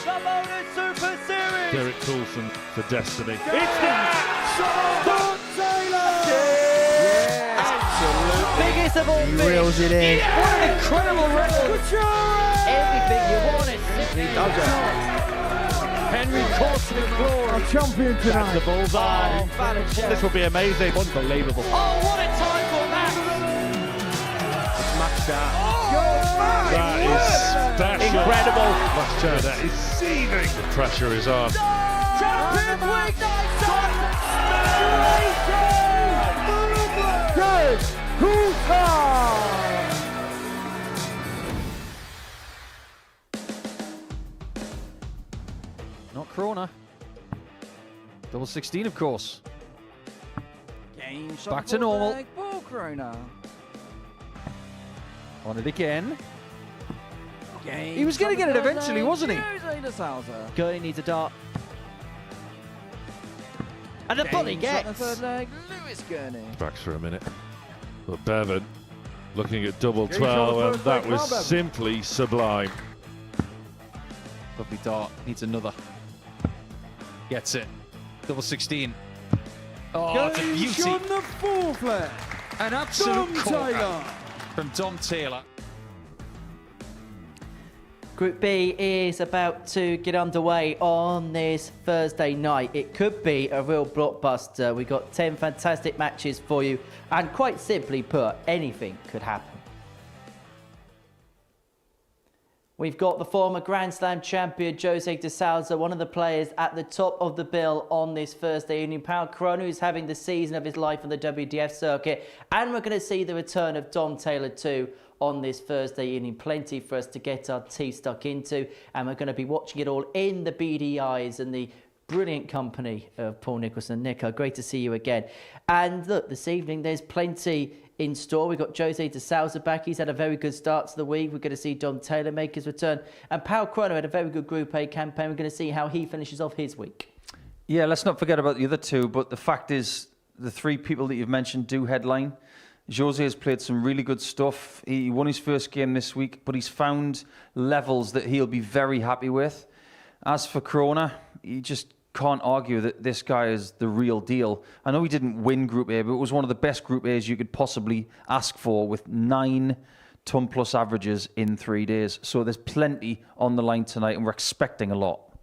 The Modus Super Series. Derek Coulson for Destiny. It's there! Don Taylor! Yeah, absolutely. Biggest of all fish. Reels it in. Yeah. What an incredible record. Everything you wanted. He does it. Henry Coulson in glory. Our champion That's tonight. the bullseye. Oh, Balichek. This will be amazing. Unbelievable. Oh, what a time for that. Smashed that. That is special. Incredible. Last chance. That is seething. The pressure is on. Champions League night. Good. Coulson. Not Corona. Double 16, of course. Back to normal. Ball Corona. On it again. He was going to get it eventually, wasn't he? Gurney needs a dart. And the volley gets. Lewis Gurney. Backs for a minute. But Bevan looking at double He's 12, on and first that break, was well, Bevan. simply sublime. Lovely dart. Needs another. Gets it. Double 16. Oh, it's a beauty. on the fourth leg. An absolute Dom corker Taylor. from Dom Taylor. Group B is about to get underway on this Thursday night. It could be a real blockbuster. We've got 10 fantastic matches for you, and quite simply put, anything could happen. We've got the former Grand Slam champion Jose de Sousa, one of the players at the top of the bill on this Thursday evening. Paulo Corona, who's having the season of his life on the WDF circuit. And we're going to see the return of Dom Taylor too on this Thursday evening. Plenty for us to get our teeth stuck into. And we're going to be watching it all in the beady eyes and the brilliant company of Paul Nicholson. Nico, great to see you again. And look, this evening there's plenty in store. We've got Jose de Sousa back. He's had a very good start to the week. We're going to see Dom Taylor make his return. And Paulo Corona had a very good Group A campaign. We're going to see how he finishes off his week. Yeah, let's not forget about the other two, but the fact is the three people that you've mentioned do headline. Jose has played some really good stuff. He won his first game this week, but he's found levels that he'll be very happy with. As for Corona, he just can't argue that this guy is the real deal. I know he didn't win Group A, but it was one of the best Group A's you could possibly ask for, with 9 ton plus averages in 3 days. So there's plenty on the line tonight, and we're expecting a lot.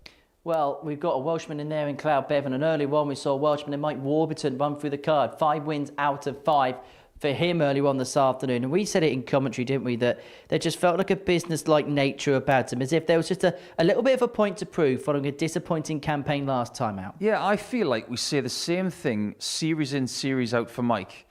Well, we've got a Welshman in there in Cloud Bevan. An early one, we saw Welshman in Mike Warburton run through the card. 5 wins out of 5 for him early on this afternoon. And we said it in commentary, didn't we, that there just felt like a business-like nature about him, as if there was just a little bit of a point to prove following a disappointing campaign last time out. Yeah, I feel like we say the same thing series in, series out for Mike.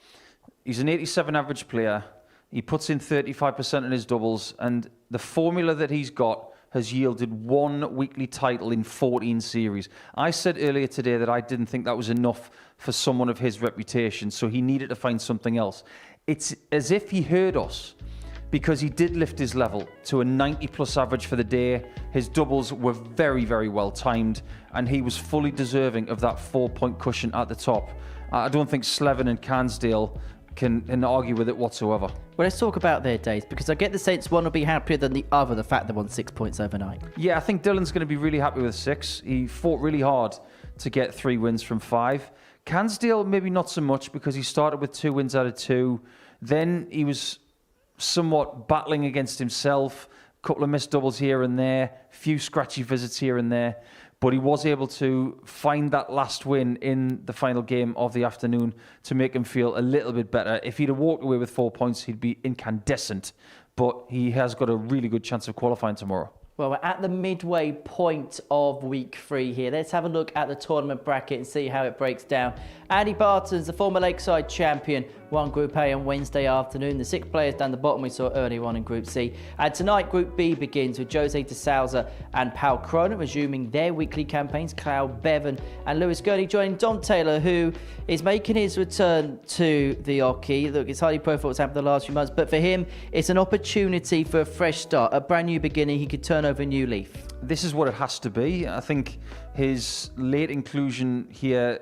He's an 87 average player. He puts in 35% in his doubles, and the formula that he's got has yielded 1 weekly title in 14 series. I said earlier today that I didn't think that was enough for someone of his reputation, so he needed to find something else. It's as if he heard us, because he did lift his level to a 90-plus average for the day. His doubles were very, very well timed, and he was fully deserving of that 4-point cushion at the top. I don't think Slevin and Cairnsdale can argue with it whatsoever. Well, let's talk about their days, because I get the sense one will be happier than the other, the fact they won 6 points overnight. Yeah, I think Dylan's going to be really happy with 6. He fought really hard to get 3 wins from 5. Cairnsdale, maybe not so much, because he started with 2 wins out of 2. Then he was somewhat battling against himself, a couple of missed doubles here and there, a few scratchy visits here and there. But he was able to find that last win in the final game of the afternoon to make him feel a little bit better. If he'd have walked away with 4 points, he'd be incandescent. But he has got a really good chance of qualifying tomorrow. Well, we're at the midway point of week 3 here. Let's have a look at the tournament bracket and see how it breaks down. Andy Barton's the former Lakeside champion, won Group A on Wednesday afternoon. The 6 players down the bottom we saw earlier on in Group C. And tonight, Group B begins with Jose de Sousa and Paulo Corona resuming their weekly campaigns. Cloud Bevan and Lewis Gurney joining Dom Taylor, who is making his return to the hockey. Look, it's highly profile what's happened the last few months, but for him, it's an opportunity for a fresh start, a brand new beginning. He could turn over a new leaf. This is what it has to be. I think his late inclusion here,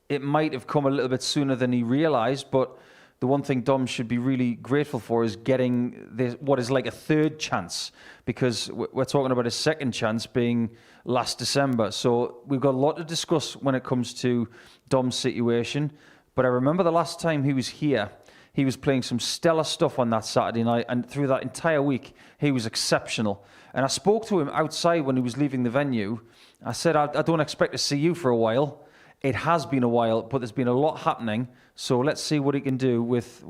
it might have come a little bit sooner than he realised, but the one thing Dom should be really grateful for is getting this, what is like a third chance, because we're talking about a second chance being last December. So we've got a lot to discuss when it comes to Dom's situation. But I remember the last time he was here, he was playing some stellar stuff on that Saturday night, and through that entire week, he was exceptional. And I spoke to him outside when he was leaving the venue. I said, I don't expect to see you for a while. It has been a while, but there's been a lot happening. So let's see what he can do with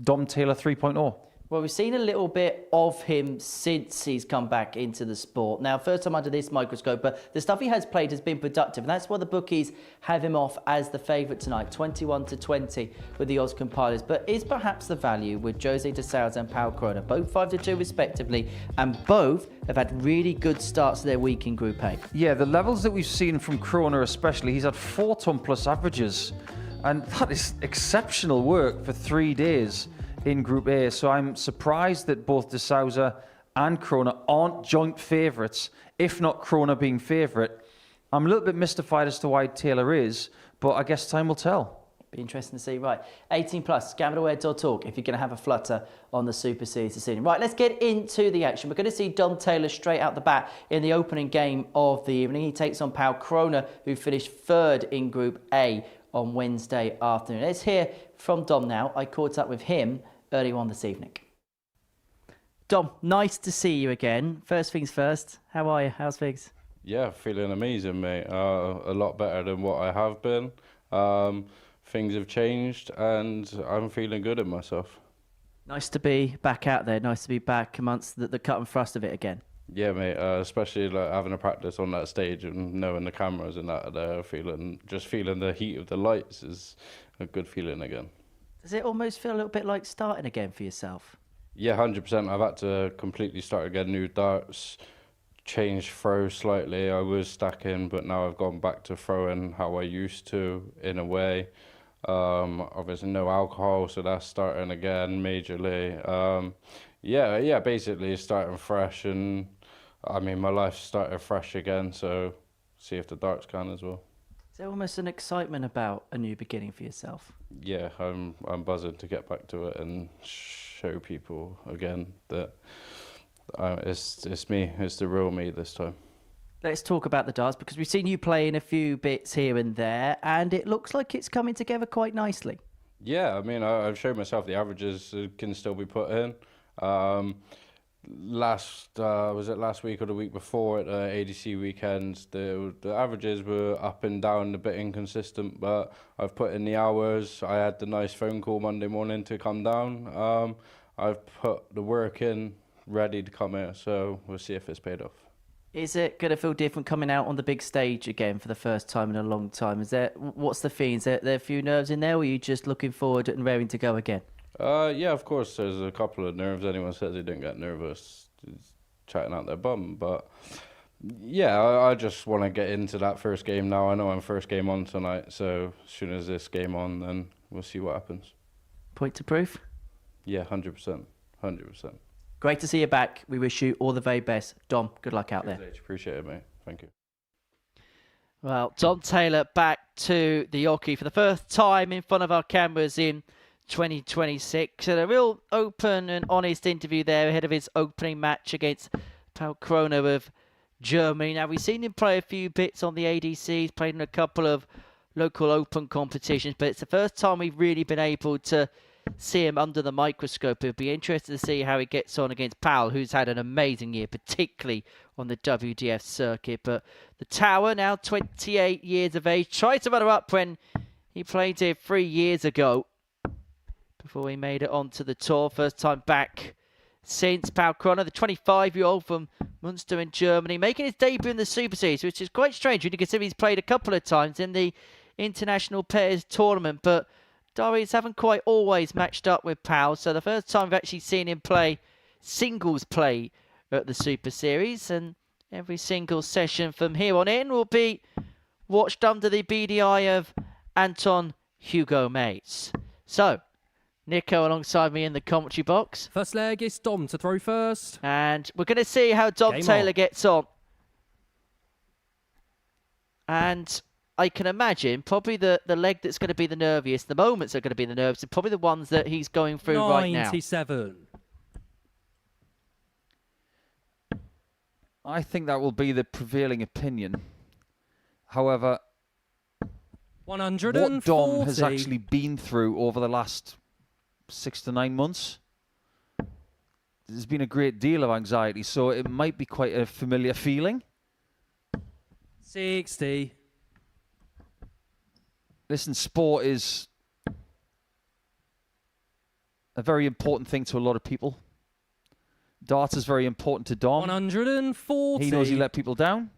Dom Taylor 3.0. Well, we've seen a little bit of him since he's come back into the sport. Now, first time under this microscope, but the stuff he has played has been productive. And that's why the bookies have him off as the favourite tonight, 21-20 with the odds compilers. But is perhaps the value with Jose de Sousa and Pau Corona, both 5-2 respectively, and both have had really good starts to their week in Group A? Yeah, the levels that we've seen from Corona especially, he's had 4-ton plus averages. And that is exceptional work for 3 days in Group A. So I'm surprised that both de Sousa and Corona aren't joint favourites, if not Corona being favourite. I'm a little bit mystified as to why Taylor is, but I guess time will tell. Be interesting to see. Right, 18 plus, gambleware.org if you're going to have a flutter on the Super Series this evening. Right, let's get into the action. We're going to see Dom Taylor straight out the bat in the opening game of the evening. He takes on Pau Corona, who finished third in Group A on Wednesday afternoon. Let's hear from Dom now. I caught up with him earlier on this evening. Dom, nice to see you again. First things first, how are you? How's things? Yeah, feeling amazing, mate. A lot better than what I have been. Things have changed and I'm feeling good in myself. Nice to be back out there. Nice to be back amongst the cut and thrust of it again. Yeah, mate. Especially like having a practice on that stage and knowing the cameras and that there, feeling the heat of the lights is a good feeling again. Does it almost feel a little bit like starting again for yourself? Yeah, 100%. I've had to completely start again, new darts, change throw slightly. I was stacking, but now I've gone back to throwing how I used to in a way. Obviously no alcohol, so that's starting again majorly. Yeah, basically starting fresh, and I mean my life's started fresh again, so see if the darts can as well. Is there almost an excitement about a new beginning for yourself? Yeah, I'm buzzing to get back to it and show people again that it's me, it's the real me this time. Let's talk about the darts, because we've seen you play in a few bits here and there, and it looks like it's coming together quite nicely. Yeah, I mean, I've shown myself the averages can still be put in. Was it last week or the week before at the ADC weekends, the averages were up and down, a bit inconsistent, but I've put in the hours. I had the nice phone call Monday morning to come down. I've put the work in, ready to come here, so we'll see if it's paid off. Is it going to feel different coming out on the big stage again for the first time in a long time? What's the feeling? Is there a few nerves in there, or are you just looking forward and raring to go again? Yeah, of course, there's a couple of nerves. Anyone says they didn't get nervous, is chatting out their bum. But yeah, I just want to get into that first game now. I know I'm first game on tonight, so as soon as this game on, then we'll see what happens. Point to proof? Yeah, 100%. 100%. Great to see you back. We wish you all the very best. Dom, good luck out there. Appreciate it, mate. Thank you. Well, Dom Taylor back to the Yoki for the first time in front of our cameras in 2026. And a real open and honest interview there ahead of his opening match against Pau Corona of Germany. Now, we've seen him play a few bits on the ADC. He's played in a couple of local open competitions, but it's the first time we've really been able to see him under the microscope. It'll be interesting to see how he gets on against Pau, who's had an amazing year, particularly on the WDF circuit. But the Tower, now 28 years of age, tried to run her up when he played here 3 years ago before he made it onto the tour. First time back since Pau Corona, the 25-year-old from Munster in Germany, making his debut in the Super Series, which is quite strange when you consider he's played a couple of times in the International Pairs Tournament. But Darius haven't quite always matched up with Pau, so the first time we've actually seen him play singles play at the Super Series, and every single session from here on in will be watched under the beady eye of Anton Hugo Mates. So, Nico alongside me in the commentary box. First leg is Dom to throw first. And we're going to see how Dom Taylor gets on. And I can imagine probably the leg that's going to be the nerviest, the moments that are going to be the nerves, are probably the ones that he's going through right now. 97. I think that will be the prevailing opinion. However, what 140. Dom has actually been through over the last 6 to 9 months, there's been a great deal of anxiety, so it might be quite a familiar feeling. 60. Listen, sport is a very important thing to a lot of people. Darts is very important to Dom. 140. He knows he let people down.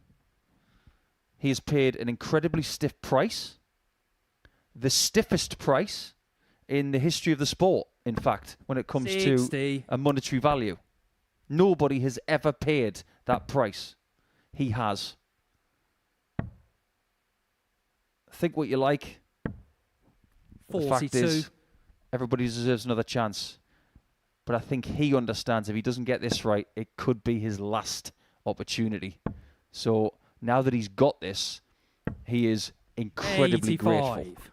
He has paid an incredibly stiff price. The stiffest price in the history of the sport, in fact, when it comes 60. to a monetary value. Nobody has ever paid that price. He has. Think what you like. The 42. fact is, everybody deserves another chance. But I think he understands if he doesn't get this right, it could be his last opportunity. So now that he's got this, he is incredibly 85. grateful.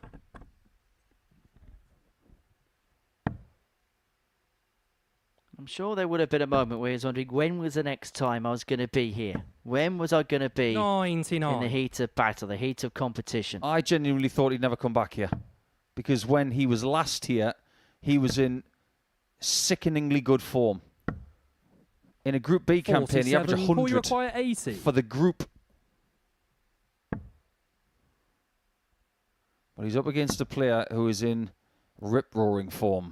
I'm sure there would have been a moment where he was wondering, when was the next time I was going to be here? When was I going to be 99. in the heat of battle, the heat of competition? I genuinely thought he'd never come back here. Because when he was last here, he was in sickeningly good form. In a Group B campaign, he averaged 47. Paul, you 100 require 80. for the group. But he's up against a player who is in rip-roaring form.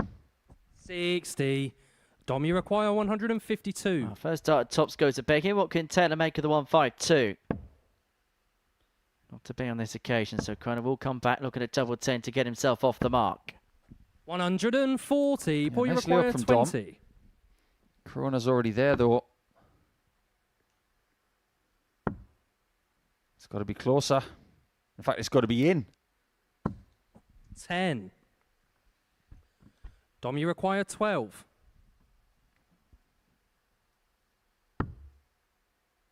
60. Dom, you require 152. Well, first dart at tops goes to Becky. What can Taylor make of the 152? Not to be on this occasion, so Croner will come back looking at double 10 to get himself off the mark. 140. Paul, you nicely up require from Dom. 20. Corona's already there, though. It's got to be closer. In fact, it's got to be in. 10. Dom, you require 12.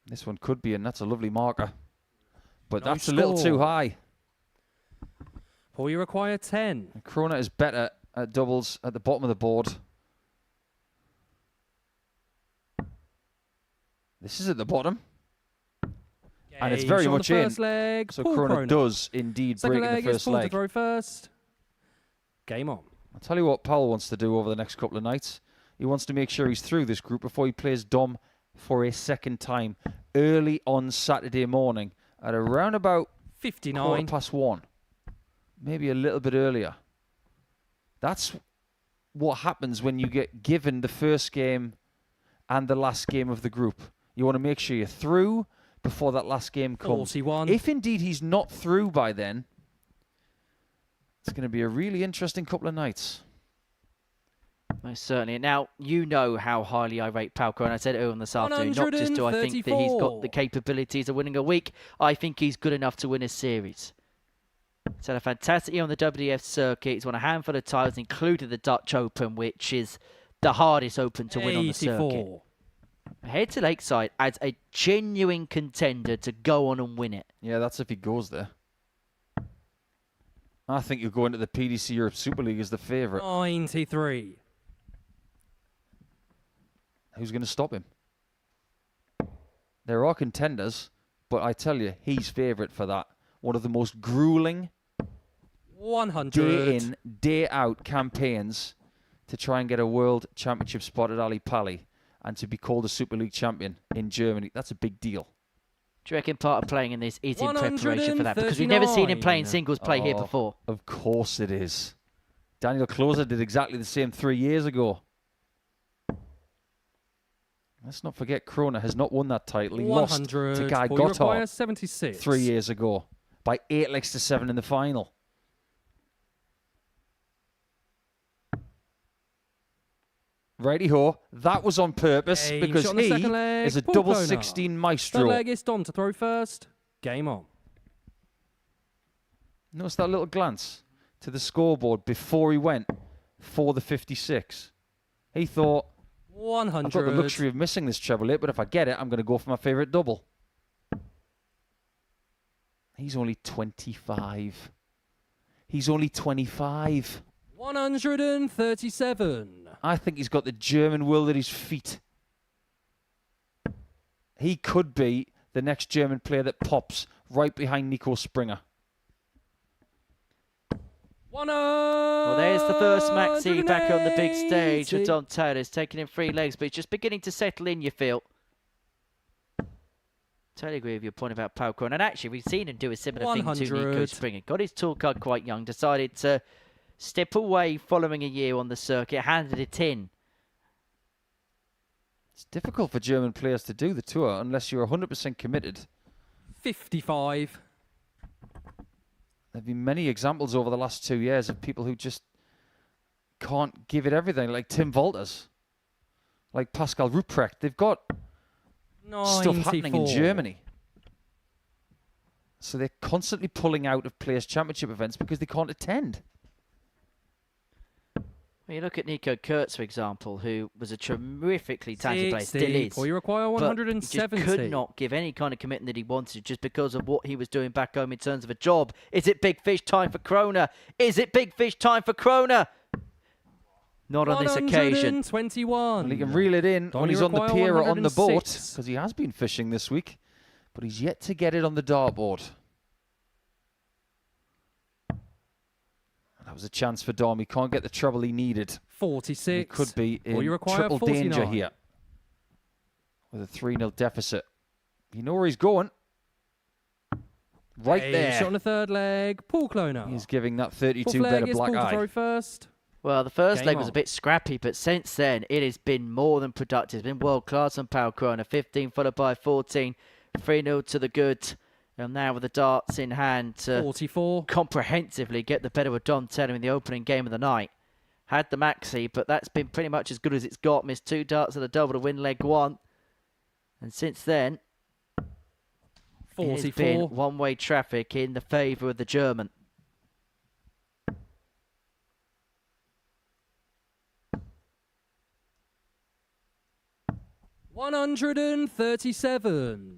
This one could be in. That's a lovely marker. But No that's a little too score. high. Paul, you require 10. And Corona is better at doubles at the bottom of the board. This is at the bottom. And it's very Gage on much the in. first leg. So Paul Corona Croner. does indeed Second break in leg the is first Paul to leg. throw first. Game on. I'll tell you what Powell wants to do over the next couple of nights. He wants to make sure he's through this group before he plays Dom for a second time early on Saturday morning at around about 59. 1:15. Maybe a little bit earlier. That's what happens when you get given the first game and the last game of the group. You want to make sure you're through before that last game comes. 41. If indeed he's not through by then, it's going to be a really interesting couple of nights. Most certainly. Now, you know how highly I rate Pal Croner. I said it earlier this afternoon. Not just do I think that he's got the 134. capabilities of winning a week, I think he's good enough to win a series. He's had a fantastic year on the WDF circuit. He's won a handful of titles, including the Dutch Open, which is the hardest Open to win on the circuit. 84. Head to Lakeside as a genuine contender to go on and win it. Yeah, that's if he goes there. I think you'll go into the PDC Europe Super League as the favourite. 93. Who's going to stop him? There are contenders, but I tell you, he's favourite for that. One of the most grueling 100. day in, day out campaigns to try and get a World Championship spot at Ali Pali and to be called a Super League champion in Germany. That's a big deal. Do you reckon part of playing in this is in preparation for that? Because we've never seen him playing 139. singles play here Oh, before. Of course it is. Daniel Closer did exactly the same 3 years ago. Let's not forget, Krona has not won that title. He lost 100. to Guy Paul, you require Gotthardt 76. 3 years ago by 8 legs to 7 in the final. Righty-ho, that was on purpose Game because shot on the he second leg. is a Paul double Croner. 16 Third maestro. leg is Dom to throw first. Game on. Notice that little glance to the scoreboard before he went for the 56. He thought, 100. I've got the luxury of missing this treble 8, but if I get it, I'm going to go for my favourite double. He's only 25. He's only 25. 137. I think he's got the German world at his feet. He could be the next German player that pops right behind Nico Springer. Well, there's the first maxi back on the big stage with Dom Taylor. He's taking in 3 legs, but he's just beginning to settle in, you feel. Totally agree with your point about Pau Corona. And actually, we've seen him do a similar thing to Nico Springer. Got his tour card quite young, decided to step away following a year on the circuit, handed it in. It's difficult for German players to do the tour unless you're 100% committed. 55. There have been many examples over the last 2 years of people who just can't give it everything, like Tim Wolters, like Pascal Ruprecht. They've got 94. stuff happening in Germany. So they're constantly pulling out of Players' Championship events because they can't attend. Well, you look at Nico Kurtz, for example, who was a terrifically talented player, 60. still is. Well, you require 170. But he just could not give any kind of commitment that he wanted just because of what he was doing back home in terms of a job. Is it big fish time for Corona? Is it big fish time for Corona? Not on this occasion. 121. And he can reel it in Don't when you he's on the require pier or on the boat, 106? because he has been fishing this week, but he's yet to get it on the dartboard. That was a chance for Dom. He can't get the trouble he needed. 46. He could be in Well, you require triple 49. danger here with a 3-0 deficit. You know where he's going. Right there. Shot on the third leg. Paul Cloner. He's giving that 32 Fourth leg better is black Paul to eye. throw first. Well, the first Game leg was on. a bit scrappy, but since then, it has been more than productive. It's been world-class on Pau Corona. 15 followed by 14. 3-0 to the good. And now with the darts in hand to 44. comprehensively get the better of Dom Taylor in the opening game of the night. Had the maxi, but that's been pretty much as good as it's got. Missed 2 darts at a double to win leg 1. And since then, it has 44. been one-way traffic in the favour of the German. $137.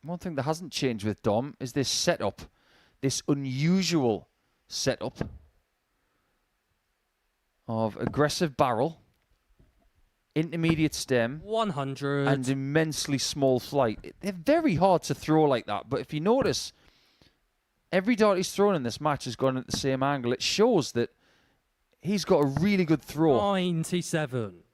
One thing that hasn't changed with Dom is this setup, this unusual setup of aggressive barrel, intermediate stem, 100. and immensely small flight. They're very hard to throw like that, but if you notice, every dart he's thrown in this match has gone at the same angle. It shows that he's got a really good throw. 97.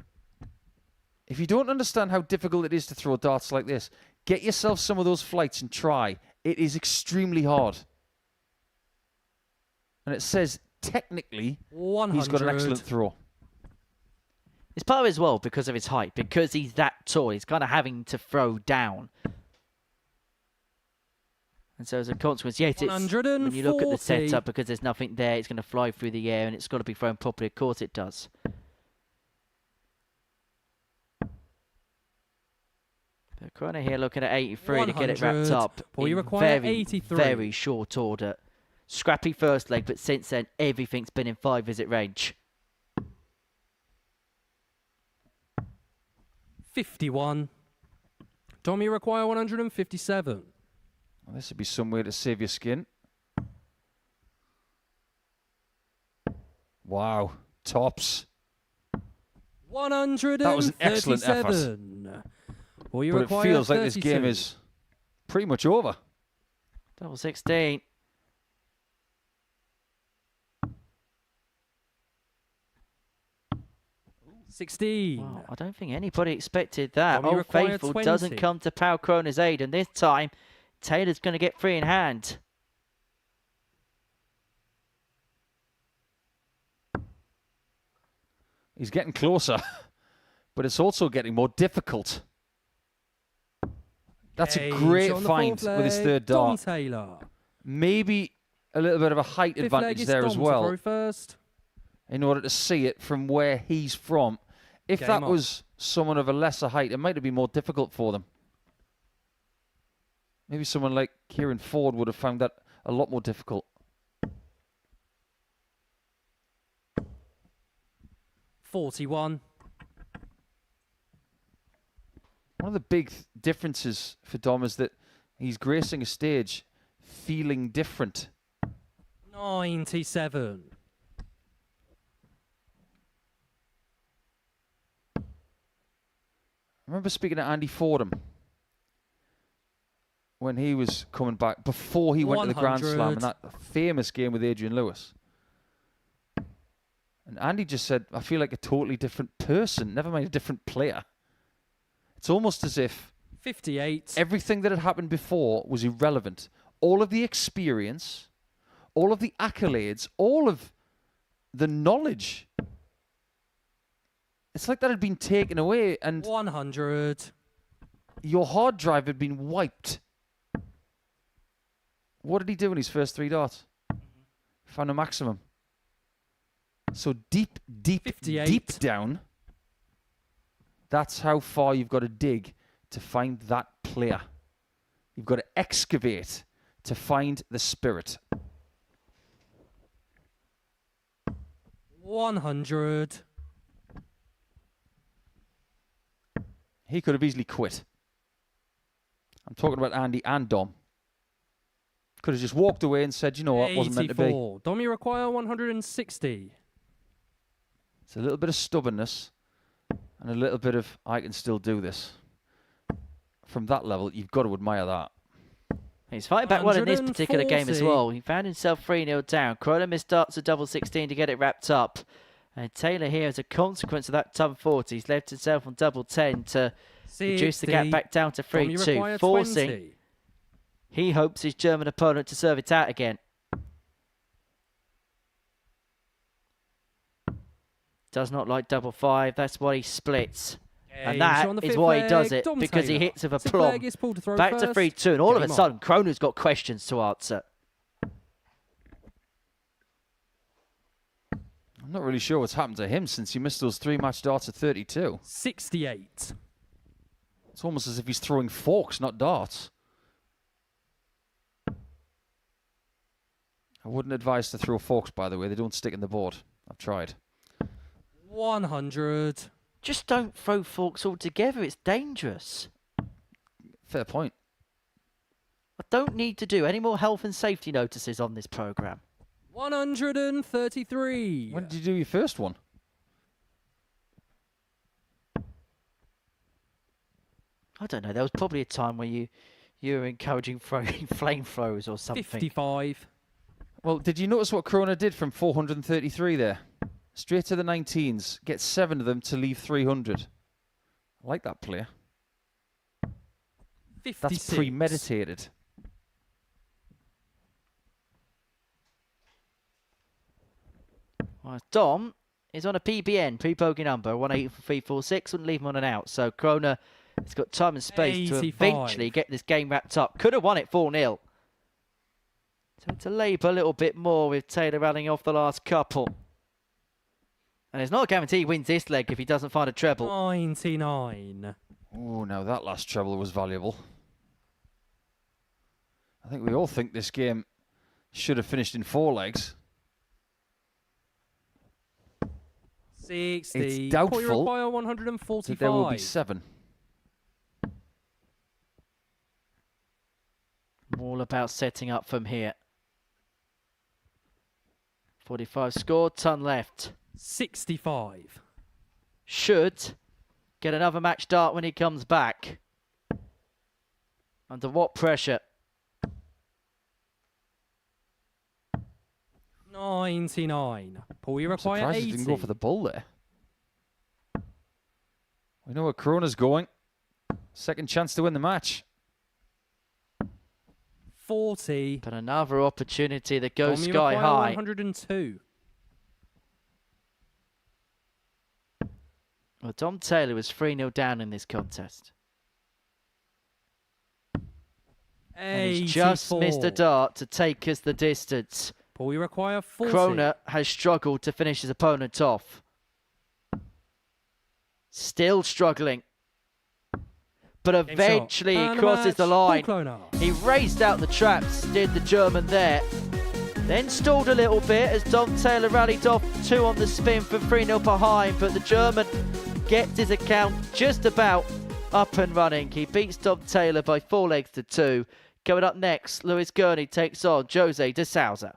If you don't understand how difficult it is to throw darts like this, get yourself some of those flights and try. It is extremely hard. And it says, technically, 100. he's got an excellent throw. It's part of it as well because of his height, because he's that tall. He's kind of having to throw down. And so as a consequence, yes, it's, when you look at the 140. setup, because there's nothing there, it's going to fly through the air and it's got to be thrown properly. Of course it does. But Corona here looking at 83 to get it wrapped 100. up Well, you in require very, 83. very short order. Scrappy first leg, but since then, everything's been in 5-visit range. 51. Dom, you require 157. Well, this would be some way to save your skin. Wow. Tops. 137. That was an excellent effort. Well, you But it require feels like this 32. game is pretty much over. Double 16. $16. Wow, I don't think anybody expected that. Well, you Old require Faithful 20. doesn't come to Pau Corona's aid, and this time, Taylor's going to get 3 in hand. He's getting closer, but it's also getting more difficult. That's a Gage great on the find fourth with his leg, third Dom dart. Taylor. Maybe a little bit of a height Fifth leg advantage is there Dom as to well, throw first. in order to see it from where he's from. If Game that on. was someone of a lesser height, it might have been more difficult for them. Maybe someone like Kieran Ford would have found that a lot more difficult. 41. One of the big differences for Dom is that he's gracing a stage feeling different. 97. I remember speaking to Andy Fordham when he was coming back, before he went to the Grand Slam, in that famous game with Adrian Lewis. And Andy just said, I feel like a totally different person, never mind a different player. It's almost as if 58. everything that had happened before was irrelevant. All of the experience, all of the accolades, all of the knowledge. It's like that had been taken away and 100. your hard drive had been wiped. What did he do in his first 3 darts? Found a maximum. So deep, deep, 58. deep down, that's how far you've got to dig to find that player. You've got to excavate to find the spirit. 100. He could have easily quit. I'm talking about Andy and Dom. Could have just walked away and said, you know what, wasn't meant to be. 84. Dom, you require 160. It's a little bit of stubbornness and a little bit of, I can still do this. From that level, you've got to admire that. He's fighting back well in this particular game as 140. well. He found himself 3-0 down. Corona missed darts a double 16 to get it wrapped up. And Taylor here, as a consequence of that double 40, he's left himself on double 10 to reduce the gap 60. back down to Dom, you 3-2, require forcing 20. he hopes his German opponent to serve it out again. Does not like double 5. That's why he splits. And that on the is fifth why he leg, does it, Dom because he Taylor. hits with a Sixth plum. leg is pulled to throw Back to first. 3-2, and all of a Game on. sudden, Kroner's got questions to answer. I'm not really sure what's happened to him since he missed those 3-match darts at 32. 68. It's almost as if he's throwing forks, not darts. I wouldn't advise to throw forks, by the way. They don't stick in the board. I've tried. 100. Just don't throw forks altogether. It's dangerous. Fair point. I don't need to do any more health and safety notices on this programme. 133. When did you do your first one? I don't know. There was probably a time where you were encouraging throwing flamethrowers or something. 55. Well, did you notice what Corona did from 433 there? Straight to the 19s. Get 7 of them to leave 300. I like that player. 56. That's premeditated. Well, Dom is on a PBN, pre-bogey number, 18346, wouldn't leave him on an out. So Corona has got time and space to 85. eventually get this game wrapped up. Could have won it 4-0. So to labour a little bit more with Taylor running off the last couple. And it's not a guarantee he wins this leg if he doesn't find a treble. 99. Oh, now that last treble was valuable. I think we all think this game should have finished in 4 legs. 60. It's doubtful You require 145. that there will be 7. All about setting up from here. 45 scored, ton left. 65. Should get another match dart when he comes back. Under what pressure? 99. Paul, you I'm require surprised 80. he didn't go for the bull there. We know where Corona's going. Second chance to win the match. 40. But another opportunity that goes Dom, you sky require high. 102. Well, Dom Taylor was 3-0 down in this contest. And he's just 84. missed a dart to take us the distance. Paul, you require 40. Krona has struggled to finish his opponent off. Still struggling. But Game eventually shot. he And crosses the match, Paul line. Kloner. He raced out the traps, did the German there. Then stalled a little bit as Dom Taylor rallied off 2 on the spin for 3-0 behind. But the German gets his account just about up and running. He beats Dom Taylor by 4 legs to 2. Coming up next, Lewis Gurney takes on Jose de Souza.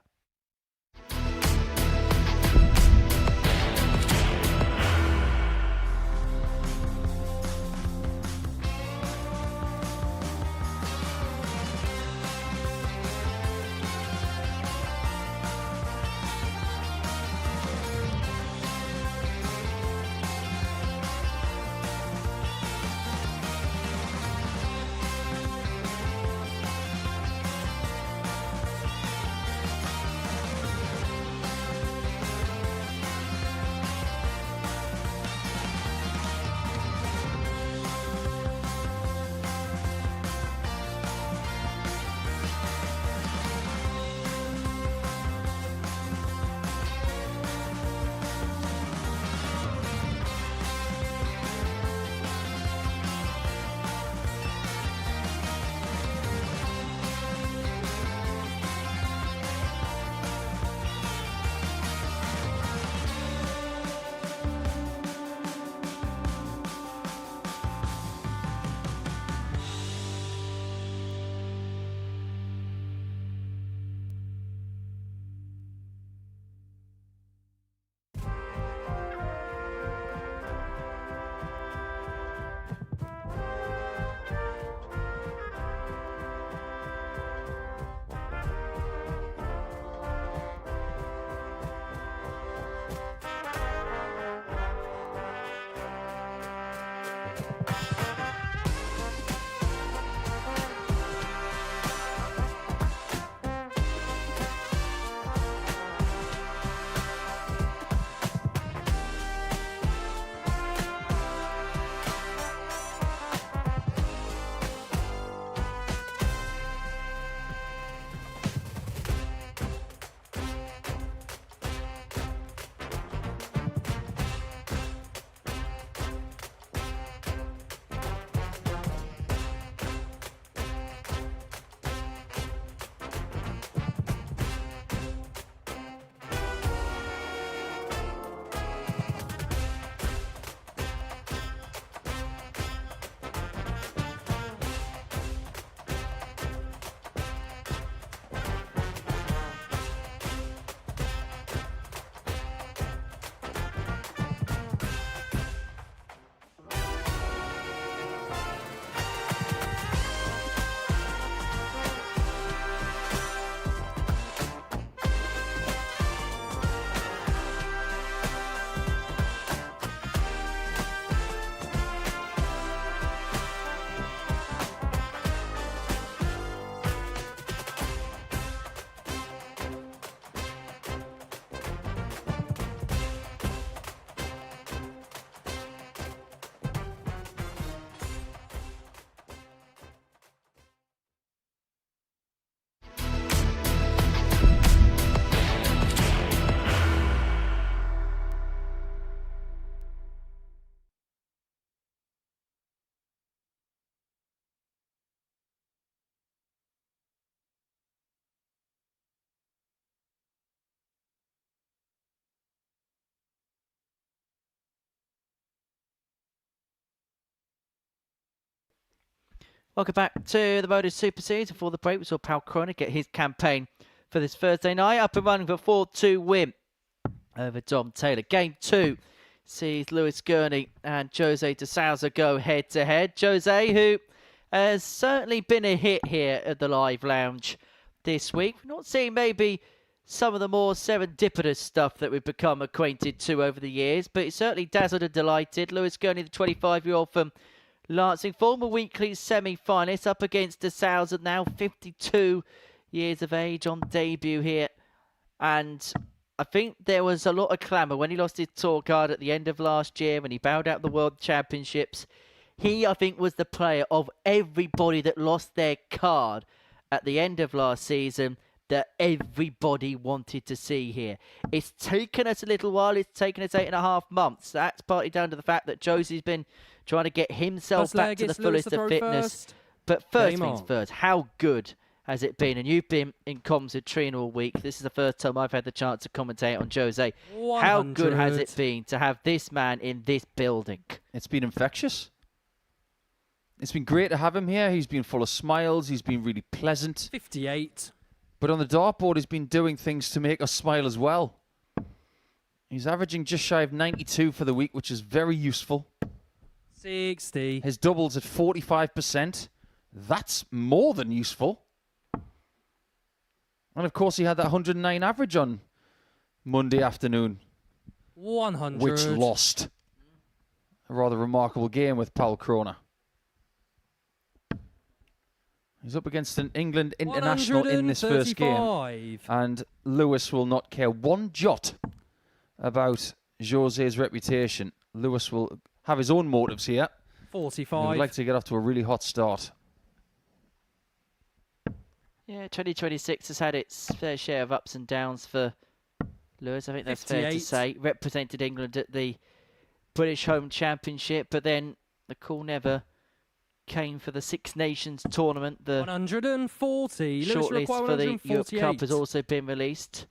Welcome back to the Modus Super Series. Before the break, we saw Pal Cronin get his campaign for this Thursday night up and running for 4-2 win over Dom Taylor. Game 2 sees Lewis Gurney and Jose de Souza go head-to-head. Jose, who has certainly been a hit here at the Live Lounge this week. We're not seeing maybe some of the more serendipitous stuff that we've become acquainted to over the years, but it's certainly dazzled and delighted. Lewis Gurney, the 25-year-old from Lancing, former weekly semi-finalist, up against de Souza, now 52 years of age, on debut here. And I think there was a lot of clamour when he lost his tour card at the end of last year, when he bowed out the World Championships. He, I think, was the player of everybody that lost their card at the end of last season that everybody wanted to see here. It's taken us a little while. It's taken us 8.5 months. That's partly down to the fact that Josie's been trying to get himself back to the fullest of fitness. But first things first, how good has it been? And you've been in comms with Trina all week. This is the first time I've had the chance to commentate on Jose. 100. How good has it been to have this man in this building? It's been infectious. It's been great to have him here. He's been full of smiles. He's been really pleasant. 58. But on the dartboard, he's been doing things to make us smile as well. He's averaging just shy of 92 for the week, which is very useful. 60. His doubles at 45%. That's more than useful. And of course, he had that 109 average on Monday afternoon, 100. which lost. A rather remarkable game with Paul Kroner. He's up against an England international in this first game. 135. And Lewis will not care one jot about Jose's reputation. Lewis will have his own motives here. He 45. would like to get off to a really hot start. Yeah, 2026 has had its fair share of ups and downs for Lewis. I think that's fair to 58. say. Represented England at the British Home Championship, but then the call never came for the Six Nations tournament. The 140. Lewis shortlist require for the Europe 148. Cup has also been released.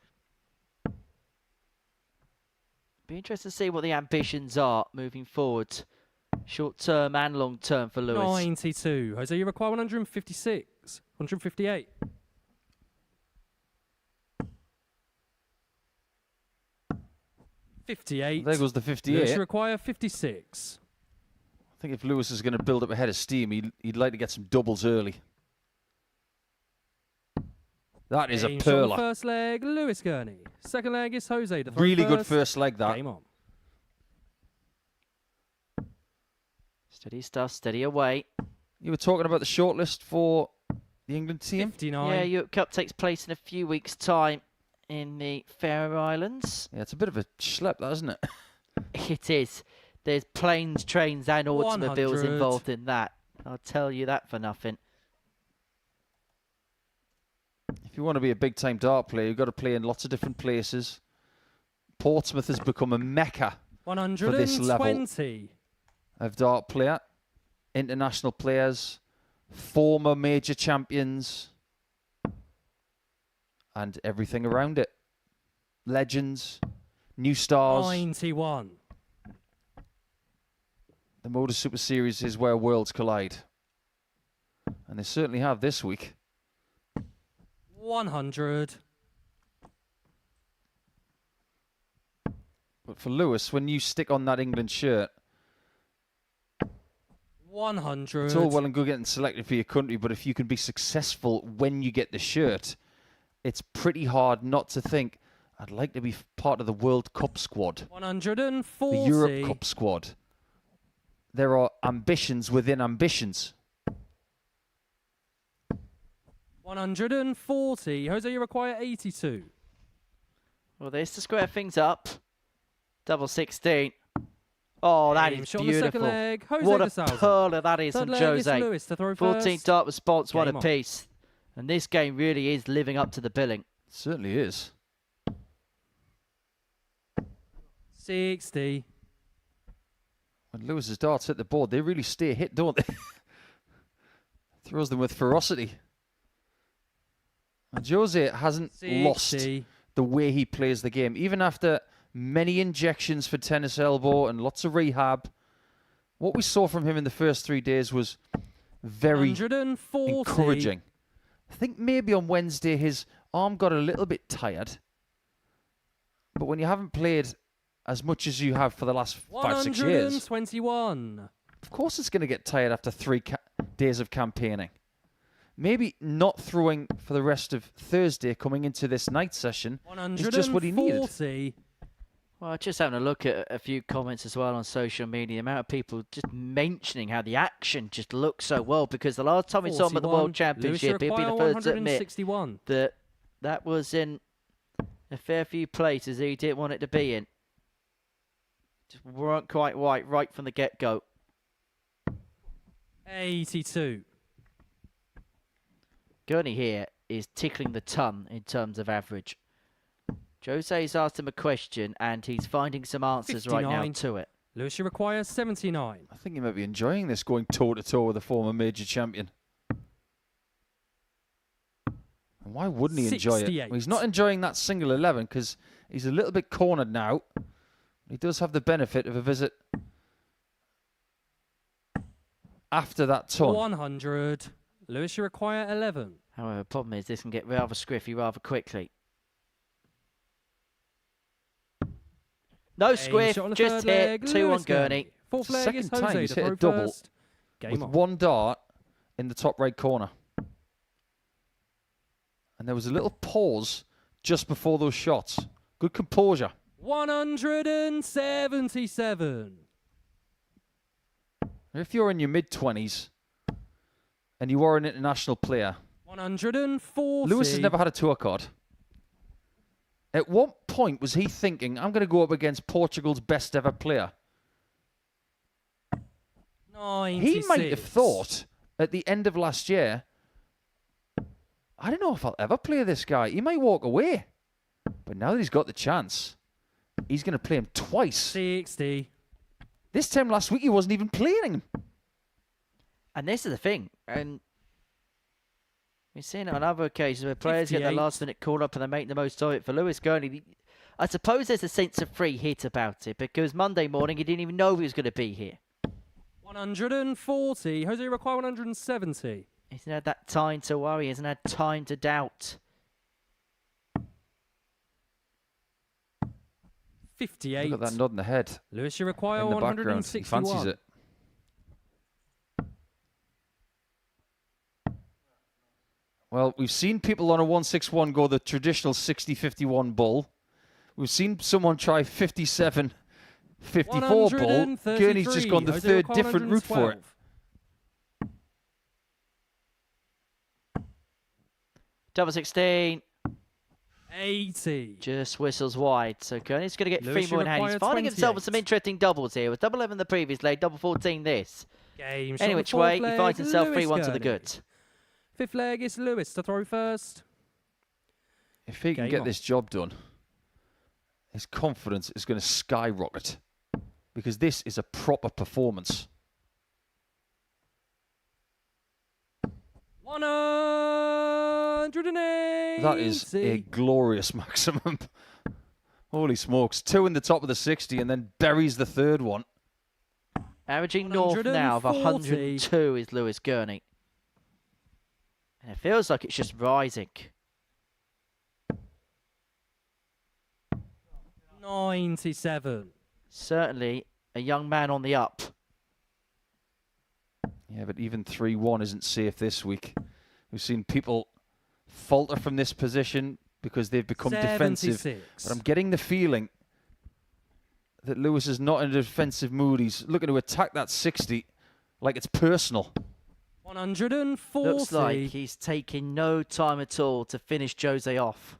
Be interested to see what the ambitions are moving forward, short term and long term for Lewis. 92. Jose, you require 156. 158. $58. There goes the Lewis, 58. you require 56. I think if Lewis is going to build up a head of steam, he'd like to get some doubles early. That is a Game shot on the perler. first leg, Lewis Gurney. Second leg is Jose. To throw Really good first. first leg, that. Game on. Steady stuff, steady away. You were talking about the shortlist for the England team? 59. Yeah, Europe Cup takes place in a few weeks' time in the Faroe Islands. Yeah, it's a bit of a schlep, that, isn't it? It is. There's planes, trains and automobiles 100. involved in that. I'll tell you that for nothing. If you want to be a big-time dart player, you've got to play in lots of different places. Portsmouth has become a mecca for this level 120. of dart player. International players, former major champions, and everything around it. Legends, new stars. 91. The Modus Super Series is where worlds collide. And they certainly have this week. 100. But for Lewis, when you stick on that England shirt, 100. it's all well and good getting selected for your country, but if you can be successful when you get the shirt, it's pretty hard not to think, I'd like to be part of the World Cup squad, 140. the Europe Cup squad. There are ambitions within ambitions. 140. Jose, you require 82. Well, there's to square things up. Double 16. Oh, that Game is shot on the second beautiful. leg. Jose What a de Souza. perler that is Third from leg is Jose. Lewis to throw 14 first. dart response, one Game on. apiece. And this game really is living up to the billing. It certainly is. 60. When Lewis's darts hit the board, they really stay hit, don't they? Throws them with ferocity. And Jose hasn't 60. lost the way he plays the game. Even after many injections for tennis elbow and lots of rehab, what we saw from him in the first 3 days was very 140. encouraging. I think maybe on Wednesday his arm got a little bit tired. But when you haven't played as much as you have for the last 5-6 years, 121. of course it's going to get tired after 3 days of campaigning. Maybe not throwing for the rest of Thursday coming into this night session is just what he needed. 140. Well, just having a look at a few comments as well on social media, the amount of people just mentioning how the action just looks so well, because the last time we saw him at the 41. World Lewis, Championship, you he'd be the require first to admit 161. that that was in a fair few places he didn't want it to be in. Just weren't quite right from the get-go. 82. Gurney here is tickling the ton in terms of average. Jose's asked him a question and he's finding some answers right now 59. to it. Lewis, you require 79. I think he might be enjoying this, going toe-to-toe with a former major champion. And why wouldn't he enjoy it? 68. Well, he's not enjoying that single 11 because he's a little bit cornered now. He does have the benefit of a visit after that ton. 100. Lewis, you require 11. However, the problem is this can get rather scruffy rather quickly. No squiff, shot on the just third leg, hit. 2 on Lewis Gurney. Fourth leg is Second time Jose he's to hit a throw double first. Game with on. one dart in the top right corner. And there was a little pause just before those shots. Good composure. 177. If you're in your mid-20s and you are an international player, 140. Lewis has never had a tour card. At what point was he thinking, I'm going to go up against Portugal's best ever player? 96. He might have thought at the end of last year, I don't know if I'll ever play this guy. He might walk away. But now that he's got the chance, he's going to play him twice. 60. This time last week, he wasn't even playing him. And this is the thing. And we've seen it on other occasions where players get their 58. last minute call up and they make the most of it. For Lewis Gurney, I suppose there's a sense of free hit about it because Monday morning he didn't even know he was going to be here. 140. Jose require 170. He hasn't had that time to worry. He hasn't had time to doubt. 58. Look at that nod in the head. Lewis, you require In the background. He 161. fancies it. Well, we've seen people on a 161 go the traditional 60-51 bull. We've seen someone try 57-54 bull. 133. Gurney's just gone the Jose third require different route for it. 112. Double 16. 80. Just whistles wide. So Gurney's going to get Lewis, 3 more in you hand. He's require finding himself with 28. some interesting doubles here. With double 11 the previous leg, double 14 this. Game shot Any on the which way, fourth he leg, finds himself Lewis 3-1 to the Gurney. good. Fifth leg is Lewis to throw first. If he can Game get on. this job done, his confidence is going to skyrocket because this is a proper performance. 180. That is a glorious maximum. Holy smokes. 2 in the top of the 60 and then buries the third one. Averaging north now of 140. 102 is Lewis Gurney. And it feels like it's just rising. 97. Certainly a young man on the up. Yeah, but even 3-1 isn't safe this week. We've seen people falter from this position because they've become defensive. 76. But I'm getting the feeling that Lewis is not in a defensive mood. He's looking to attack that 60 like it's personal. 140. Looks like he's taking no time at all to finish Jose off.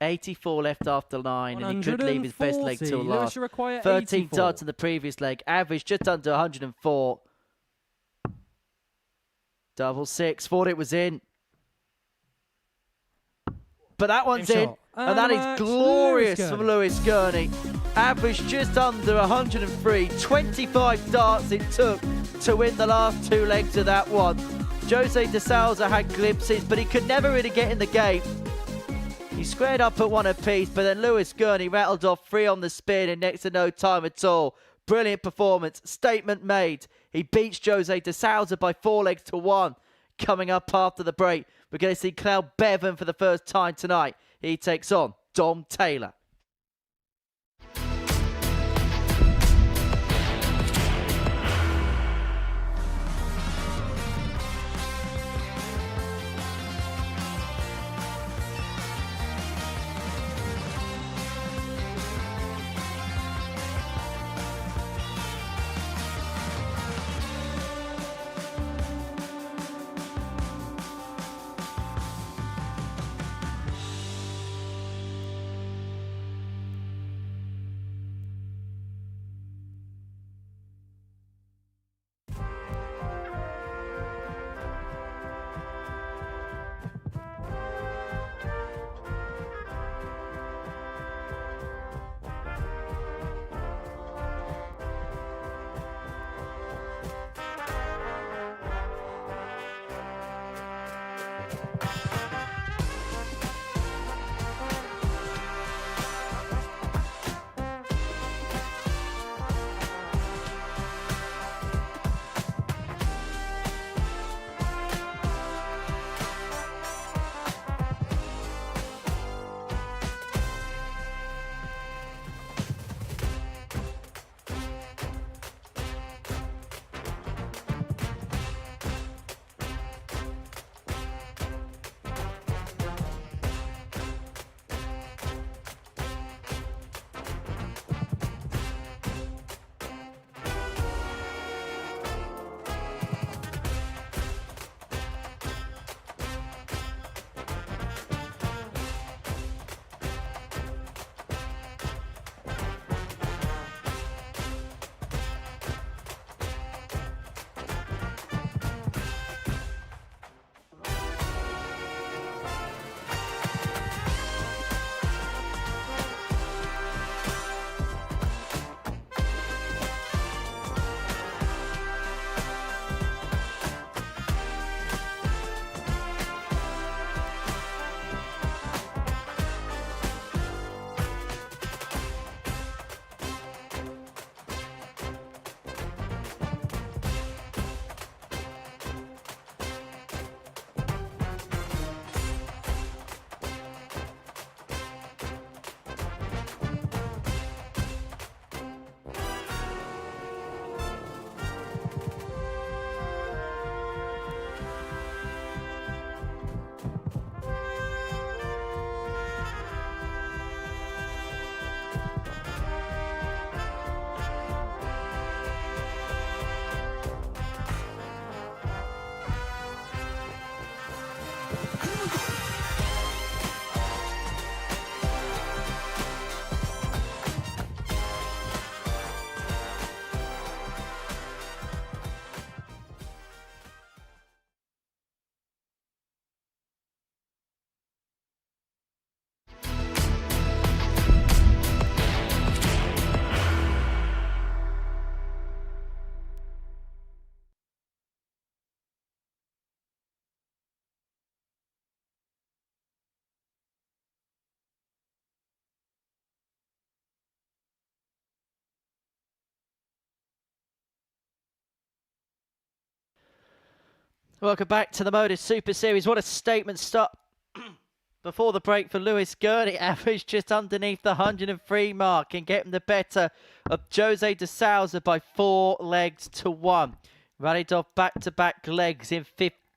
84 left after 9, and he could leave his best leg till 140. Lewis, last. you require 13 84. darts in the previous leg, average just under 104. Double 6, thought it was in. But that one's Game in, shot. and that match, is glorious Lewis from Gurney. Lewis Gurney. Average just under 103, 25 darts it took to win the last 2 legs of that one. Jose de Souza had glimpses, but he could never really get in the game. He squared up at 1 apiece, but then Lewis Gurney rattled off 3 on the spin in next to no time at all. Brilliant performance, statement made. He beats Jose de Souza by 4 legs to 1. Coming up after the break, we're going to see Cloud Bevan for the first time tonight. He takes on Dom Taylor. Welcome back to the Modus Super Series. What a statement start before the break for Lewis Gurney. Average just underneath the 103 mark and getting the better of Jose de Souza by 4 legs to 1. Rallied off back-to-back legs in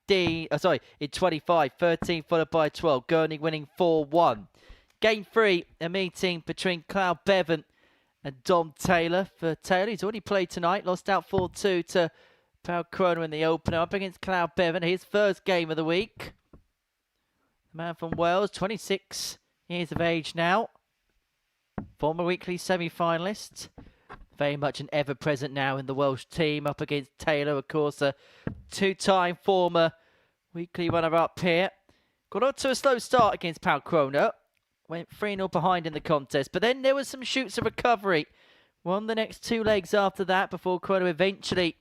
25, 13 followed by 12. Gurney winning 4-1. Game 3, a meeting between Cloud Bevan and Dom Taylor. For Taylor, he's already played tonight, lost out 4-2 to Pau Kroner in the opener, up against Cloud Bevan, his first game of the week. The man from Wales, 26 years of age now. Former weekly semi-finalist. Very much an ever-present now in the Welsh team, up against Taylor, of course, a 2-time former weekly runner-up here. Got off to a slow start against Pau Kroner. Went 3-0 behind in the contest, but then there was some shoots of recovery. Won the next 2 legs after that before Kroner eventually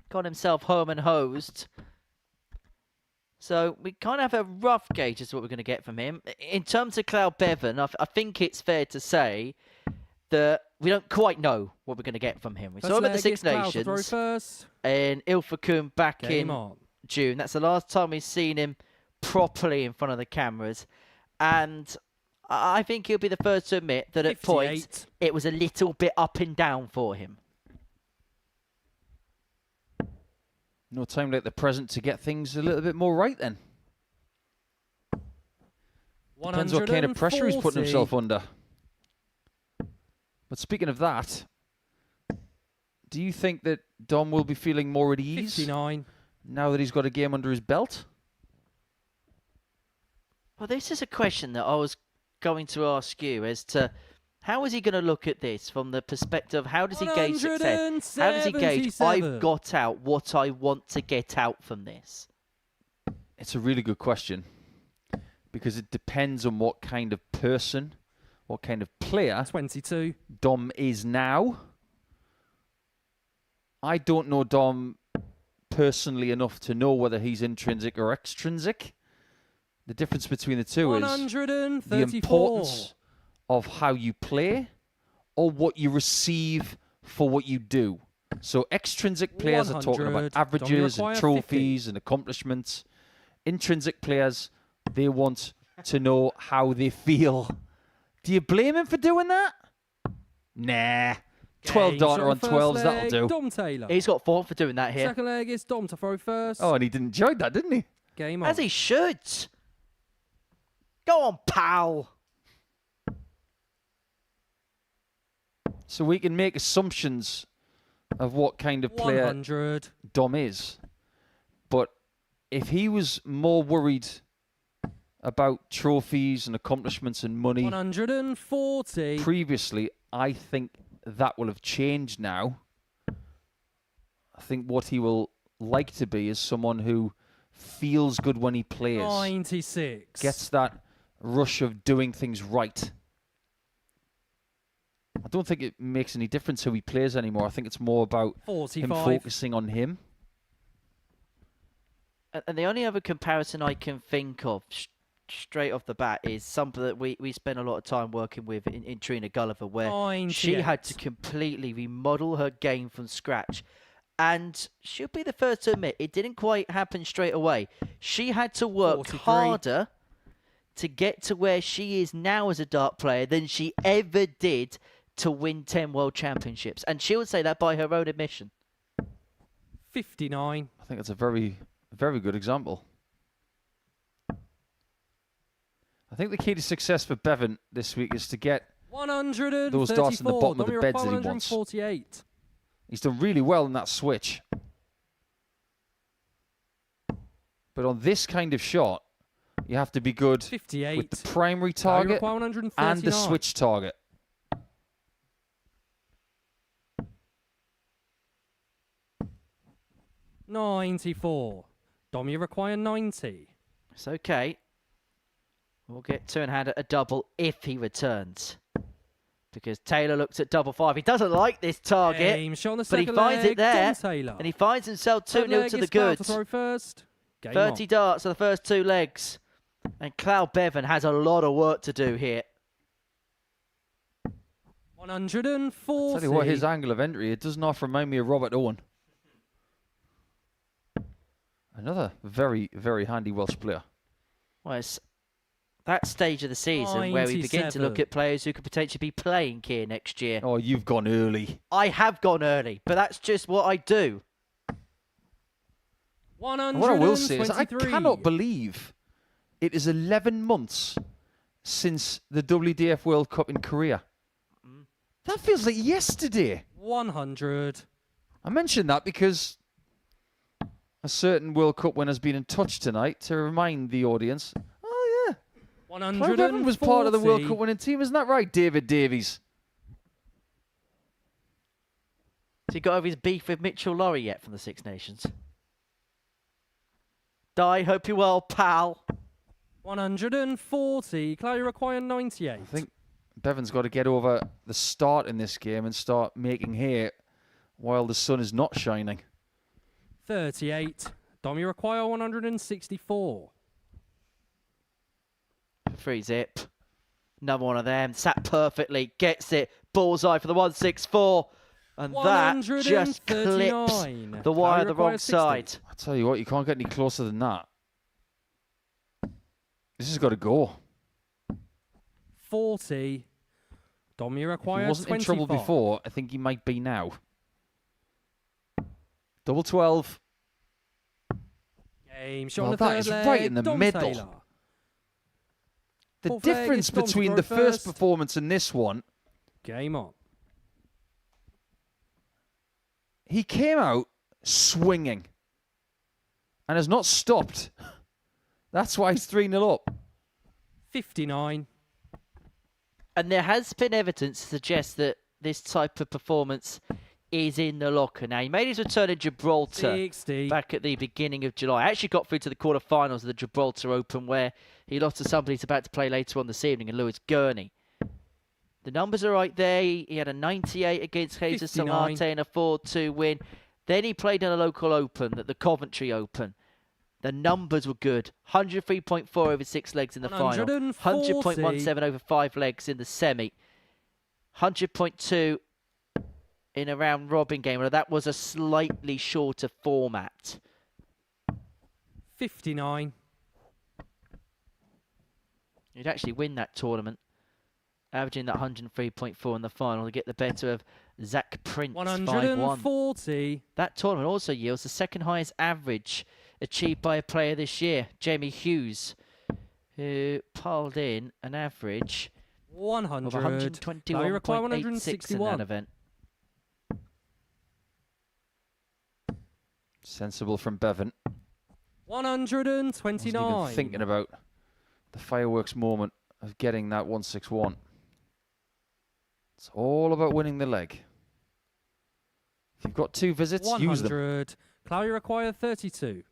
got himself home and hosed. So we kind of have a rough gauge as to what we're going to get from him. In terms of Cloud Bevan, I think it's fair to say that we don't quite know what we're going to get from him. We saw him at the Six Nations in Ilfracombe back in June. That's the last time we've seen him properly in front of the cameras. And I think he'll be the first to admit that at points it was a little bit up and down for him. No time like the present to get things a little bit more right then. Depends what kind of pressure he's putting himself under. But speaking of that, do you think that Dom will be feeling more at ease 59. now that he's got a game under his belt? Well, this is a question that I was going to ask you as to how is he going to look at this from the perspective of how does he gauge success? How does he gauge, I've got out what I want to get out from this? It's a really good question because it depends on what kind of person, what kind of player 22. Dom is now. I don't know Dom personally enough to know whether he's intrinsic or extrinsic. The difference between the two is the importance of how you play or what you receive for what you do. So extrinsic players are talking about averages and trophies 50. and accomplishments. Intrinsic players, they want to know how they feel. Do you blame him for doing that? Nah. 12 darter on 12s, that'll do. Dom Taylor. He's got 4 for doing that here. Second leg is Dom to throw first. Oh, and he enjoyed that, didn't he? Game on. As he should. Go on, pal. So we can make assumptions of what kind of player 100. Dom is. But if he was more worried about trophies and accomplishments and money 140. previously, I think that will have changed now. I think what he will like to be is someone who feels good when he plays. 96. Gets that rush of doing things right. I don't think it makes any difference who he plays anymore. I think it's more about 45. him focusing on him. And the only other comparison I can think of straight off the bat is something that we spent a lot of time working with in Trina Gulliver, where 98. she had to completely remodel her game from scratch. And she'll be the first to admit it didn't quite happen straight away. She had to work 43. harder to get to where she is now as a dart player than she ever did to win 10 World Championships. And she would say that by her own admission. 59. I think that's a very, very good example. I think the key to success for Bevan this week is to get 134. those darts in the bottom of the beds that he wants. 148. He's done really well in that switch. But on this kind of shot, you have to be good 58. with the primary target and the switch target. $94. Dom, you require 90. It's okay. We'll get two-in-hand at a double if he returns. Because Taylor looks at double 5. He doesn't like this target, Game shot on the but he second finds leg. it there. Dom Taylor. And he finds himself Third 2-0 leg to the is Cloud good. to throw first. Game 30 on. darts for the first 2 legs. And Cloud Bevan has a lot of work to do here. 140. Tell you what, his angle of entry, it does not remind me of Robert Owen. Another very, very handy Welsh player. Well, it's that stage of the season where we begin to look 97. at players who could potentially be playing here next year. Oh, you've gone early. I have gone early, but that's just what I do. And what I will say is I 123. cannot believe it is 11 months since the WDF World Cup in Korea. That feels like yesterday. 100. I mentioned that because a certain World Cup winner has been in touch tonight to remind the audience. Oh, yeah. Clive Bevan was part of the World Cup winning team. Isn't that right, David Davies? Has he got over his beef with Mitchell Laurie yet from the Six Nations? Di, hope you're well, pal. 140. Clay require 98. I think Bevan's got to get over the start in this game and start making hay while the sun is not shining. 38. Dom, you require 164. Free zip. Another one of them. Sat perfectly. Gets it. Bullseye for the 164. And that just clips 139. the wire the requires wrong 60. side. I tell you what, you can't get any closer than that. This has got to go. 40. Dom, you If require he wasn't 25. in trouble before, I think he might be now. Double 12. Game shot Well, on the that third is leg. right in the Dom middle. Taylor. The Fourth leg, difference it's Dom to between throw the first first. performance and this one, Game on. he came out swinging and has not stopped. That's why he's 3-0 up. 59. And there has been evidence to suggest that this type of performance is in the locker. Now, he made his return in Gibraltar 60. back at the beginning of July. I actually got through to the quarterfinals of the Gibraltar Open where he lost to somebody he's about to play later on this evening, in Lewis Gurney. The numbers are right there. He had a 98 against Jesus 59. Solarte and a 4-2 win. Then he played in a local open, the Coventry Open. The numbers were good. 103.4 over 6 legs in the final. 140. 100.17 over 5 legs in the semi. 100.2 in a round robin game. Well, that was a slightly shorter format. 59. He'd actually win that tournament, averaging that 103.4 in the final to get the better of Zach Prince 5-1. 140. That tournament also yields the second highest average achieved by a player this year, Jamie Hughes, who piled in an average 100. of Now you require 121.86 in 161. that event. Sensible from Bevan. 129. Wasn't even thinking about the fireworks moment of getting that 161. It's all about winning the leg. If you've got 2 visits, use them. 100. Clowy require 32.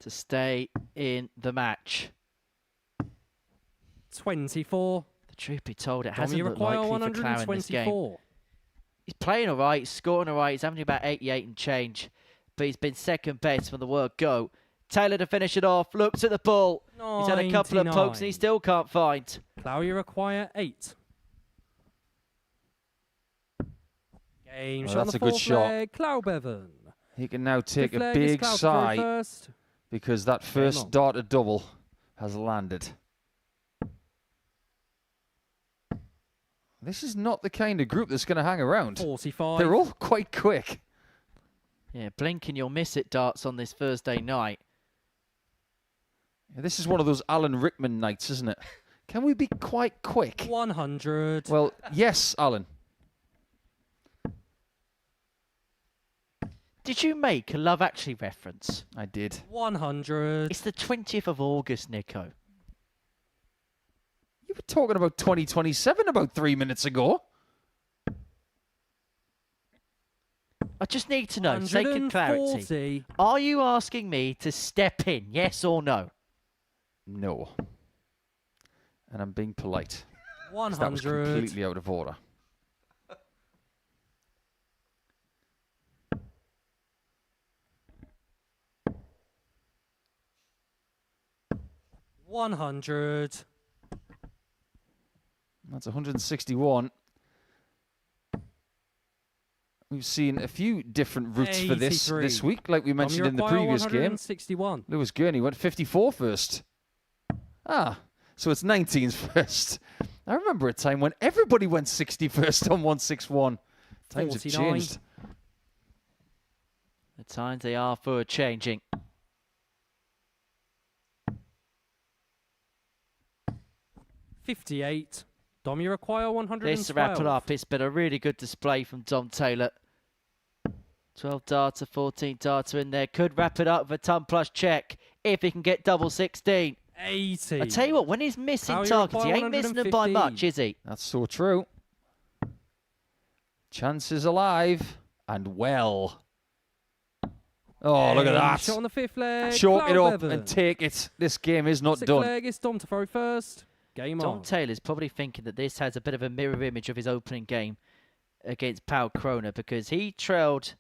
To stay in the match. 24. The truth be told, it Dom, hasn't you looked require likely for Clow in this game. 124. He's playing all right, he's scoring all right, he's averaging about 88 and change, but he's been second best from the word go. Taylor to finish it off, looks at the ball. He's had a couple of pokes and he 99. still can't find. Clowy require 8. Game Well, shot on that's the a good fourth shot. leg. Clow Bevan. He can now take Fifth a leg is big Clow to throw sigh first. because that first on. darted double has landed. This is not the kind of group that's going to hang around. 45. They're all quite quick. Yeah, blink and you'll miss it darts on this Thursday night. Yeah, this is one of those Alan Rickman nights, isn't it? Can we be quite quick? 100. Well, yes, Alan. Did you make a Love Actually reference? I did. 100. It's the 20th of August, Nico. You were talking about 2027 about 3 minutes ago. I just need to know, sake of clarity, 140. are you asking me to step in, yes or no? No. And I'm being polite. 'Cause that was 100. completely out of order. $100. That's 161. We've seen a few different routes for this 83. week, like we mentioned in the previous game. 161. Lewis Gurney went 54 first. So it's 19's first. I remember a time when everybody went 60 first on 161. Times have 49. changed. The times they are for changing. $58. Dom, you require 112. This to wrap it up. It's been a really good display from Dom Taylor. 12 data, 14 data in there. Could wrap it up with a ton plus check if he can get double 16. 80. I tell you what, when he's missing How you targets, he require ain't missing them by 115. much, is he? That's so true. Chances alive and well. Oh, look at Shot on that. the fifth leg. Chalk it Cloud up Bevan. and take it. This game is not Sixth done. leg is Dom to throw first. Game Dom on. Taylor's probably thinking that this has a bit of a mirror image of his opening game against Pau Krona because he trailed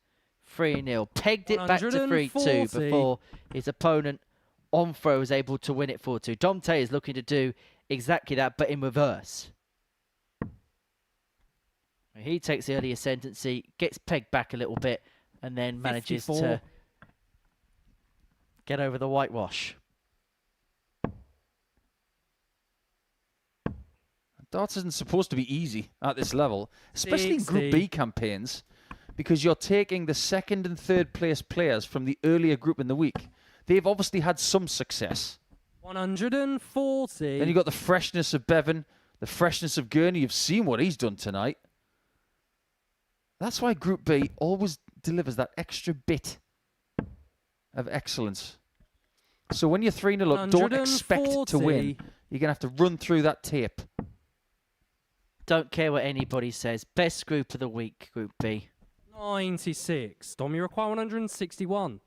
3-0, pegged it back to 3-2 140. before his opponent on throw was able to win it 4-2. Dom Taylor's looking to do exactly that, but in reverse. He takes the early ascendancy, gets pegged back a little bit, and then manages 54. to get over the whitewash. Darts isn't supposed to be easy at this level, especially in Group 60. B campaigns, because you're taking the second and third place players from the earlier group in the week. They've obviously had some success. 140. Then you've got the freshness of Bevan, the freshness of Gurney. You've seen what he's done tonight. That's why Group B always delivers that extra bit of excellence. So when you're 3-0 up, don't expect to win. 140. You're going to have to run through that tape. Don't care what anybody says. Best group of the week, Group B. 96. Dom, you require 161.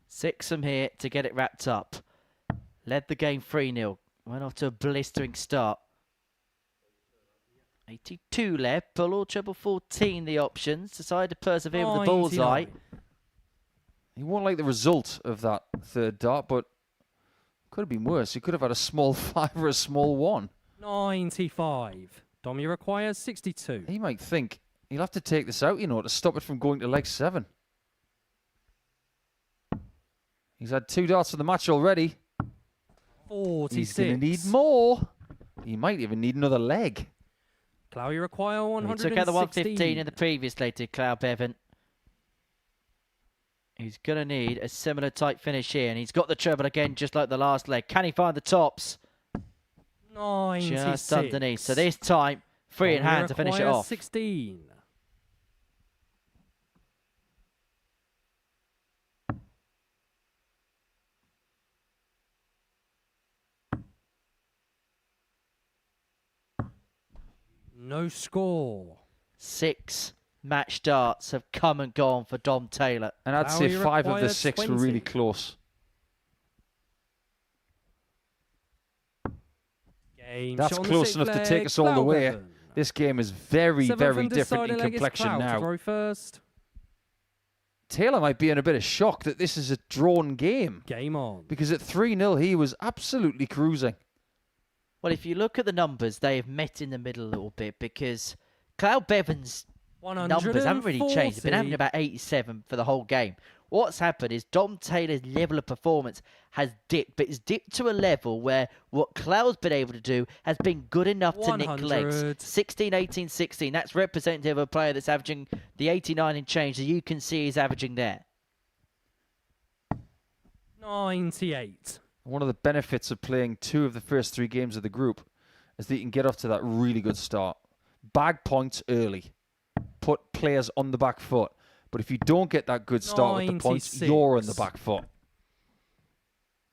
6 from here to get it wrapped up. Led the game 3-0. Went off to a blistering start. 82 left. Pull all treble 14 the options. Decided to persevere with the bullseye. 99. He won't like the result of that third dart, but could have been worse. He could have had a small 5 or a small 1. 95. Dom, you require 62. He might think he'll have to take this out, to stop it from going to leg 7. He's had 2 darts for the match already. 46. He's going to need more. He might even need another leg. Clow, you require He 116. took out the 115 in the previous leg to Cloud Bevan. He's going to need a similar type finish here, and he's got the treble again, just like the last leg. Can he find the tops? 96. Just underneath. So this time, free in Dom, you hand to finish it require off. 16. No score. 6 match darts have come and gone for Dom Taylor. And I'd Now say he 5 of the required 6 were 20. really close. Game. That's Shot on the close sixth enough to leg, take us all the Clow way. Bevan. This game is very, Seventh very and different in deciding leg is complexion Clow to now. throw first. Taylor might be in a bit of shock that this is a drawn game, Game on. because at 3-0 he was absolutely cruising. Well, if you look at the numbers, they have met in the middle a little bit because Cloud Bevan's numbers haven't really changed. They've been having about 87 for the whole game. What's happened is Dom Taylor's level of performance has dipped, but it's dipped to a level where what Cloud's been able to do has been good enough to nick 100. legs. 16, 18, 16. That's representative of a player that's averaging the 89 in change that you can see he's averaging there. 98. One of the benefits of playing 2 of the first 3 games of the group is that you can get off to that really good start. Bag points early. Put players on the back foot. But if you don't get that good start with the points, 96. you're on the back foot.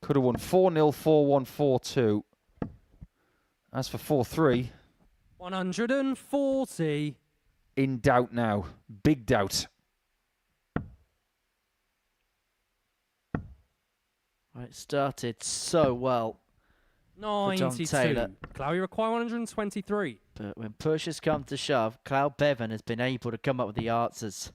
Could have won 4-0, 4-1, 4-2. As for 4-3, 140. in doubt now. Big doubt. It started so well, Dom 92. Taylor. Clow, you require 123. but when push has come to shove, Cloud Bevan has been able to come up with the answers.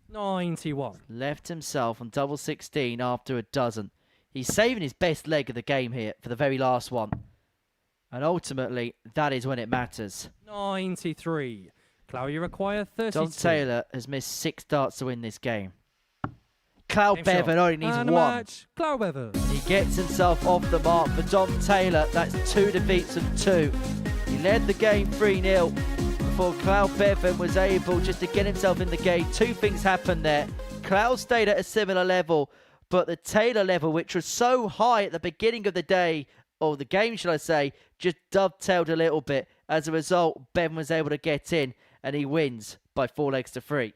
91. Left himself on double 16 after a dozen. He's saving his best leg of the game here for the very last one. And ultimately, that is when it matters. 93. Clow, you require 32. Dom Taylor has missed 6 darts to win this game. Clow Game Bevan shot. only needs And a 1. match. Clow Bevan. He gets himself off the mark for Dom Taylor. That's 2 defeats of 2. He led the game 3-0 before Clow Bevan was able just to get himself in the game. 2 things happened there. Clow stayed at a similar level, but the Taylor level, which was so high at the beginning of the day, or the game, should I say, just dovetailed a little bit. As a result, Bevan was able to get in, and he wins by 4 legs to 3.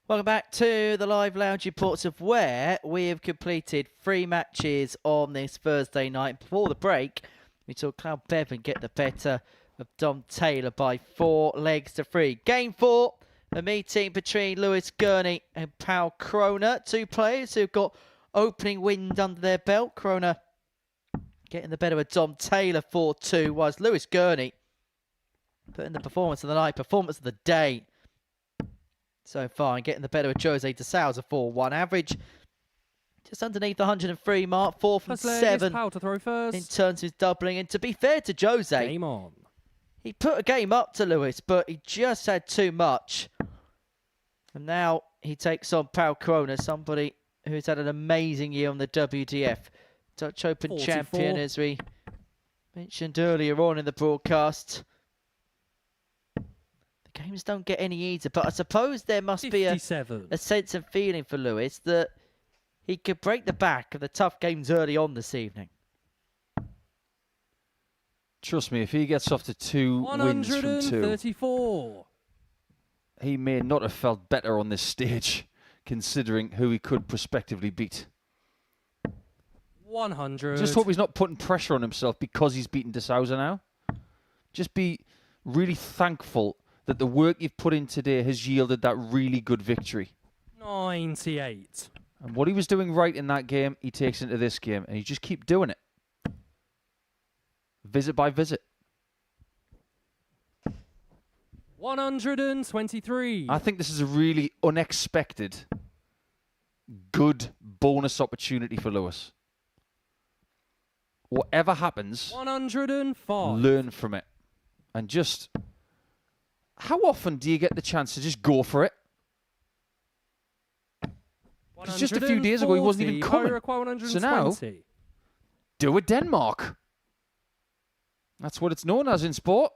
Welcome back to the Live Lounge reports of where we have completed 3 matches on this Thursday night. Before the break, we saw Cloud Bevan get the better of Dom Taylor by 4 legs to 3. Game 4, a meeting between Lewis Gurney and Pal Kroner. 2 players who've got opening wind under their belt. Kroner getting the better of Dom Taylor 4-2, whilst Lewis Gurney putting the performance of the night, performance of the day so far, and getting the better of Jose de Souza 4-1. Average just underneath the 103 mark, 4 from 7 Pal to throw first. in terms of his doubling. And to be fair to Jose, Game on. he put a game up to Lewis, but he just had too much. And now he takes on Pal Kroner, somebody who's had an amazing year on the WDF. Dutch Open 44. champion, as we mentioned earlier on in the broadcast. The games don't get any easier, but I suppose there must 57. be a sense of feeling for Lewis that he could break the back of the tough games early on this evening. Trust me, if he gets off to 2 wins from 2, 134. he may not have felt better on this stage, considering who he could prospectively beat. 100. Just hope he's not putting pressure on himself because he's beaten De Souza now. Just be really thankful that the work you've put in today has yielded that really good victory. 98. And what he was doing right in that game, he takes into this game, and you just keep doing it. Visit by visit. 123. I think this is a really unexpected, good bonus opportunity for Lewis. Whatever happens, 105. learn from it. And just, how often do you get the chance to just go for it? 'Cause just a few days ago, he wasn't even 140. coming. Require 120. So now, do it Denmark. That's what it's known as in sport.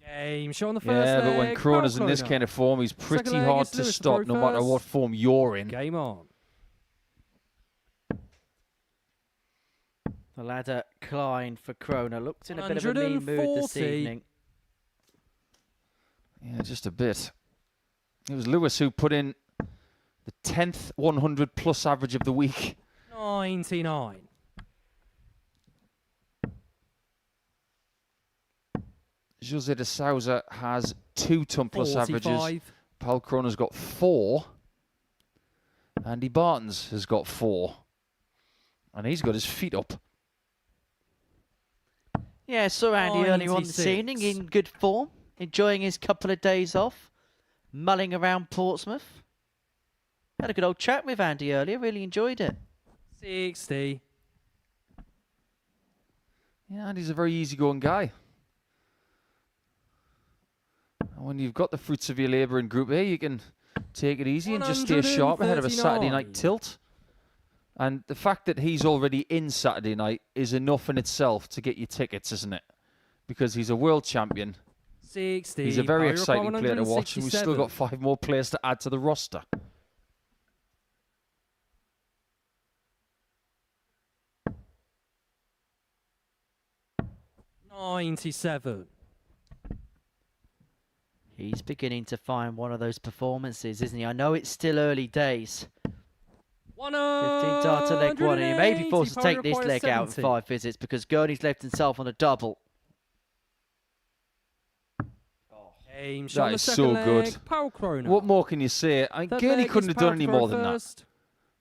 Game shot on the first Yeah, but when leg. Kroner's in this Kroner. kind of form, he's pretty leg hard is to Lewis stop throw no matter first. what form you're in. Game on. The ladder Klein for Kroner looked in a bit of a mean mood this 140. evening. Yeah, just a bit. It was Lewis who put in the 10th 100 plus average of the week. 99. Jose de Souza has 2 ton plus averages. 45. Paul Kroner's got 4. Andy Barton's has got 4. And he's got his feet up. Yeah, saw Andy earlier on this 96. evening in good form, enjoying his couple of days off, mulling around Portsmouth. Had a good old chat with Andy earlier, really enjoyed it. 60. Yeah, Andy's a very easygoing guy. And when you've got the fruits of your labour in Group A, you can take it easy and just stay sharp ahead of a Saturday 139. night tilt. And the fact that he's already in Saturday night is enough in itself to get you tickets, isn't it? Because he's a world champion. 60. He's a very Power exciting require player to watch, and we've still 167. got 5 more players to add to the roster. $97. He's beginning to find one of those performances, isn't he? I know it's still early days. 15 darter leg 1, and he may be forced to take this leg out in 5 visits because Gurney's left himself on a double. Game That shot on the is second so leg. good. Paul Kroner. What more can you say? I mean, Third Gurney leg couldn't is have done Paul any Kroner more than that. first.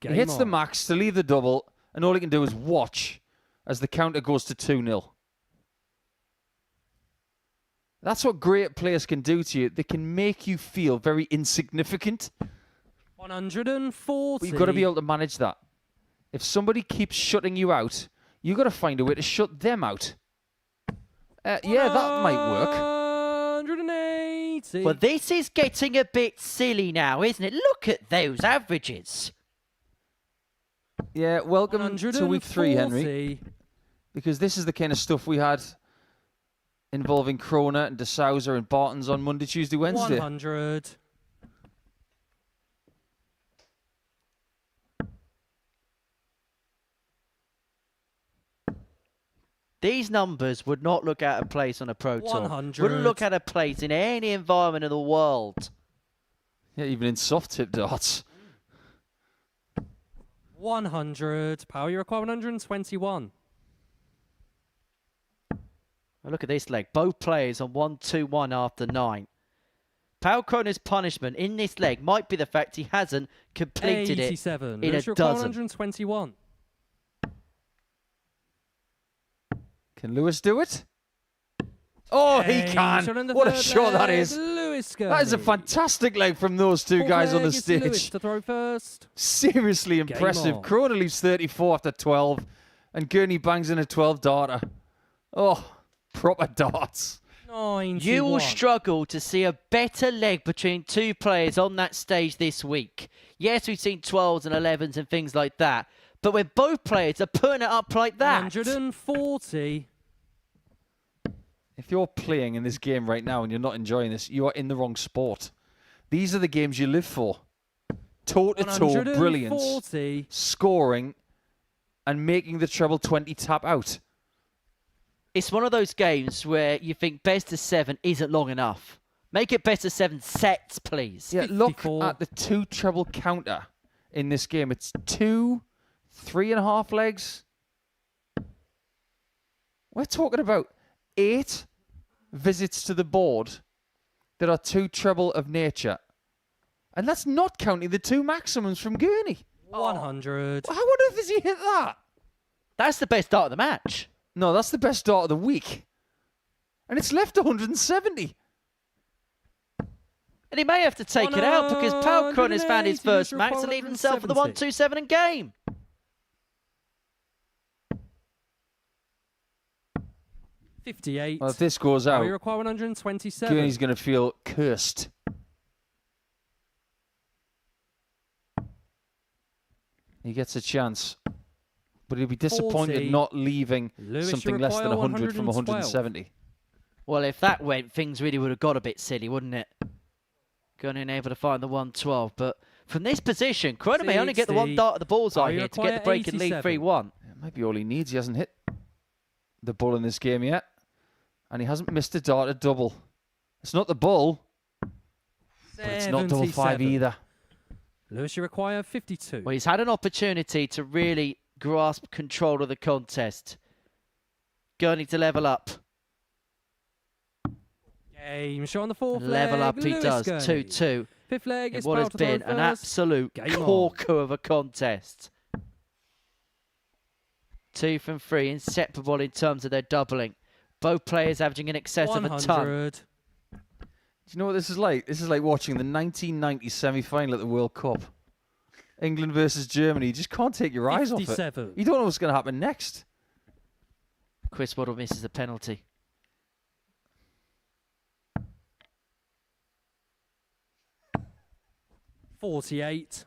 He Game hits the on. max to leave the double, and all he can do is watch as the counter goes to 2-0. That's what great players can do to you. They can make you feel very insignificant, 140. but you've got to be able to manage that. If somebody keeps shutting you out, you've got to find a way to shut them out. Yeah, that might work. 180. Well, this is getting a bit silly now, isn't it? Look at those averages. Yeah, welcome to week 3, Henry. 140. Because this is the kind of stuff we had involving Kroner and De Souza and Barton's on Monday, Tuesday, Wednesday. 100. These numbers would not look out of place on a Pro Tour. 100. Wouldn't look out of place in any environment in the world. Yeah, even in soft tip darts. 100. Power, you require 121. Well, look at this leg. Both players on 1-2-1 after 9. Paul Kroner's punishment in this leg might be the fact he hasn't completed 87. it in Lewis, a you require dozen. 121. Can Lewis do it? Oh, he Game can. shot in the What a third shot that leg. is. Lewis That is a Gurney. fantastic leg from those two Fourth guys on the leg is Lewis stage. to throw first. Seriously impressive. on. Kroner leaves 34 after 12, and Gurney bangs in a 12 darter. Oh, proper darts. 91. You will struggle to see a better leg between two players on that stage this week. Yes, we've seen 12s and 11s and things like that, but when both players are putting it up like that. 140. If you're playing in this game right now and you're not enjoying this, you are in the wrong sport. These are the games you live for. Toe-to-toe brilliance, 140. scoring, and making the treble 20 tap out. It's one of those games where you think best of 7 isn't long enough. Make it best of 7 sets, please. Yeah, look 54. at the 2 treble counter in this game. It's 2 3.5 legs. We're talking about 8 visits to the board that are 2 treble of nature. And that's not counting the 2 maximums from Gurney. 100. How on earth has he hit that? That's the best start of the match. No, that's the best start of the week. And it's left 170. And he may have to take it out because Pal Cronin has found his 180, first max and leave himself for the 170. 127 in game. $58. Well, if this goes out, We require 127. Gurney's going to feel cursed. He gets a chance. But he'll be disappointed 40. not leaving Lewis, you something less than require 100 from 112. 170. Well, if that went, things really would have got a bit silly, wouldn't it? Gunning able to find the 112, but from this position, Cronin may only get the one 60. dart of the bullseye You here to get the require break and lead 87. 3-1. It might be all he needs. He hasn't hit the bull in this game yet. And he hasn't missed a dart at double. It's not the bull, but it's not double 5 77. either. Lewis, you require 52. Well, he's had an opportunity to really grasp control of the contest. Gurney to level up. Game shot on the fourth Level leg. up he Lewis does. Gurney. 2-2. Fifth leg In is what has Powell to throw been an first. absolute Game on. corker of a contest. 2 from 3, inseparable in terms of their doubling. Both players averaging in excess of a ton. 100. Do you know what this is like? This is like watching the 1990 semi-final at the World Cup. England versus Germany. You just can't take your eyes off it. 57. You don't know what's going to happen next. Chris Waddle misses a penalty. $48.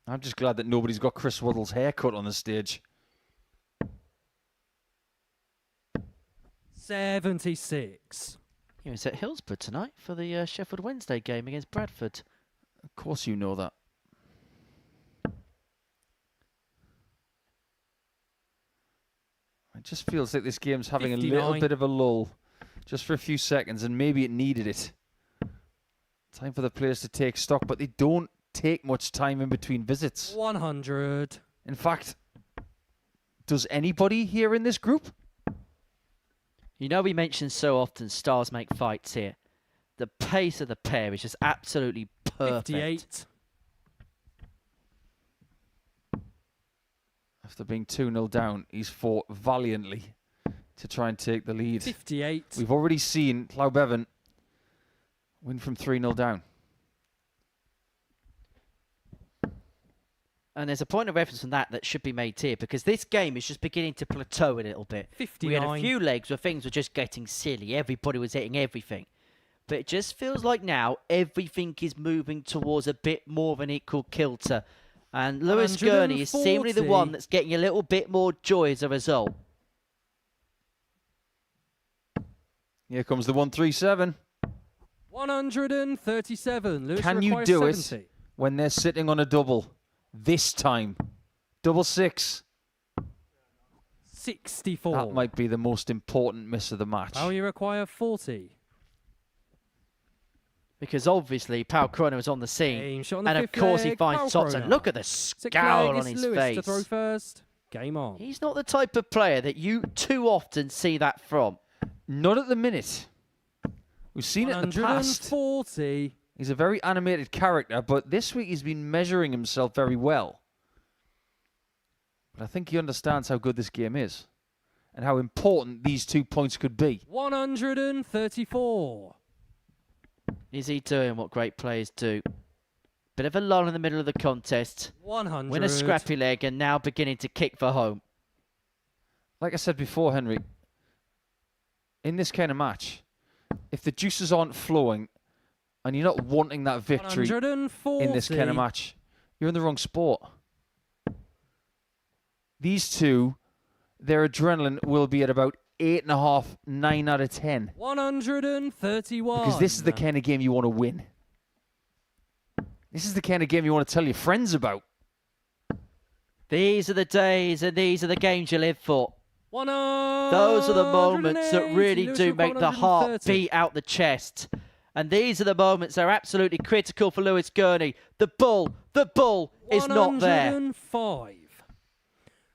I'm just glad that nobody's got Chris Waddle's haircut on the stage. 76. He was at Hillsborough tonight for the Sheffield Wednesday game against Bradford. Of course you know that. It just feels like this game's having a little 59. bit of a lull. Just for a few seconds, and maybe it needed it. Time for the players to take stock, but they don't take much time in between visits. 100. In fact, does anybody here in this group? You know, we mention so often stars make fights here. The pace of the pair is just absolutely perfect. 58. After being 2-0 down, he's fought valiantly to try and take the lead. 58. We've already seen Llywbevan win from 3-0 down. And there's a point of reference from that should be made here, because this game is just beginning to plateau a little bit. 59. We had a few legs where things were just getting silly. Everybody was hitting everything. But it just feels like now everything is moving towards a bit more of an equal kilter. And Lewis Gurney is seemingly the 140. one that's getting a little bit more joy as a result. Here comes the 137. 137. Lewis Can you requires do 70. it when they're sitting on a double? This time. Double 6. 64. That might be the most important miss of the match. How you require 40. Because obviously Pal Cronin was on the scene. Game shot on the And of fifth course he leg, finds Pal Tots. And Cronin. look at the Sixth scowl leg on is his Lewis to throw face. first. Game on. He's not the type of player that you too often see that from. Not at the minute. We've seen it in the past. 140. He's a very animated character, but this week he's been measuring himself very well. But I think he understands how good this game is and how important these 2 points could be. 134. Is he doing what great players do? Bit of a lull in the middle of the contest. 100. Win a scrappy leg and now beginning to kick for home. Like I said before, Henry, in this kind of match, if the juices aren't flowing and you're not wanting that victory 140. in this kind of match, you're in the wrong sport. These two, their adrenaline will be at about 8.5, 9 out of 10. 131. Because this is the kind of game you want to win. This is the kind of game you want to tell your friends about. These are the days and these are the games you live for. Those are the moments that really do make the heart beat out the chest. And these are the moments that are absolutely critical for Lewis Gurney. The bull is not there. 105.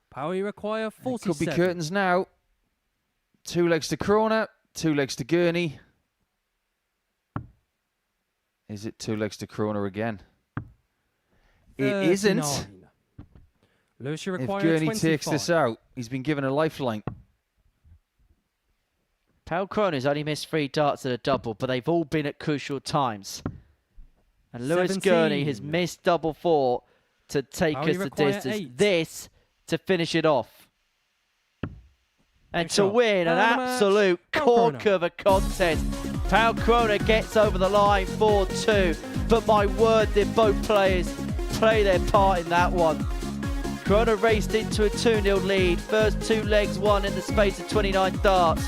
Power you require 47. Could be curtains now. 2 legs to Krona, 2 legs to Gurney. Is it 2 legs to Krona again? It isn't. 39. Lewis, you If require Gurney 25. takes this out, he's been given a lifeline. Pal Kroner's only missed 3 darts at a double, but they've all been at crucial times. And Lewis 17. Gurney has missed double 4 to take Power us you the require distance. 8. This to finish it off. And Next to shot. win an Man of the match, absolute Pal cork Kroner. of a contest. Pal Kroner gets over the line 4-2. But my word, did both players play their part in that one. Kroner raced into a 2-0 lead. First 2 legs won in the space of 29 darts.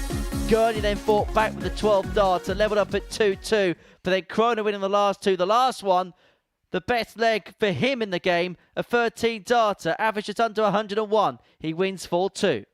Gurney then fought back with the 12 darts and levelled up at 2-2. But then Kroner winning the last 2. The last one, the best leg for him in the game, a 13 darter, average just under 101. He wins 4-2.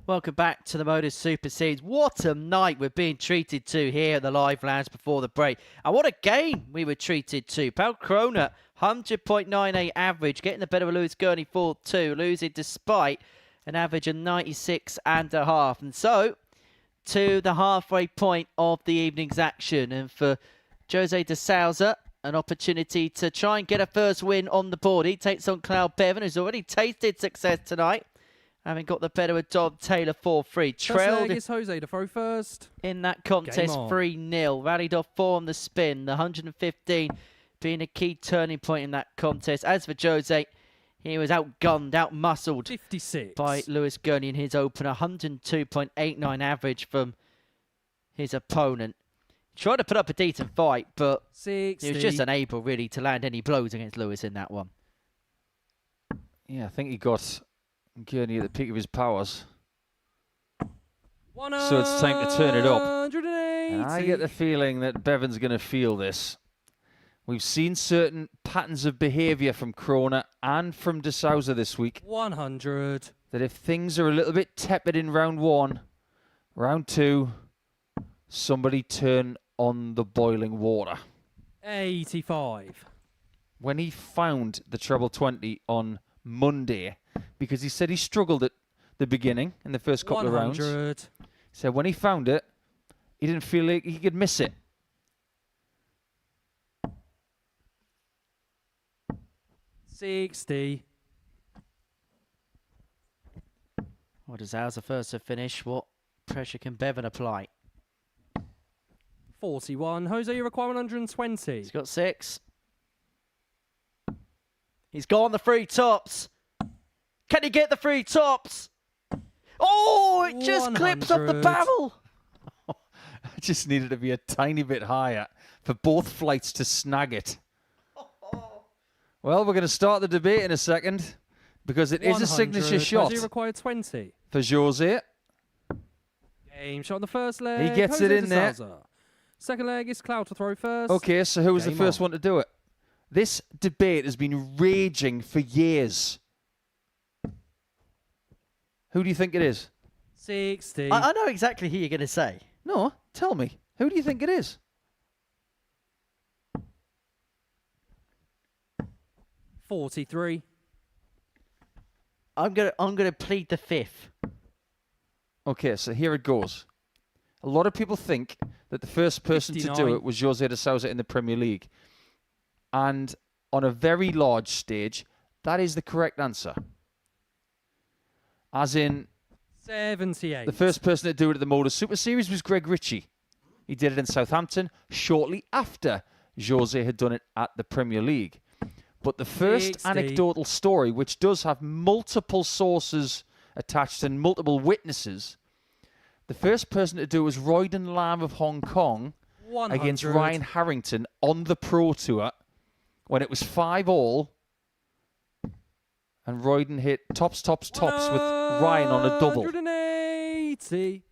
Welcome back to the Modus Super Series. What a night we're being treated to here at the Live Lounge before the break. And what a game we were treated to. Pal Krona, 100.98 average, getting the better of Lewis Gurney 4-2, losing despite an average of 96.5. And so, to the halfway point of the evening's action. And for Jose de Souza, an opportunity to try and get a first win on the board. He takes on Cloud Bevan, who's already tasted success tonight, having got the better of Dom Taylor 4-3. Trailed is Jose to throw first. in that contest 3-0. Rallied off 4 on the spin. The 115 being a key turning point in that contest. As for Jose, he was outgunned, outmuscled 56. by Lewis Gurney in his opener. 102.89 average from his opponent. Tried to put up a decent fight, but 60. he was just unable really to land any blows against Lewis in that one. Yeah, I think he got Gurney at the peak of his powers. So it's time to turn it up. 180. And I get the feeling that Bevan's going to feel this. We've seen certain patterns of behaviour from Krona and from De Souza this week. 100. That if things are a little bit tepid in round 1, round 2, somebody turn on the boiling water. 85. When he found the treble 20 on Monday, because he said he struggled at the beginning in the first couple 100. of rounds. He said when he found it, he didn't feel like he could miss it. $60. What does Alza first to finish? What pressure can Bevan apply? 41. Jose, you require 120. He's got 6. He's gone the 3 tops. Can he get the 3 tops? Oh, it just clips off the 100. barrel. I just needed to be a tiny bit higher for both flights to snag it. Well, we're going to start the debate in a second because it is a signature 100. shot Jose required 20. for Jose. Game shot on the first leg. He gets Jose it in de there. Souza. Second leg is Cloud to throw first. Okay, so who was the Game first on. one to do it? This debate has been raging for years. Who do you think it is? 60. I know exactly who you're going to say. No, tell me. Who do you think it is? 43. I'm gonna plead the 5th. Okay, so here it goes. A lot of people think that the first person to 59. do it was Jose de Souza in the Premier League. And on a very large stage, that is the correct answer. As in, 78. the first person to do it at the Modus Super Series was Greg Ritchie. He did it in Southampton shortly after Jose had done it at the Premier League. But the first 60. anecdotal story, which does have multiple sources attached and multiple witnesses, the first person to do it was Royden Lam of Hong Kong 100. against Ryan Harrington on the Pro Tour when it was 5-all. And Royden hit tops with Ryan on a double. 180.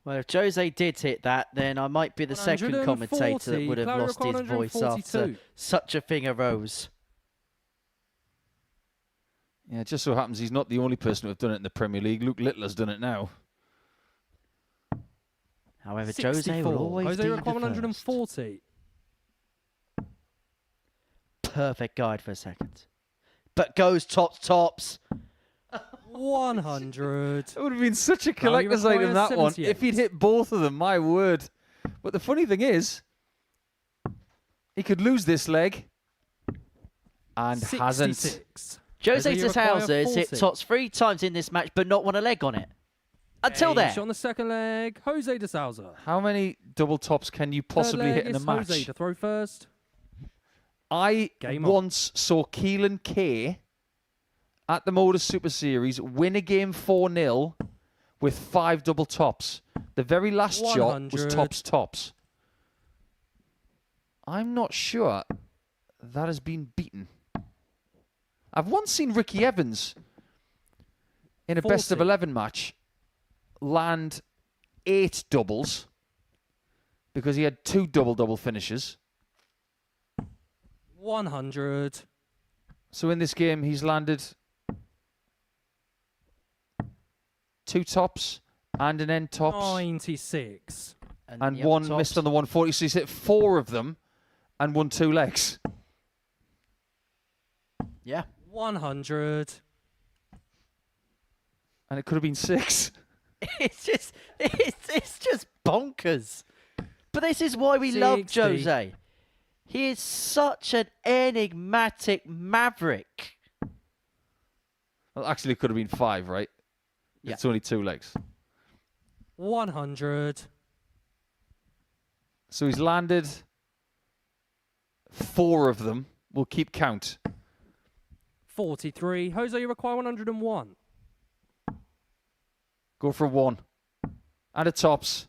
Well, if Jose did hit that, then I might be the second 140. commentator that would have Clara lost his voice after 142. such a thing arose. Yeah, it just so happens he's not the only person to have done it in the Premier League. Luke Little has done it now. However, 64. Jose will always Jose be require the first. 140. Perfect guide for a second. But goes tops. 100. It would have been such a Now he collector's item, requires that one, 78. if he'd hit both of them, my word. But the funny thing is, he could lose this leg and hasn't. 66. Jose you de Souza require has hit 40. tops 3 times in this match, but not won a leg on it. Until Game there. shot on the second leg. Jose de Souza. How many double tops can you possibly Third hit leg in a is match? Jose to throw first. I Game on. once saw Keelan Kay at the Modus Super Series win a game 4-0 with 5 double tops. The very last shot was 100. tops. I'm not sure that has been beaten. I've once seen Ricky Evans in a best of 40. 11 match land 8 doubles because he had 2 double finishes. 100. So in this game, he's landed 2 tops, and an end tops. 96. And the one upper missed tops. on the 140. So he's hit 4 of them and won 2 legs. Yeah. 100. And it could have been 6. It's just bonkers. But this is why we love 60. Jose. He is such an enigmatic maverick. Well, actually, it could have been 5, right? Yeah. It's only 2 legs. 100. So he's landed 4 of them. We'll keep count. 43. Jose, you require 101. Go for a 1. And a tops.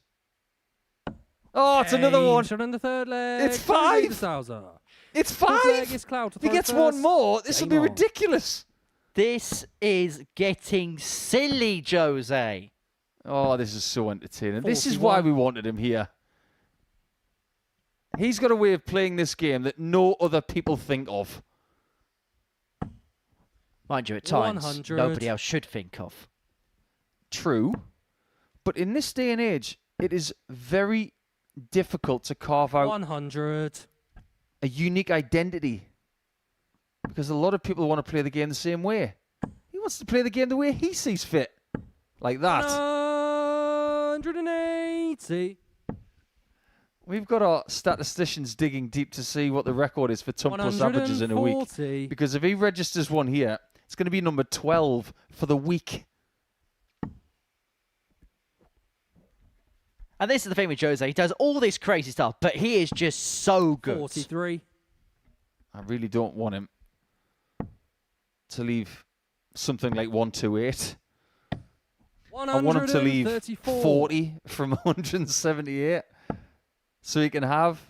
Oh, it's another Hey, one. Shot on the third leg. It's Jose 5. De Souza. It's Fourth leg 5. is Cloud to If he throw gets first. one more, this will be Game on. ridiculous. This is getting silly, Jose. Oh, this is so entertaining. This is why 41. we wanted him here. He's got a way of playing this game that no other people think of. Mind you, at times, 100. nobody else should think of. True. But in this day and age, it is very difficult to carve out 100. a unique identity. Because a lot of people want to play the game the same way. He wants to play the game the way he sees fit. Like that. 180. We've got our statisticians digging deep to see what the record is for ton plus averages in a week. 140. Because if he registers one here, it's going to be number 12 for the week. And this is the thing with Jose. He does all this crazy stuff, but he is just so good. 43. I really don't want him to leave something like 128. I want him to leave 134. 40 from 178 so he can have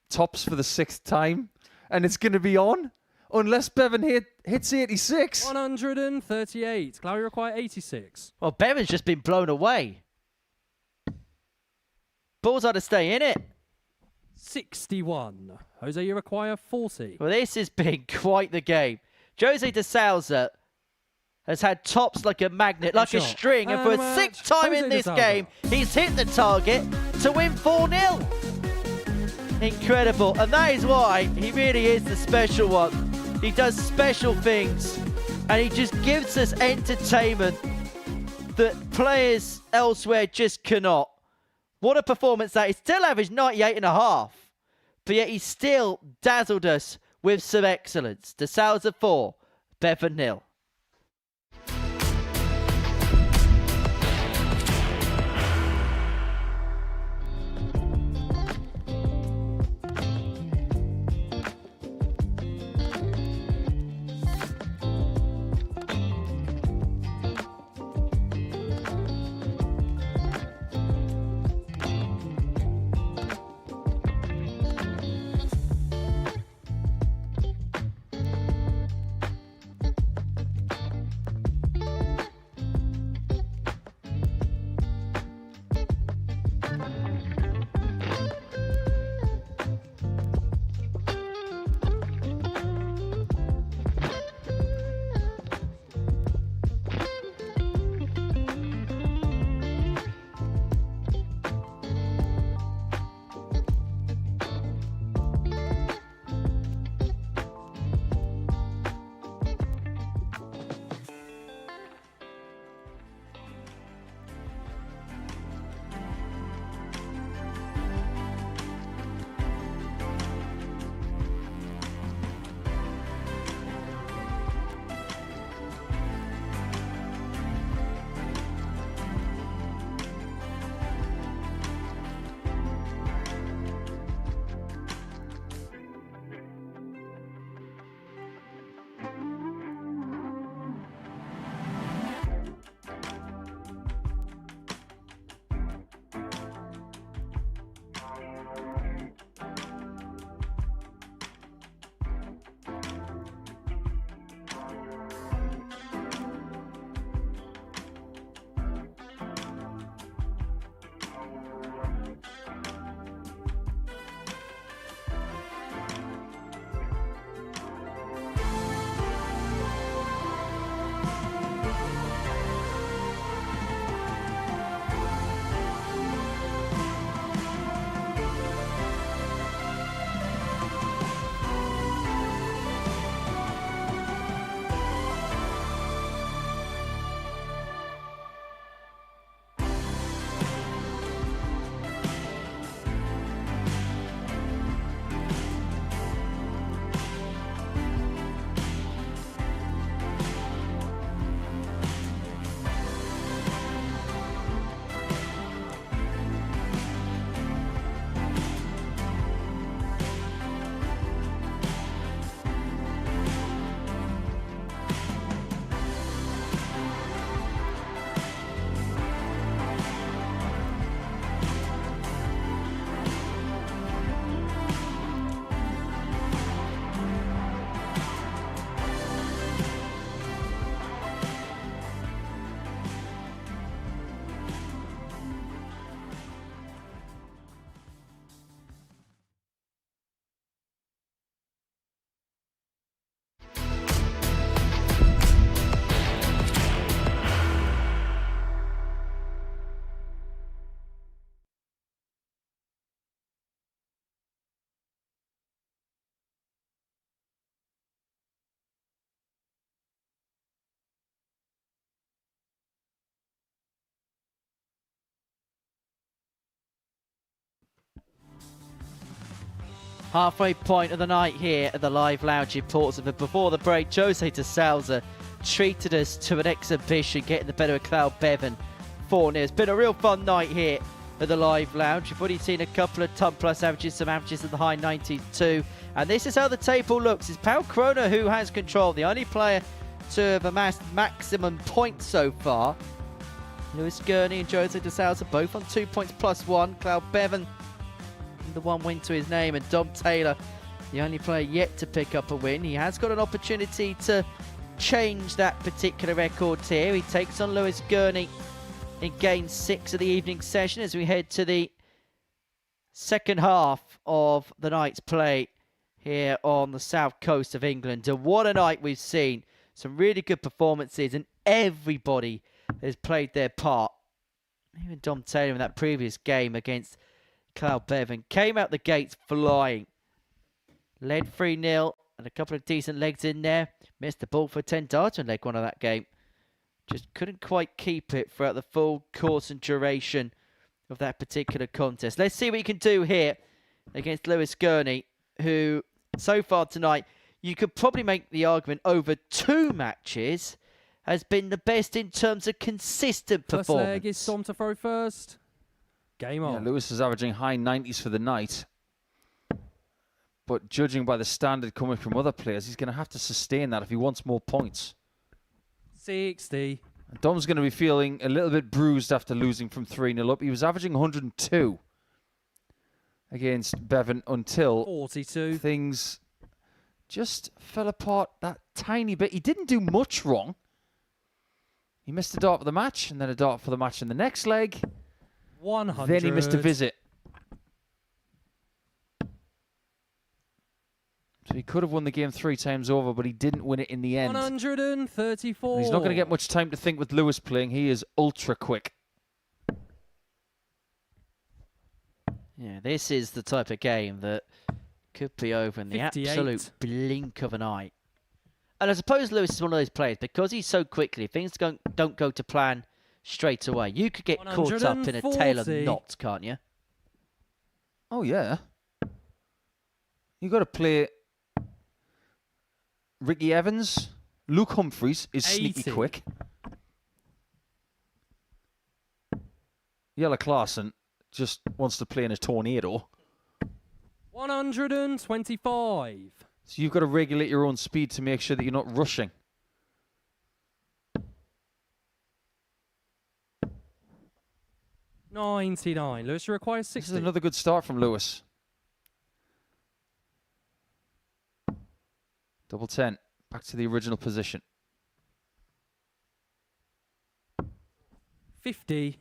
tops for the 6th time. And it's going to be on unless Bevan hits 86. 138. Cloud, you require 86. Well, Bevan's just been blown away. Balls are to stay in it. 61. Jose, you require 40. Well, this has been quite the game. Jose De Souza has had tops like a magnet, like a Shot. string, and for And a a 6th match. time Jose in De this Souza. game, he's hit the target to win 4-0. Incredible, and that is why he really is the special one. He does special things, and he just gives us entertainment that players elsewhere just cannot. What a performance that is. Still averaged 98.5, but yet he still dazzled us with some excellence. De Souza 4, Bevan 0. Halfway point of the night here at the Live Lounge in Portsmouth. But before the break, Jose de Souza treated us to an exhibition, getting the better of Cloud Bevan 4-0. It's been a real fun night here at the Live Lounge. You've already seen a couple of ton-plus averages, some averages in the high 90s too. And this is how the table looks. It's Pau Kroner who has control, the only player to have amassed maximum points so far. Lewis Gurney and Jose de Souza both on 2 points plus 1. Cloud Bevan, the 1 win to his name, and Dom Taylor, the only player yet to pick up a win. He has got an opportunity to change that particular record here. He takes on Lewis Gurney in game 6 of the evening session as we head to the second half of the night's play here on the south coast of England. And what a night we've seen. Some really good performances, and everybody has played their part. Even Dom Taylor in that previous game against Cloud Bevan came out the gates flying. Led 3-0 and a couple of decent legs in there. Missed the ball for 10 darts in leg one of that game. Just couldn't quite keep it throughout the full course and duration of that particular contest. Let's see what you can do here against Lewis Gurney, who so far tonight, you could probably make the argument over 2 matches has been the best in terms of consistent performance. First leg is Dom to throw first. Game on. Yeah, Lewis is averaging high 90s for the night. But judging by the standard coming from other players, he's going to have to sustain that if he wants more points. 60. And Dom's going to be feeling a little bit bruised after losing from 3-0 up. He was averaging 102 against Bevan until 42. things just fell apart that tiny bit. He didn't do much wrong. He missed a dart for the match, and then a dart for the match in the next leg. 100. Then he missed a visit. So he could have won the game 3 times over, but he didn't win it in the end. 134. And he's not going to get much time to think with Lewis playing. He is ultra quick. Yeah, this is the type of game that could be over in the 58. absolute blink of an eye. And I suppose Lewis is one of those players, because he's so quickly, things don't go to plan straight away. You could get caught up in a tail of 140. knots, can't you? Oh, yeah. You got to play Ricky Evans. Luke Humphreys is sneaky 80. quick. Yella Clarkson just wants to play in a tornado. 125. So you've got to regulate your own speed to make sure that you're not rushing. $99. Lewis requires 60. This is another good start from Lewis. Double 10. Back to the original position. 50.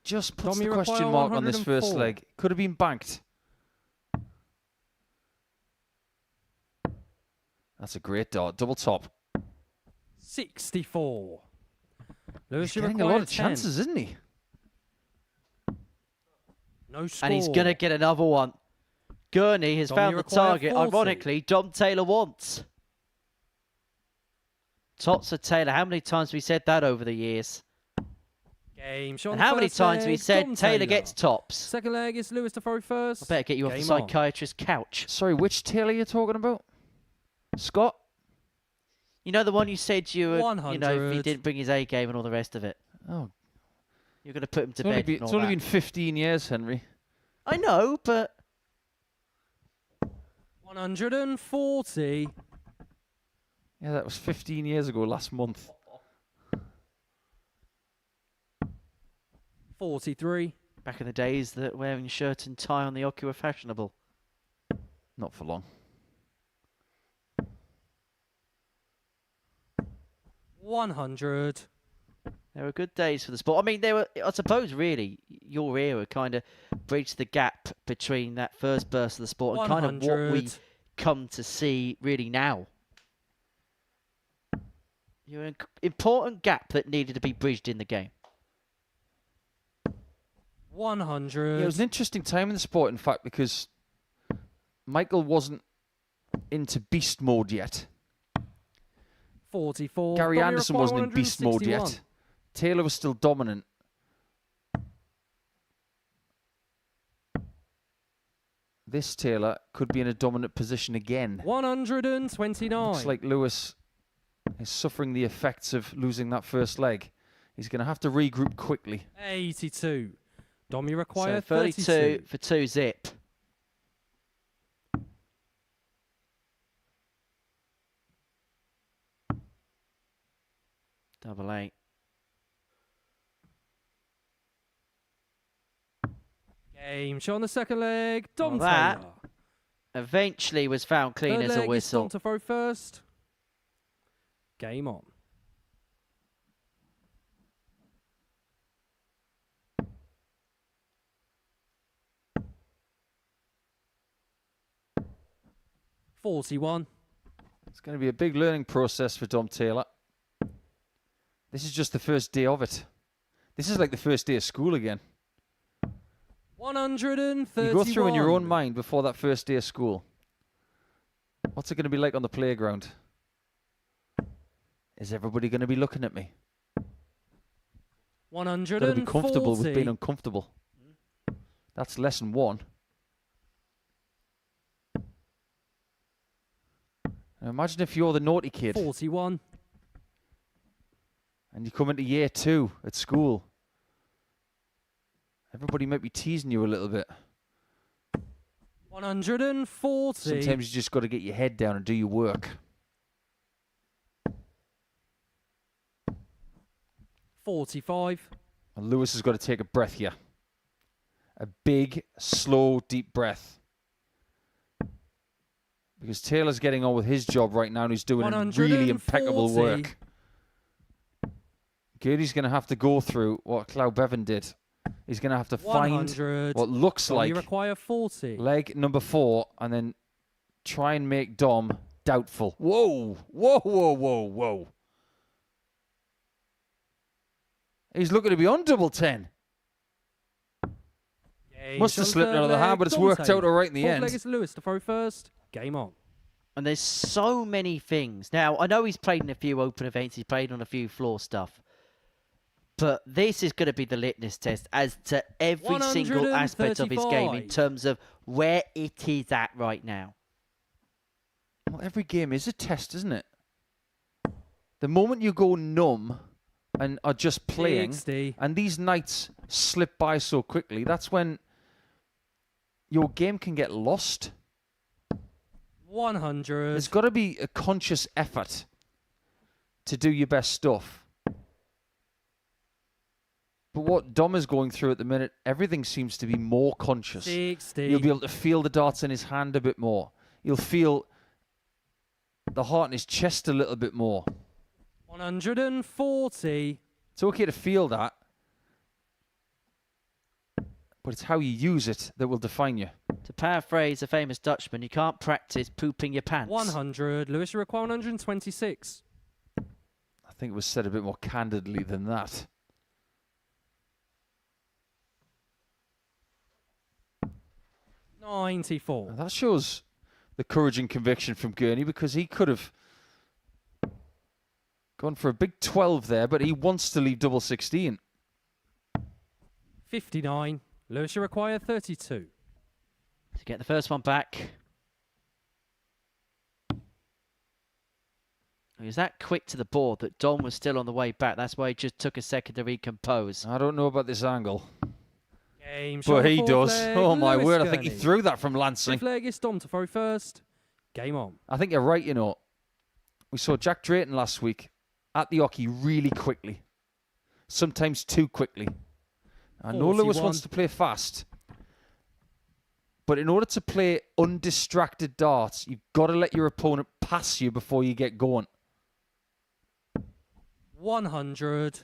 Just puts Tommy the question require mark on this first 104. leg. Could have been banked. That's a great dart. Double top. 64. Lewis He's getting a requires lot of 10. chances, isn't he? No score. And he's going to get another one. Gurney has Tommy found the require target, 40. ironically, Dom Taylor wants. Tots of Taylor. How many times have we said that over the years? Game shot. And how many times have we said Taylor gets tops? Second leg is Lewis to throw first. I better get you off the Game on. psychiatrist's couch. Sorry, which Taylor are you talking about? Scott? You know the one you said you were, 100. you know, he didn't bring his A game and all the rest of it. Oh, You're going to put him to it's only, bed. and it's all only that. been 15 years, Henry. I know, but 140. Yeah, that was 15 years ago, last month. 43. back in the days that wearing shirt and tie on the Ocu were fashionable. Not for long. 100. There were good days for the sport. I mean, they were, I suppose, really, your era kind of bridged the gap between that first burst of the sport and kind of what we 100. come to see really now. You're an important gap that needed to be bridged in the game. 100. Yeah, it was an interesting time in the sport, in fact, because Michael wasn't into beast mode yet. 44. Gary Tommy Anderson require wasn't in beast mode 161. yet. Taylor was still dominant. this Taylor could be in a dominant position again. 129. Looks like Lewis is suffering the effects of losing that first leg. He's going to have to regroup quickly. 82. Dom, you require So 32 32. for 2 zip. Double 8. Game shot on the second leg. Dom Well, that Taylor. Eventually was found clean Third as a leg is whistle. Dom to throw first. Game on. $41. It's going to be a big learning process for Dom Taylor. This is just the first day of it. This is like the first day of school again. 131. You go through in your own mind before that first day of school. What's it going to be like on the playground? Is everybody going to be looking at me? 140. Got to be comfortable with being uncomfortable. That's lesson 1. Now imagine if you're the naughty kid 41. and you come into year 2 at school. Everybody might be teasing you a little bit. 140. Sometimes you just got to get your head down and do your work. 45. And Lewis has got to take a breath here. A big, slow, deep breath. Because Taylor's getting on with his job right now and he's doing really impeccable 140. work. Gertie's going to have to go through what Cloud Bevan did. He's going to have to find 100. what looks Dom, like you require 40. leg number 4 and then try and make Dom doubtful. Whoa, whoa, whoa, whoa, whoa. He's looking to be on double 10. Game Must have shot slipped third out of the hand, leg, but it's Dom worked Taylor. out all right in the Fourth end. leg is Lewis to throw first. Game on. And there's so many things. Now, I know he's played in a few open events. He's played on a few floor stuff. But this is going to be the litmus test as to every single aspect of his game in 135. terms of where it is at right now. Well, every game is a test, isn't it? The moment you go numb and are just playing, 60. and these nights slip by so quickly, that's when your game can get lost. 100. There's got to be a conscious effort to do your best stuff. But what Dom is going through at the minute, everything seems to be more conscious. 60. You'll be able to feel the darts in his hand a bit more. You'll feel the heart in his chest a little bit more. 140. It's okay to feel that, but it's how you use it that will define you. To paraphrase a famous Dutchman, you can't practice pooping your pants. 100. Lewis, you require 126. I think it was said a bit more candidly than that. 94. Now that shows the courage and conviction from Gurney, because he could have gone for a big 12 there, but he wants to leave double 16. 59. Lewis, you require 32. To get the first one back. He was that quick to the board that Dom was still on the way back. That's why he just took a second to recompose. I don't know about this angle, Game shot but on the he fourth does. leg, Oh my Lewis word, I think he Gurney. threw that from Lansing. Fifth leg is Dom to throw first. Game on. I think you're right, you know. We saw Jack Drayton last week at the hockey really quickly. Sometimes too quickly. I know Lewis 41. wants to play fast. But in order to play undistracted darts, you've got to let your opponent pass you before you get going. 100.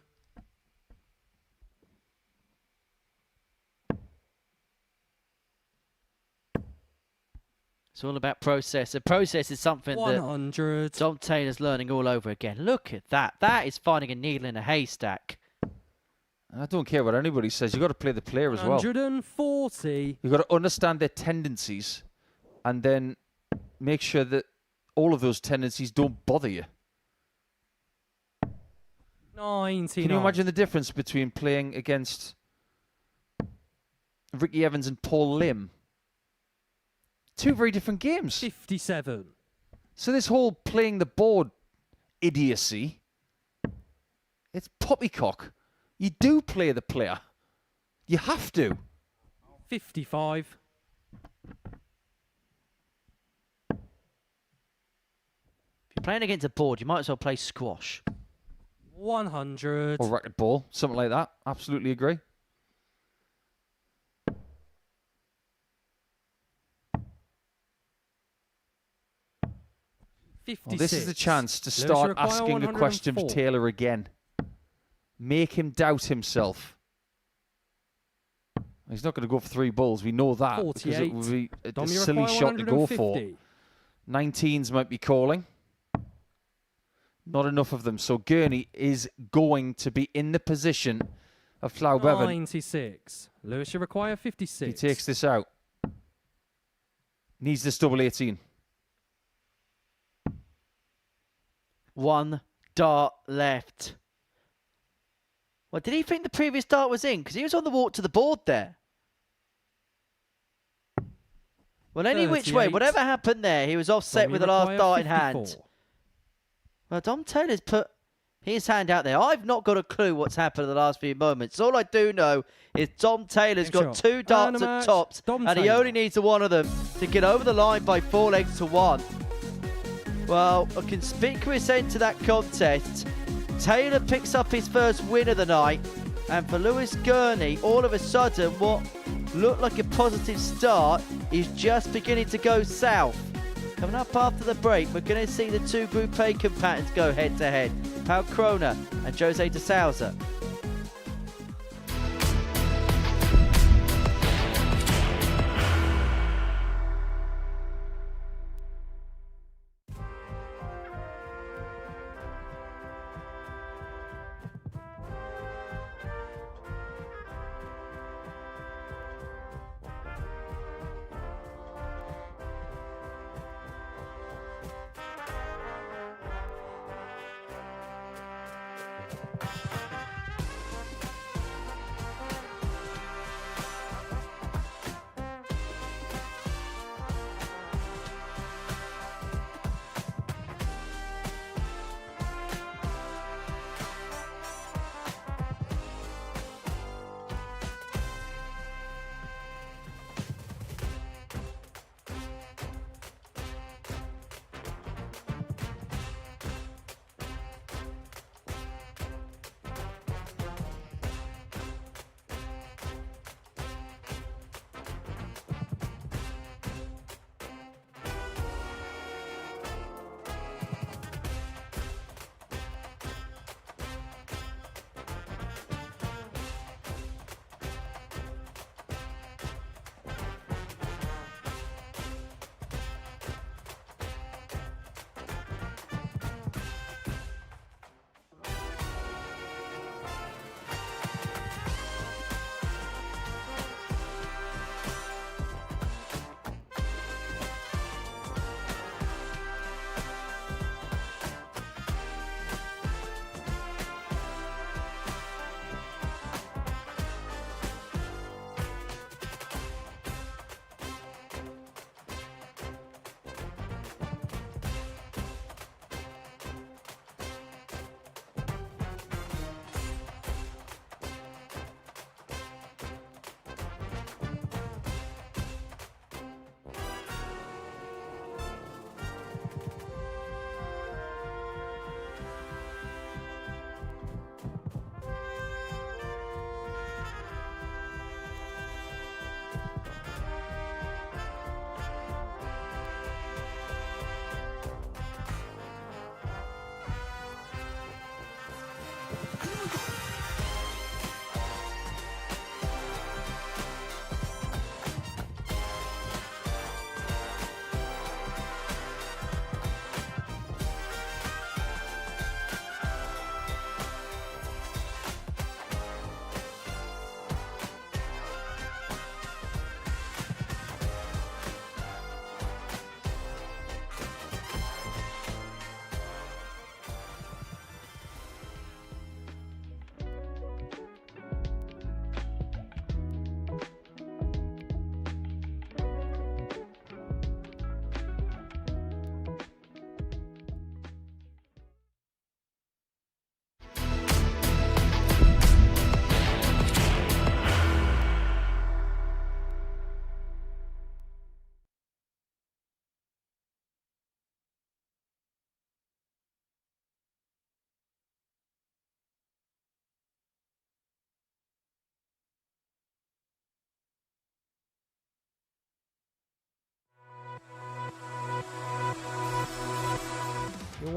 It's all about process. And process is something that 100. Dom Taylor's learning all over again. Look at that. That is finding a needle in a haystack. I don't care what anybody says. You've got to play the player as well. 140. You've got to understand their tendencies and then make sure that all of those tendencies don't bother you. 99. Can you imagine the difference between playing against Ricky Evans and Paul Lim? Two very different games. 57. So this whole playing the board idiocy, it's poppycock. You do play the player. You have to. 55. If you're playing against a board, you might as well play squash. 100. Or racquetball, something like that. Absolutely agree. 56. Well, this is the chance to Lewis, you start require asking the question of 104. Taylor again. Make him doubt himself. He's not going to go for 3 balls. We know that. Because it 48. would be a Dom, you silly require shot to go 150. for. 19s might be calling. Not enough of them. So Gurney is going to be in the position of Llaw Bevan. 96. Lewis, you require 56. He takes this out. Needs this double 18. 1 dart left. Well, did he think the previous dart was in? Because he was on the walk to the board there. Well, any which way, 38. whatever happened there, he was offset Dom, with you the last require dart in 54. hand. Well, Dom Taylor's put his hand out there. I've not got a clue what's happened in the last few moments. All I do know is Dom Taylor's got Next 2 shot. darts And a at match. tops, Dom and he Taylor. only needs one of them to get over the line by 4 legs to 1. Well, a conspicuous end to that contest. Taylor picks up his first win of the night, and for Lewis Gurney, all of a sudden, what looked like a positive start is just beginning to go south. Coming up after the break, we're going to see the 2 Group A combatants go head-to-head. Pau Krona and Jose de Souza.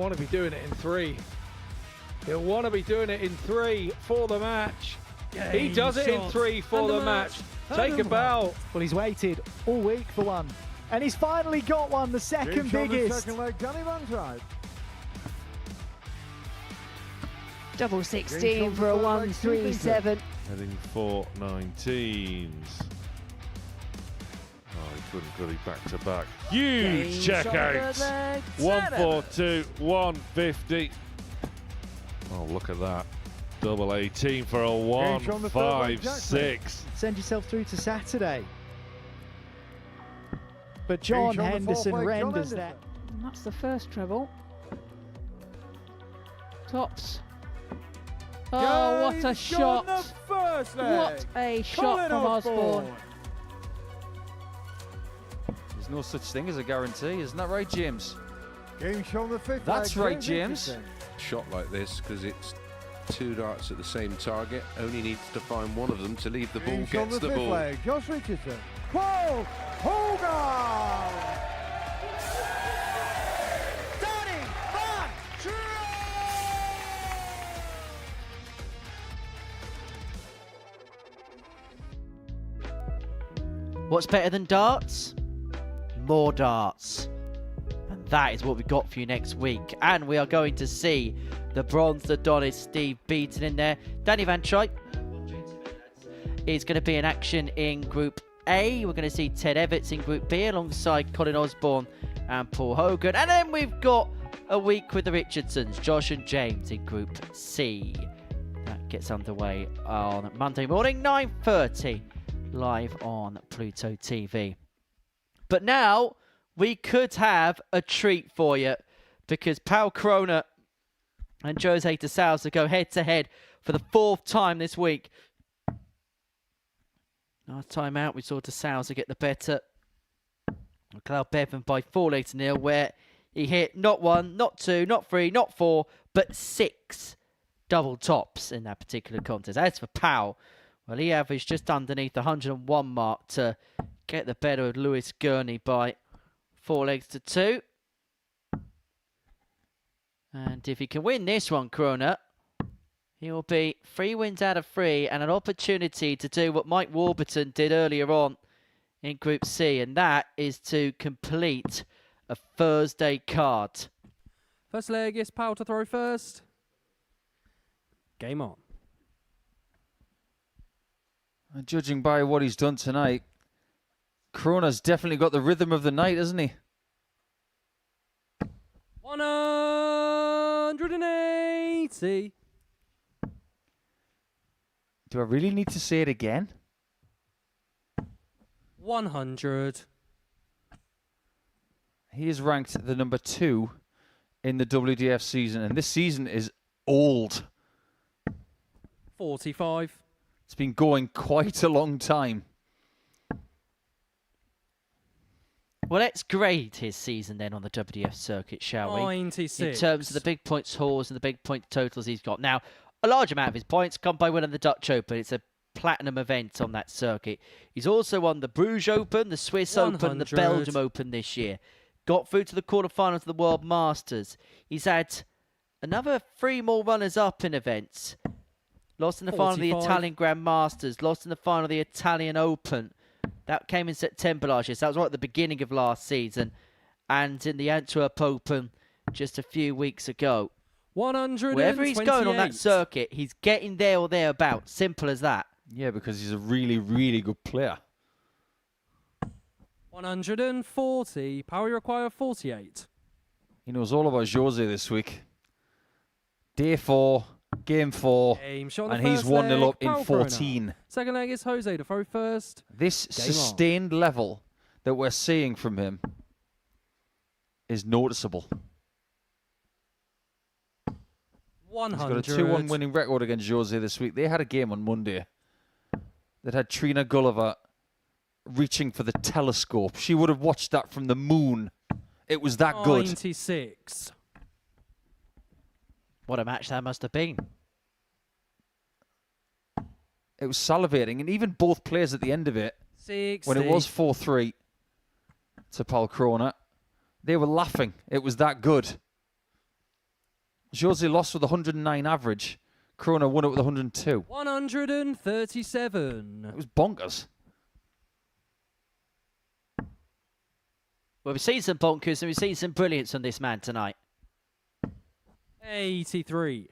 want to be doing it in 3. He'll want to be doing it in 3 for the match. He does it in 3 for the match. Take a bow. Well, he's waited all week for one. And he's finally got one, the second biggest. Second leg, Danny Van Tribe. Double 16 for a 1-3-7. Heading for 19s. Oh, he couldn't cut it back to back. Huge checkout. 142, 150. Oh, look at that. Double 18 for a 156. Send yourself through to Saturday. But John Henderson renders that. And that's the first treble. Tops. Oh, what a shot! What a shot from Osborne. There's no such thing as a guarantee, isn't that right, James? Game shown the 5th. That's right, James. Shot like this because it's 2 darts at the same target. Only needs to find one of them to leave the ball, gets the ball. Leg. Josh Richardson. Paul Hogan. Danny Van What's better than darts? More darts. And that is what we've got for you next week. And we are going to see the bronze Adonis Steve Beaton in there. Danny Van Tripe is going to be in action in Group A. We're going to see Ted Everts in Group B alongside Colin Osborne and Paul Hogan. And then we've got a week with the Richardsons, Josh and James in Group C. That gets underway on Monday morning, 9:30, live on Pluto TV. But now we could have a treat for you because Pau Corona and Jose de Sousa go head-to-head for the 4th time this week. Last time out, we saw de Sousa get the better of Cloud Bevan by 4-0, where he hit not 1, not 2, not 3, not 4, but 6 double tops in that particular contest. As for Pau, well, he averaged just underneath the 101 mark to get the better of Lewis Gurney by 4-2. And if he can win this one, Corona, he will be 3 wins out of 3 and an opportunity to do what Mike Warburton did earlier on in Group C, and that is to complete a Thursday card. First leg is Powell to throw first. Game on. And judging by what he's done tonight, Corona's definitely got the rhythm of the night, hasn't he? 180. Do I really need to say it again? 100. He is ranked the number 2 in the WDF season, and this season is old. 45. It's been going quite a long time. Well, let's grade his season then on the WDF circuit, shall we? 96. In terms of the big points hauls and the big point totals he's got. Now, a large amount of his points come by winning the Dutch Open. It's a platinum event on that circuit. He's also won the Bruges Open, the Swiss Open, and the 100. Belgium Open this year. Got through to the quarterfinals of the World Masters. He's had another 3 more runners-up in events. Lost in the final of the 45. Italian Grand Masters. Lost in the final of the Italian Open. That came in September last year. So that was right at the beginning of last season. And in the Antwerp Open just a few weeks ago. 128. Wherever he's going on that circuit, he's getting there or thereabouts. Simple as that. Yeah, because he's a really, really good player. 140. Power require 48. He knows all about Jose this week. Day 4, game 4, Game shot on the and he's first 1-0 leg, up in Pau 14. Corona. Second leg is Jose to throw first. This Game on. sustained level that we're seeing from him is noticeable. 100. He's got a 2-1 winning record against Jose this week. They had a game on Monday that had Trina Gulliver reaching for the telescope. She would have watched that from the moon. It was that good. 96. What a match that must have been. It was salivating. And even both players at the end of it, 60. when it was 4-3 to Paul Corona, they were laughing. It was that good. Jose lost with 109 average. Corona won it with 102. 137. It was bonkers. Well, we've seen some bonkers and we've seen some brilliance from this man tonight. 83.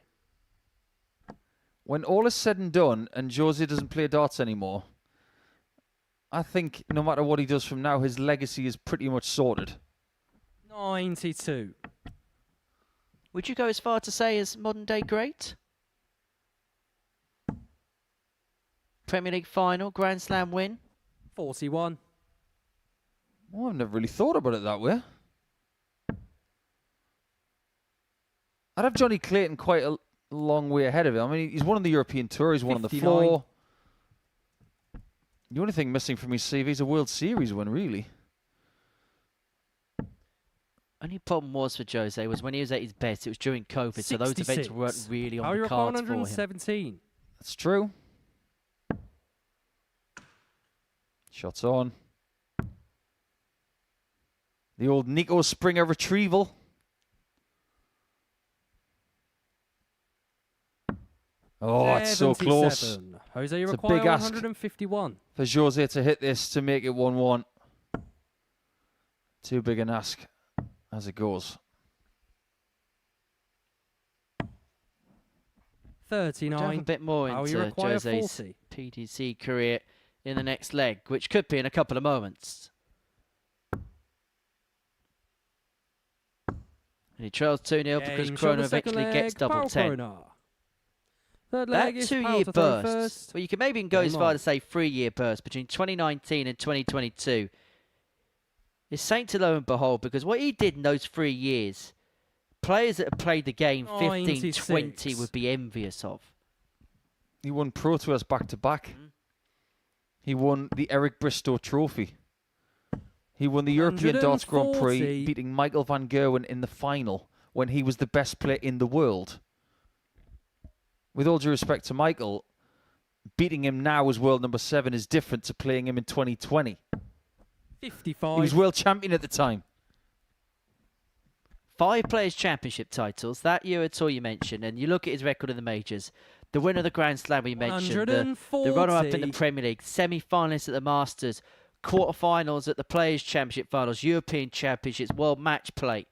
When all is said and done and Jose doesn't play darts anymore, I think no matter what he does from now, his legacy is pretty much sorted. 92. Would you go as far to say as modern day great? Premier League final, Grand Slam win? 41. Oh, I've never really thought about it that way. I'd have Johnny Clayton quite a long way ahead of him. I mean, he's won on the European Tour, he's won on the 59. floor. The only thing missing from his CV is a World Series win, really. Only problem was for Jose was when he was at his best, it was during COVID, so those events 66. weren't really on How the you cards for him. 117. That's true. Shots on. The old Nico Springer retrieval. Oh, it's so close. 77. Jose, you It's a require big ask. 151. For Jose to hit this to make it 1-1. Too big an ask as it goes. 39. Dive a bit more How you into require Jose's 40. PDC career in the next leg, which could be in a couple of moments. And he trails 2-0 because Game shot Corona the second eventually gets leg, double Pau 10. Corona. Third That leg is Pau 2-year to throw burst, first. well, you can maybe even go as Game far on. to say 3-year burst between 2019 and 2022 is saint to lo and behold, because what he did in those 3 years, players that have played the game 15, 96. 20 would be envious of. He won Pro Tours back-to-back. He won the Eric Bristow Trophy. He won the European Darts Grand Prix, 140. beating Michael van Gerwen in the final when he was the best player in the world. With all due respect to Michael, beating him now as world number 7 is different to playing him in 2020. 55. He was world champion at the time. 5 Players' Championship titles, that Euro Tour you mentioned, and you look at his record in the majors, the winner of the Grand Slam we mentioned, the runner-up in the Premier League, semi-finalists at the Masters, quarter-finals at the Players' Championship finals, European Championships, World Match Play.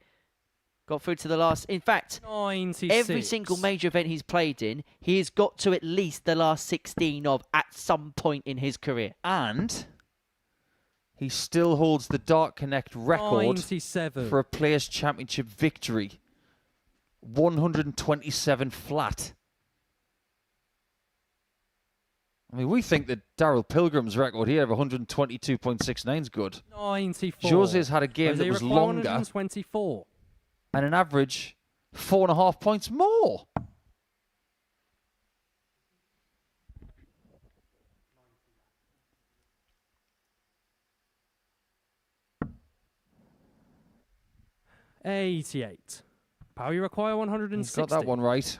Got through to the last... In fact, 96. every single major event he's played in, he has got to at least the last 16 of at some point in his career. And he still holds the Dart Connect record 97. for a Players' Championship victory. 127 flat. I mean, we think that Daryl Pilgrim's record here of 122.69 is good. 94. Jose's had a game Jose that was require longer 124. and an average 4.5 points more. $88. Pau, you require 160. He's got that one right.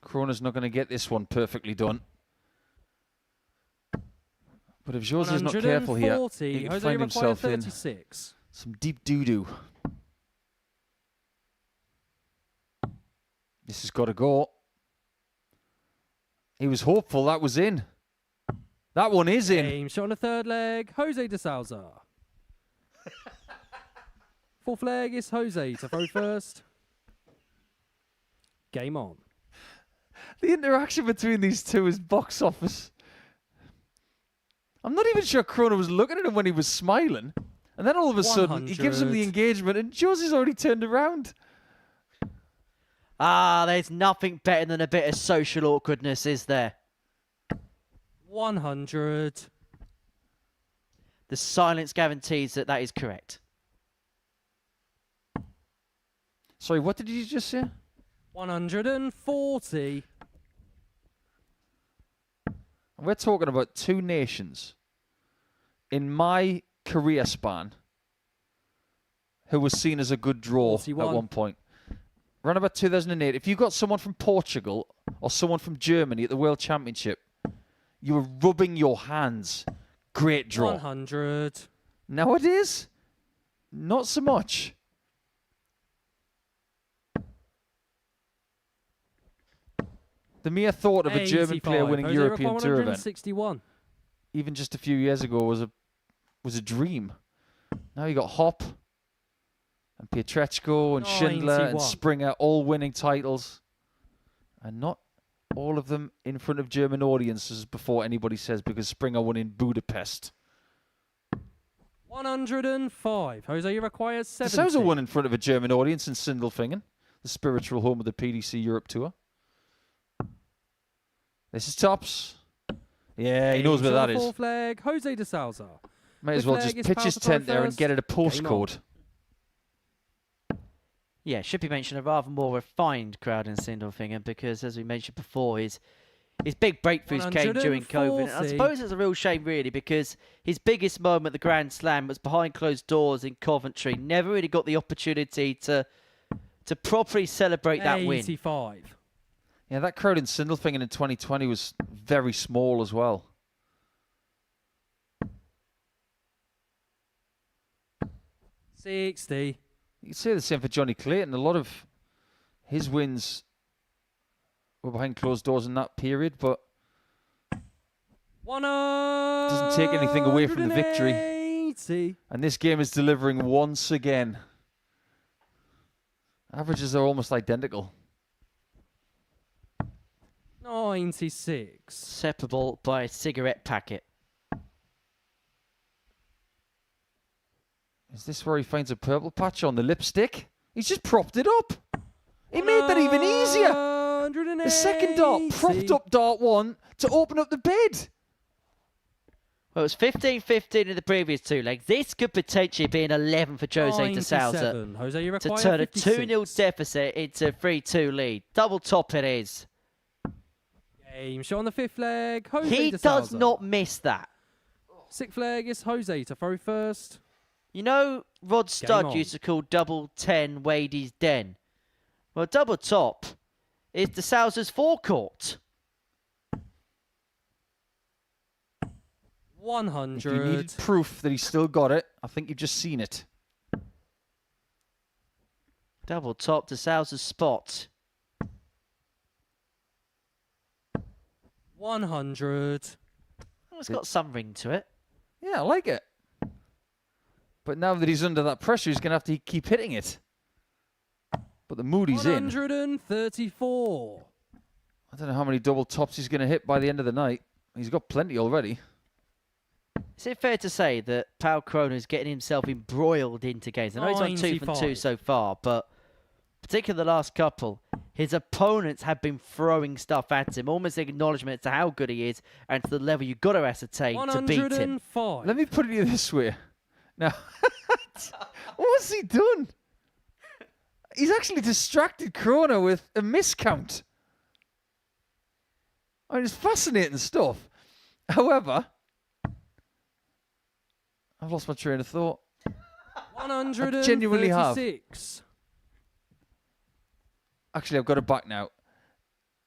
Krona's not going to get this one perfectly done. But if Jose's not careful here, 140. he can Jose, find you require himself in 36. some deep doo-doo. This has got to go. He was hopeful that was in. That one is in. Game shot on the third leg, Jose de Souza. Fourth leg is Jose to throw first. Game on. The interaction between these two is box office. I'm not even sure Krona was looking at him when he was smiling. And then all of a sudden, he gives him the 100. engagement and Josie's already turned around. Ah, there's nothing better than a bit of social awkwardness, is there? 100. The silence guarantees that that is correct. Sorry, what did you just say? 140. We're talking about two nations in my career span who was seen as a good draw 41. at one point. Around about 2008, if you got someone from Portugal or someone from Germany at the World Championship, you were rubbing your hands. Great draw. 100. Nowadays, not so much. The mere thought of a German player winning Jose European Tour event, 161. even just a few years ago, was a dream. Now you got Hop and Pietreczko and Schindler 91. and Springer all winning titles, and not all of them in front of German audiences before anybody says, because Springer won in Budapest. 105. Jose requires 70. De Sousa won in front of a German audience in Sindelfingen, the spiritual home of the PDC Europe Tour. This is tops. Yeah, he knows where that is. Fourth leg, Jose de Sousa. Might as well just pitch his tent there and get it a postcode. Yeah, should be mentioned a rather more refined crowd in Sindelfingen because, as we mentioned before, his big breakthroughs came during COVID. And I suppose it's a real shame, really, because his biggest moment at the Grand Slam was behind closed doors in Coventry. Never really got the opportunity to properly celebrate that win. 85. Yeah, that crowd in Sindelfingen in 2020 was very small as well. $60. You could say the same for Johnny Clayton. A lot of his wins were behind closed doors in that period, but doesn't take anything away from the victory. And this game is delivering once again. Averages are almost identical. 96. Separable by a cigarette packet. Is this where he finds a purple patch on the lipstick? He's just propped it up. He made that even easier. The second dart, propped up dart 1 to open up the bid. Well, it was 15-15 in the previous two legs. This could potentially be an 11 for Jose de Sousa Jose, you to require turn a 56. 2-0 deficit into a 3-2 lead. Double top it is. Game shot on the fifth leg. Jose He de does Sousa. not miss that. Sixth leg is Jose to throw first. You know, Rod Studd on. used to call double 10 Wadey's den. Well, double top is de Sousa's forecourt. 100. If you needed proof that he still got it, I think you've just seen it. Double top de Sousa's spot. 100. It's got some ring to it. Yeah, I like it. But now that he's under that pressure, he's going to have to keep hitting it. But the mood he's in. 134. I don't know how many double tops he's going to hit by the end of the night. He's got plenty already. Is it fair to say that Pau Kroner is getting himself embroiled into games? I know he's on 2 from 2 so far, but particularly the last couple, his opponents have been throwing stuff at him, almost an acknowledgement as to how good he is and to the level you've got to ascertain to beat him. 105. Let me put it to you this way. Now, what's he done? He's actually distracted Kroner with a miscount. I mean, it's fascinating stuff. However, I've lost my train of thought. 136. I genuinely have. Actually, I've got it back now.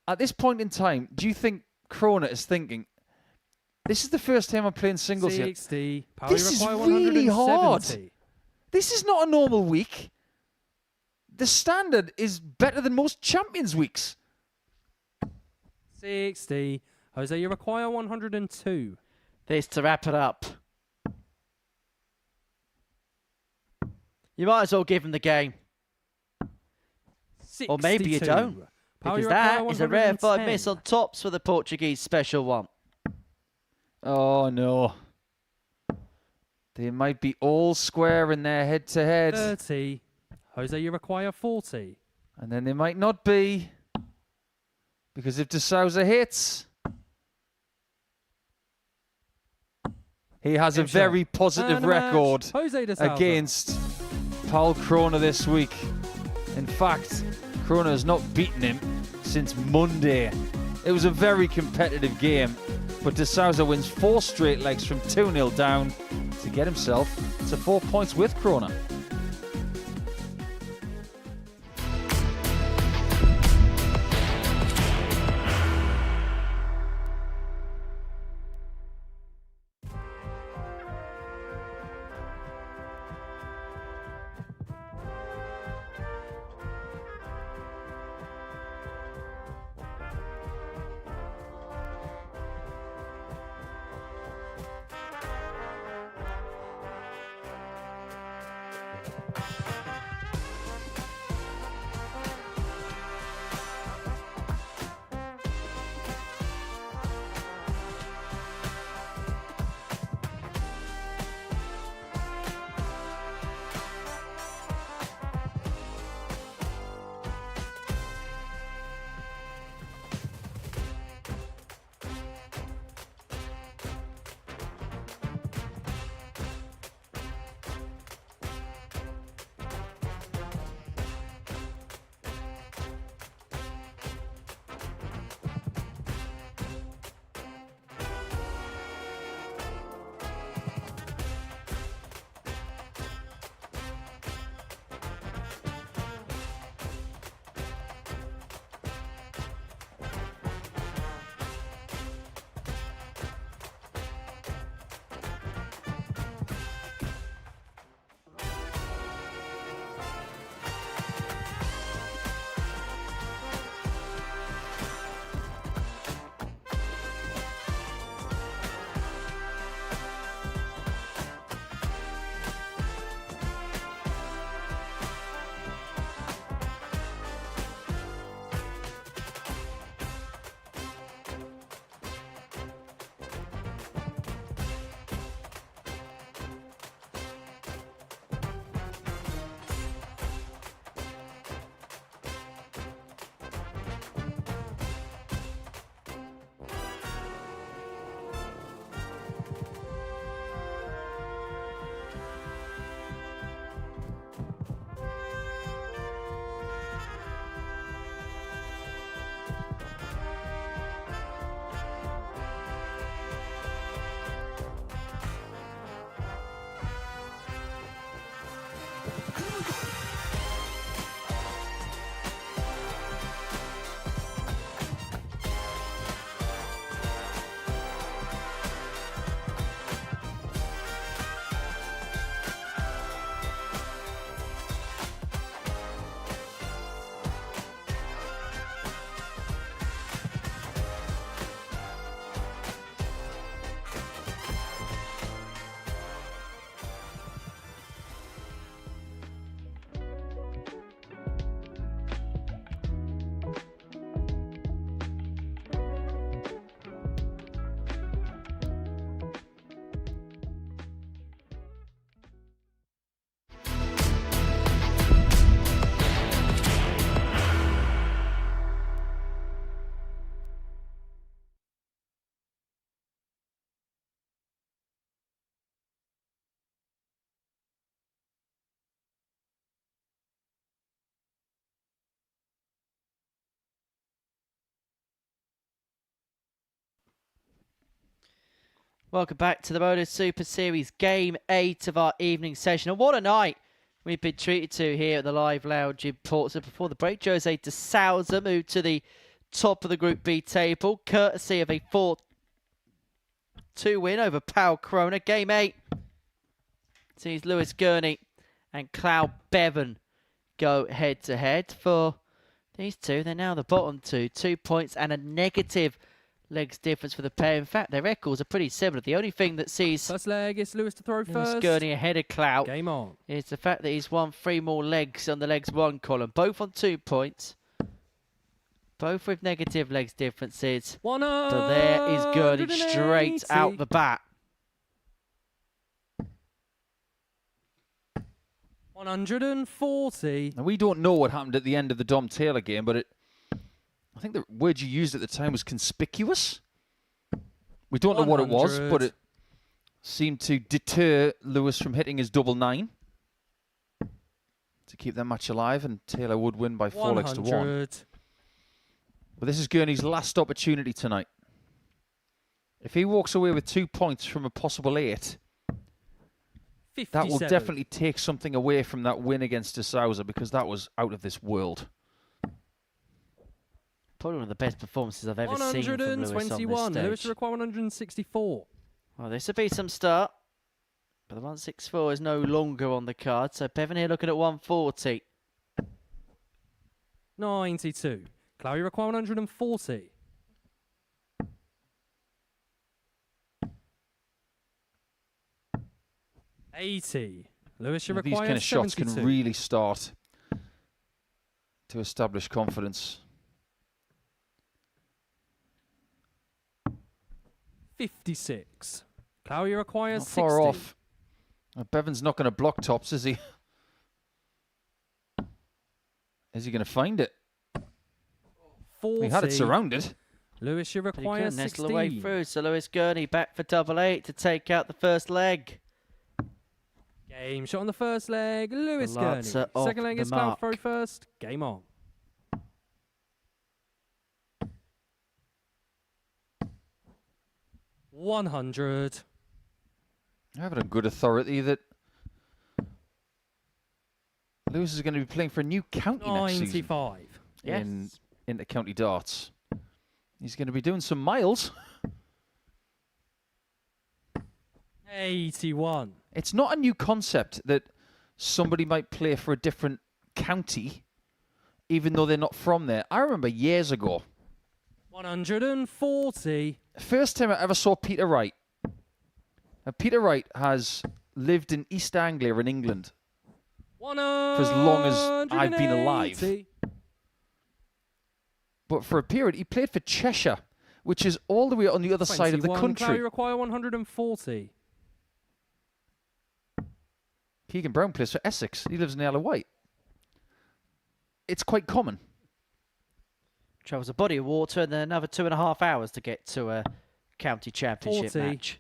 At this point in time, do you think Kroner is thinking, this is the first time I'm playing singles 60. yet? Power This is require really 170. hard. This is not a normal week. The standard is better than most champions' weeks. 60. Jose, you require 102. This to wrap it up. You might as well give him the game. 62. Or maybe you don't. Power Because require that is a rare 5 110. miss on tops for the Portuguese special one. Oh, no. They might be all square in their head-to-head. 30. Jose, you require 40. And then they might not be. Because if de Sousa hits, he has a Game shot. very positive And a match. record Jose de Sousa. against Paul Kroner this week. In fact, Kroner has not beaten him since Monday. It was a very competitive game, but de Sousa wins 4 straight legs from 2-0 down to get himself to 4 points with Kroner. Welcome back to the Modus Super Series Game 8 of our evening session. And what a night we've been treated to here at the Live Lounge in Portsmouth. Before the break, Jose de Souza moved to the top of the Group B table, courtesy of a 4-2 win over Pau Corona. Game 8 sees Lewis Gurney and Cloud Bevan go head-to-head. For these two, they're now the bottom two. 2 points and a negative legs difference for the pair. In fact, their records are pretty similar. The only thing that sees First leg is Lewis to throw Lewis first. Gurney ahead of Clout Game on. is the fact that he's won 3 more legs on the legs 1 column. Both on 2 points. Both with negative legs differences. So there is Gurney straight out the bat. 140. Now, we don't know what happened at the end of the Dom Taylor game, but I think the word you used at the time was conspicuous. We don't know what it was, but it seemed to deter Lewis from hitting his double 9 to keep that match alive, and Taylor would win by 4 legs to 1. But this is Gurney's last opportunity tonight. If he walks away with 2 points from a possible 8, 57. that will definitely take something away from that win against de Souza, because that was out of this world. Probably one of the best performances I've ever seen from Lewis on this 121. stage. Lewis require 164. Well, this would be some start. But the 164 is no longer on the card. So Bevan here looking at 140. 92. Chloe require 140. $80. Lewis should These require kind of shots 72. can really start to establish confidence. 56. Chloe requires Not 60. far off. Bevan's not going to block tops, is he? Is he going to find it? 40. He had it surrounded. Lewis should require 16. Nestle away through. So Lewis Gurney back for double 8 to take out the first leg. Game shot on the first leg. Lewis The Gurney. lots are off Second leg the is Cloud mark. throw first. Game on. $100. I have it on good authority that Lewis is going to be playing for a new county next season 95. in inter-county darts. He's going to be doing some miles. 81. It's not a new concept that somebody might play for a different county even though they're not from there. I remember years ago, 140. first time I ever saw Peter Wright. Now, Peter Wright has lived in East Anglia in England for as long as I've been alive. But for a period, he played for Cheshire, which is all the way on the other side of the country. Chloe require 140. Keegan Brown plays for Essex. He lives in the Isle of Wight. It's quite common. Travels a body of water and then another 2.5 hours to get to a county championship 40. match.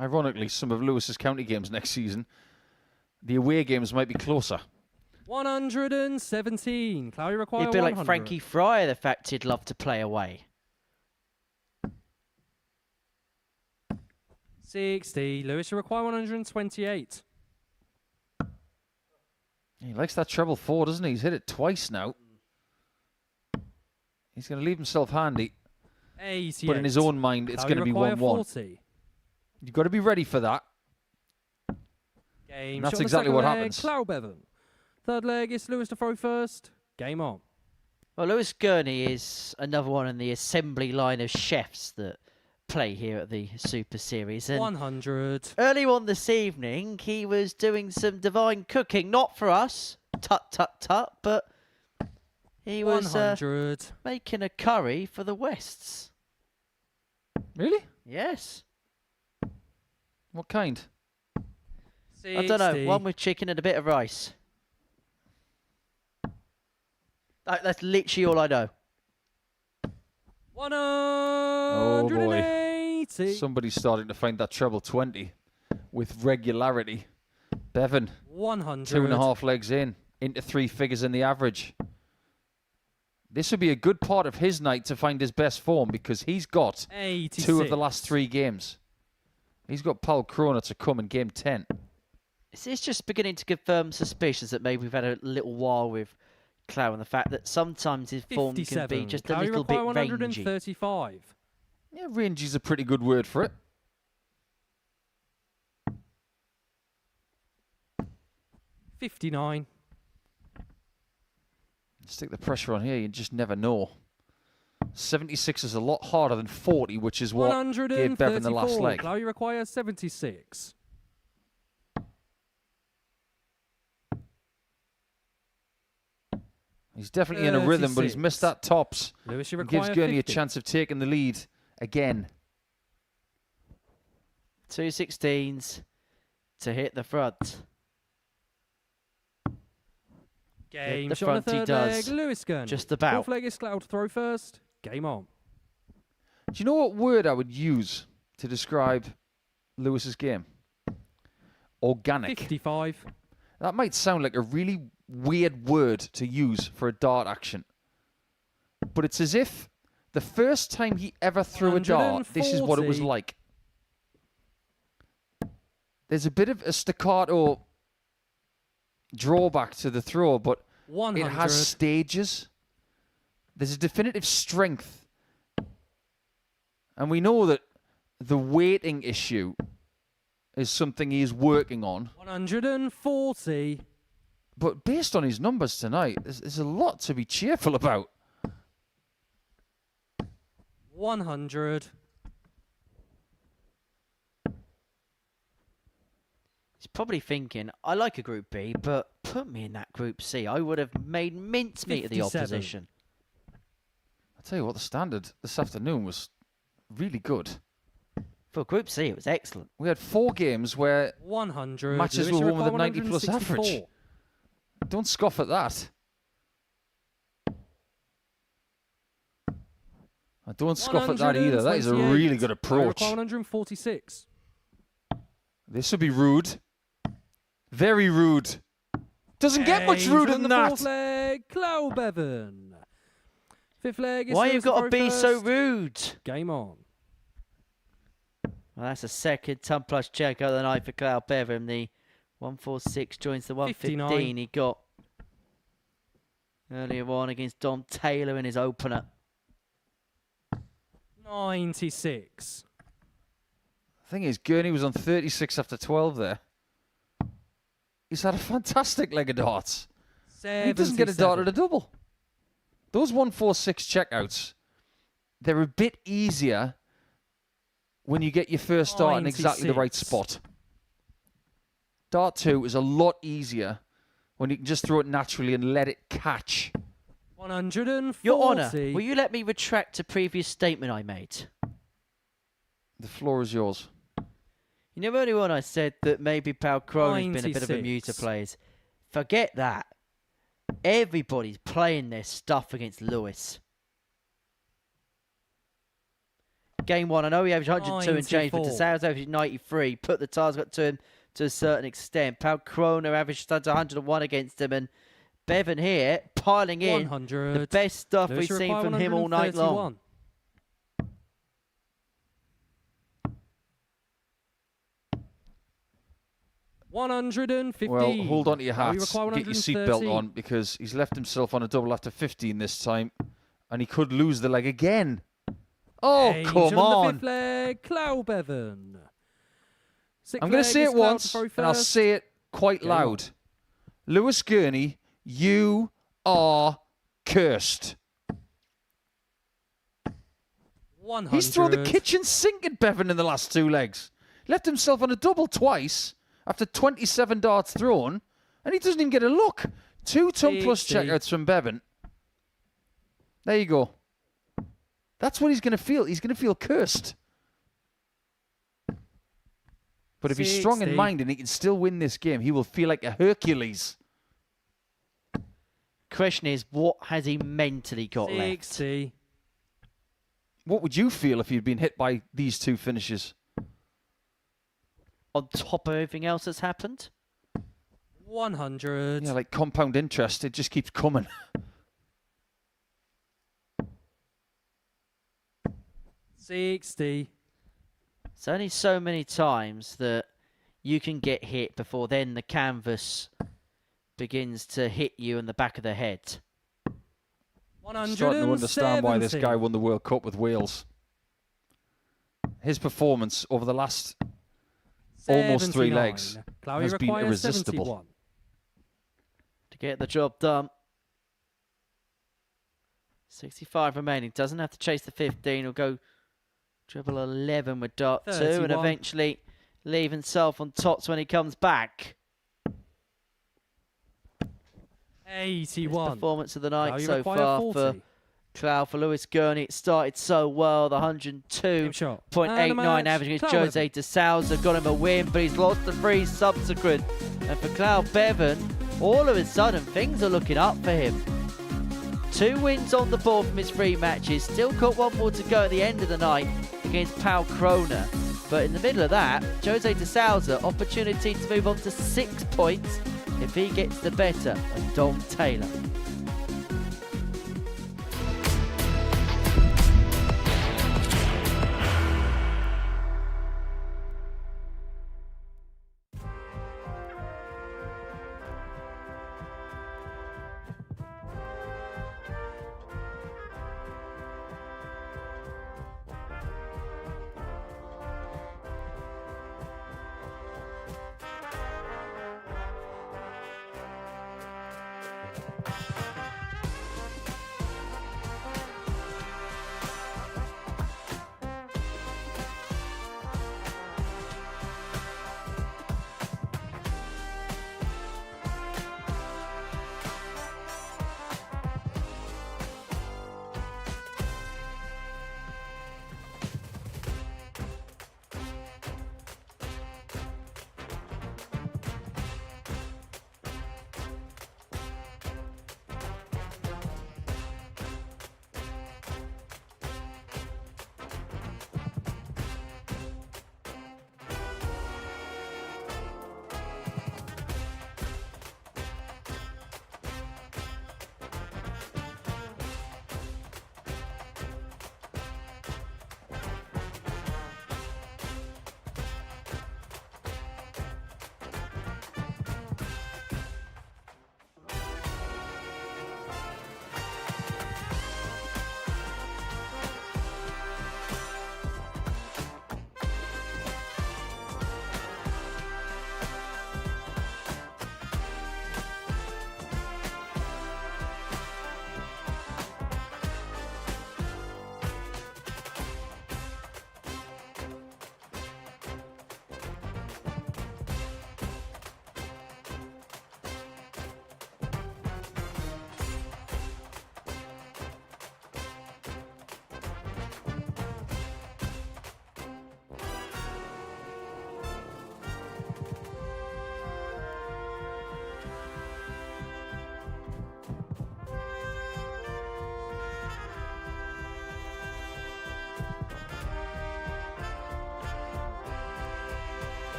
Ironically, some of Lewis's county games next season, the away games might be closer. 117. Chloe require It'd be 100. like Frankie Fryer, the fact he'd love to play away. 60. Lewis should require 128. He likes that treble 4, doesn't he? He's hit it twice now. He's going to leave himself handy. 88. But in his own mind, it's Chloe going to be require 1-1. 40. You've got to be ready for that. Game And that's shot on the exactly second what leg, happens. Cloud Bevan. Third leg is Lewis to throw first. Game on. Well, Lewis Gurney is another one in the assembly line of chefs that play here at the Super Series. And 100. earlier on this evening, he was doing some divine cooking, not for us, tut tut tut, but he was 100. making a curry for the Wests. Really? Yes. What kind? 60. I don't know, one with chicken and a bit of rice. That's literally all I know. 180. Somebody's starting to find that treble 20 with regularity. Bevan, 100. 2.5 legs in, into 3 figures in the average. This would be a good part of his night to find his best form because he's got 86. 2 of the last 3 games. He's got Paul Kroner to come in game 10. It's just beginning to confirm suspicions that maybe we've had a little while with Clow and the fact that sometimes his form can be just a little bit rangy. 135. Yeah, rangy's a pretty good word for it. 59. Stick the pressure on here, you just never know. 76 is a lot harder than 40, which is what gave Bevan the last leg. Clow, you require 76. He's definitely in a rhythm, but he's missed that tops. Lewis, you It require gives Gurney 50. a chance of taking the lead again. 2 16s to hit the front. Game the shot on the front he third does. leg. Lewis Gurney. Just about. Fourth leg is Clow to throw first. Game on. Do you know what word I would use to describe Lewis's game? Organic. 55. That might sound like a really weird word to use for a dart action. But it's as if the first time he ever threw a dart, this is what it was 140. like. There's a bit of a staccato drawback to the throw, but 100. it has stages. There's a definitive strength. And we know that the weighting issue is something he is working on. 140. But based on his numbers tonight, there's a lot to be cheerful about. 100. He's probably thinking, I like a Group B, but put me in that Group C. I would have made mincemeat of the 57. opposition. I tell you what, the standard this afternoon was really good. For Group C, it was excellent. We had 4 games where 100. matches Lewis, were you won with a require 90 plus average. 164. Don't scoff at that. I don't scoff at that either. That is a really good approach. 146. This would be rude. Very rude. Doesn't get much ruder than the that. Fourth leg, Clow Bevan. Fifth leg is Why Lewis you got to to be throw so first. rude? Game on. Well, that's a second ton plus check out of the night for Cloud Bevan. The 146 joins the 115 59. he got earlier on against Dom Taylor in his opener. 96. The thing is, Gurney was on 36 after 12 there. He's had a fantastic leg of darts. He doesn't get a dart at a double. Those 146 checkouts, they're a bit easier when you get your first dart in exactly the right 96. spot. Dart 2 is a lot easier when you can just throw it naturally and let it catch. 140. Your Honour, will you let me retract a previous statement I made? The floor is yours. You know, earlier on I said that maybe Pal Cronin's been a bit of a 96. muter players. Forget that. Everybody's playing their stuff against Lewis. Game 1, I know he averaged 102 and change, but 94. DeSales averaged 93. Put the target to him to a certain extent. Pal Croner averaged 101 against him, and Bevan here piling in 100. the best stuff Lewis, we've you seen require from him all night long. 115. Well, hold on to your Now we hats. require Get your seatbelt 113. on because he's left himself on a double after 15 this time, and he could lose the leg again. Oh, Angel come on the on. fifth leg, Clow Bevan. Sixth I'm going to leg say is it Clow to once, throw and I'll first. say it quite Game on. loud. Lewis Gurney, you are cursed. 100. He's thrown the kitchen sink at Bevan in the last 2 legs. Left himself on a double twice after 27 darts thrown, and he doesn't even get a look. 2 ton plus 60. checkouts from Bevan. There you go. That's what he's going to feel. He's going to feel cursed. But if he's strong in 60. mind and he can still win this game, he will feel like a Hercules. Question is, what has he mentally got left? 60. What would you feel if you'd been hit by these 2 finishes? On top of everything else that's happened? 100. Yeah, like compound interest. It just keeps coming. 60. It's only so many times that you can get hit before then the canvas begins to hit you in the back of the head. Starting to understand why this guy won the World Cup with wheels. His performance over the last almost 3 legs has been irresistible. 71. To get the job done. 65 remaining. Doesn't have to chase the 15. He'll go treble 11 with dart 2 and eventually leave himself on tops when he comes back. 81. Best performance of the night so far for Cloud, for Lewis Gurney. It started so well. The 102.89 average against Jose de Souza got him a win, but he's lost the 3 subsequent. And for Cloud Bevan, all of a sudden things are looking up for him. 2 wins on the board from his 3 matches. Still got 1 more to go at the end of the night against Pau Kroner. But in the middle of that, Jose de Souza, opportunity to move on to 6 points if he gets the better of Dom Taylor.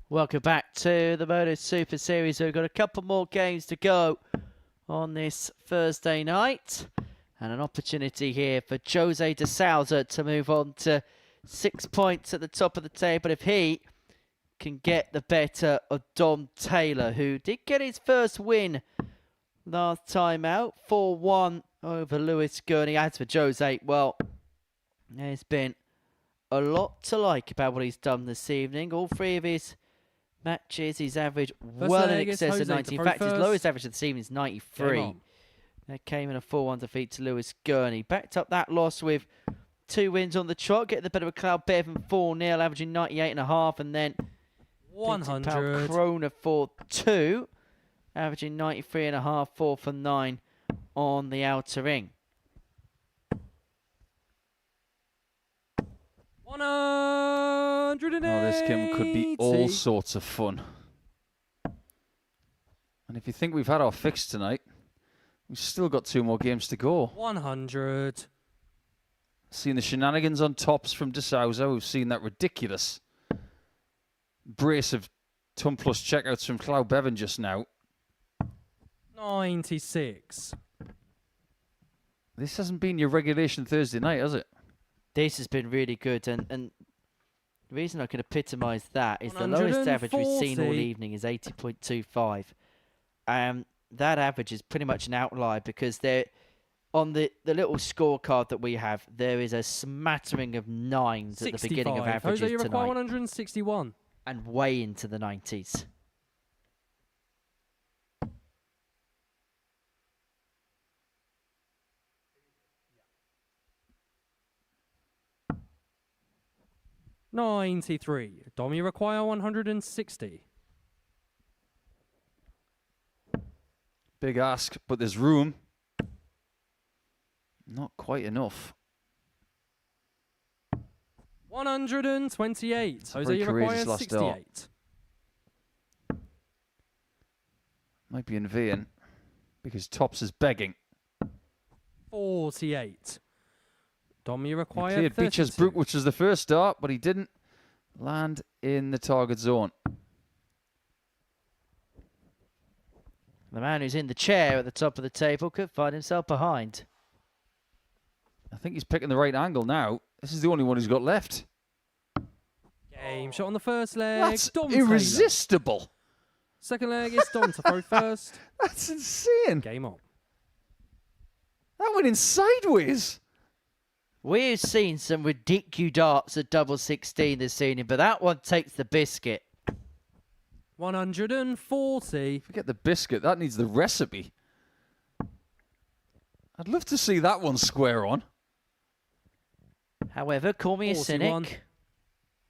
Welcome back to the Modus Super Series. We've got a couple more games to go on this Thursday night. And an opportunity here for Jose de Souza to move on to 6 points at the top of the table if he can get the better of Dom Taylor, who did get his first win last time out, 4-1 over Lewis Gurney. As for Jose, well, there's been a lot to like about what he's done this evening. All three of his matches, he's averaged well in excess of 90. In fact, his lowest average of the season is 93. That came in a 4-1 defeat to Lewis Gurney. Backed up that loss with 2 wins on the trot. Get the better of Cloud Bevan 4-0, averaging 98.5, and then 100. Krona 4-2, averaging 93.5, 4 for 9 on the outer ring. 180. Oh, this game could be all sorts of fun. And if you think we've had our fix tonight, we've still got 2 more games to go. 100. Seen the shenanigans on tops from De Souza. We've seen that ridiculous brace of ton plus checkouts from Cloud Bevan just now. 96. This hasn't been your regulation Thursday night, has it? This has been really good, and the reason I can epitomise that is the lowest average we've seen all evening is 80.25. That average is pretty much an outlier because they're on the little scorecard that we have, there is a smattering of 9s 65. At the beginning of averages Jose, you require tonight. 161. And way into the 90s. $93. Dom, you require 160. Big ask, but there's room. Not quite enough. 128. Jose, you require 68. Might be in vain because Tops is begging. 48. Dom, you require He cleared 32. Beecher's Brook, which was the first start, but he didn't land in the target zone. The man who's in the chair at the top of the table could find himself behind. I think he's picking the right angle now. This is the only one he's got left. Game shot on the first leg. That's Dom irresistible. Taylor. Second leg is Dom to throw first. That's insane. Game on. That went in sideways. We've seen some ridiculous darts at double 16 this evening, but that one takes the biscuit. 140. Forget the biscuit. That needs the recipe. I'd love to see that one square on. However, call me 41. a cynic.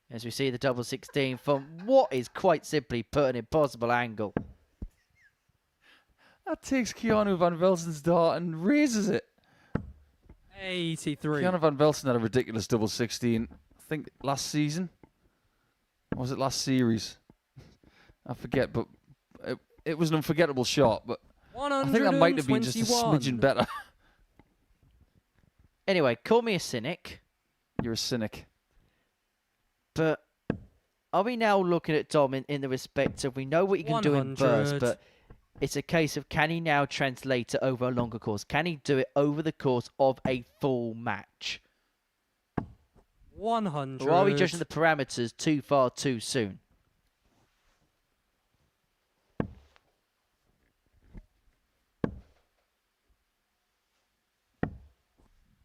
As we see the double 16 from what is quite simply put an impossible angle. That takes Keanu Van Velsen's dart and raises it. 83. Keanu Van Velsen had a ridiculous double 16, I think last season. Or was it last series? I forget, but it was an unforgettable shot. But I think that might have been just a smidgen better. Anyway, call me a cynic. You're a cynic. But are we now looking at Dom in the respect of we know what you can do in bursts, but it's a case of can he now translate it over a longer course? Can he do it over the course of a full match? 100. Or are we judging the parameters too far too soon?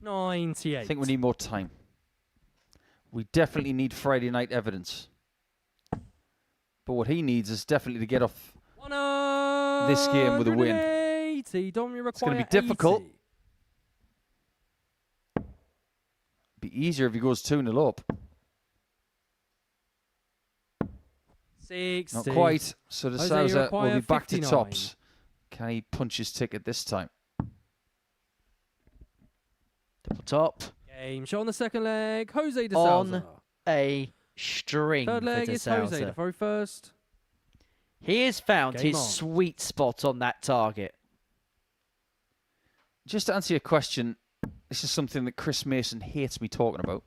I think we need more time. We definitely need Friday night evidence. But what he needs is definitely to get off this game with a win. It's going to be difficult. Be easier if he goes 2-0 up. 60. Not quite. So De Souza will be back 59. to tops. Can he punch his ticket this time? Double top. Game shot on the second leg. Jose De Souza. On a string. Third leg is Jose to throw first. He has found Game his on. sweet spot on that target. Just to answer your question, this is something that Chris Mason hates me talking about.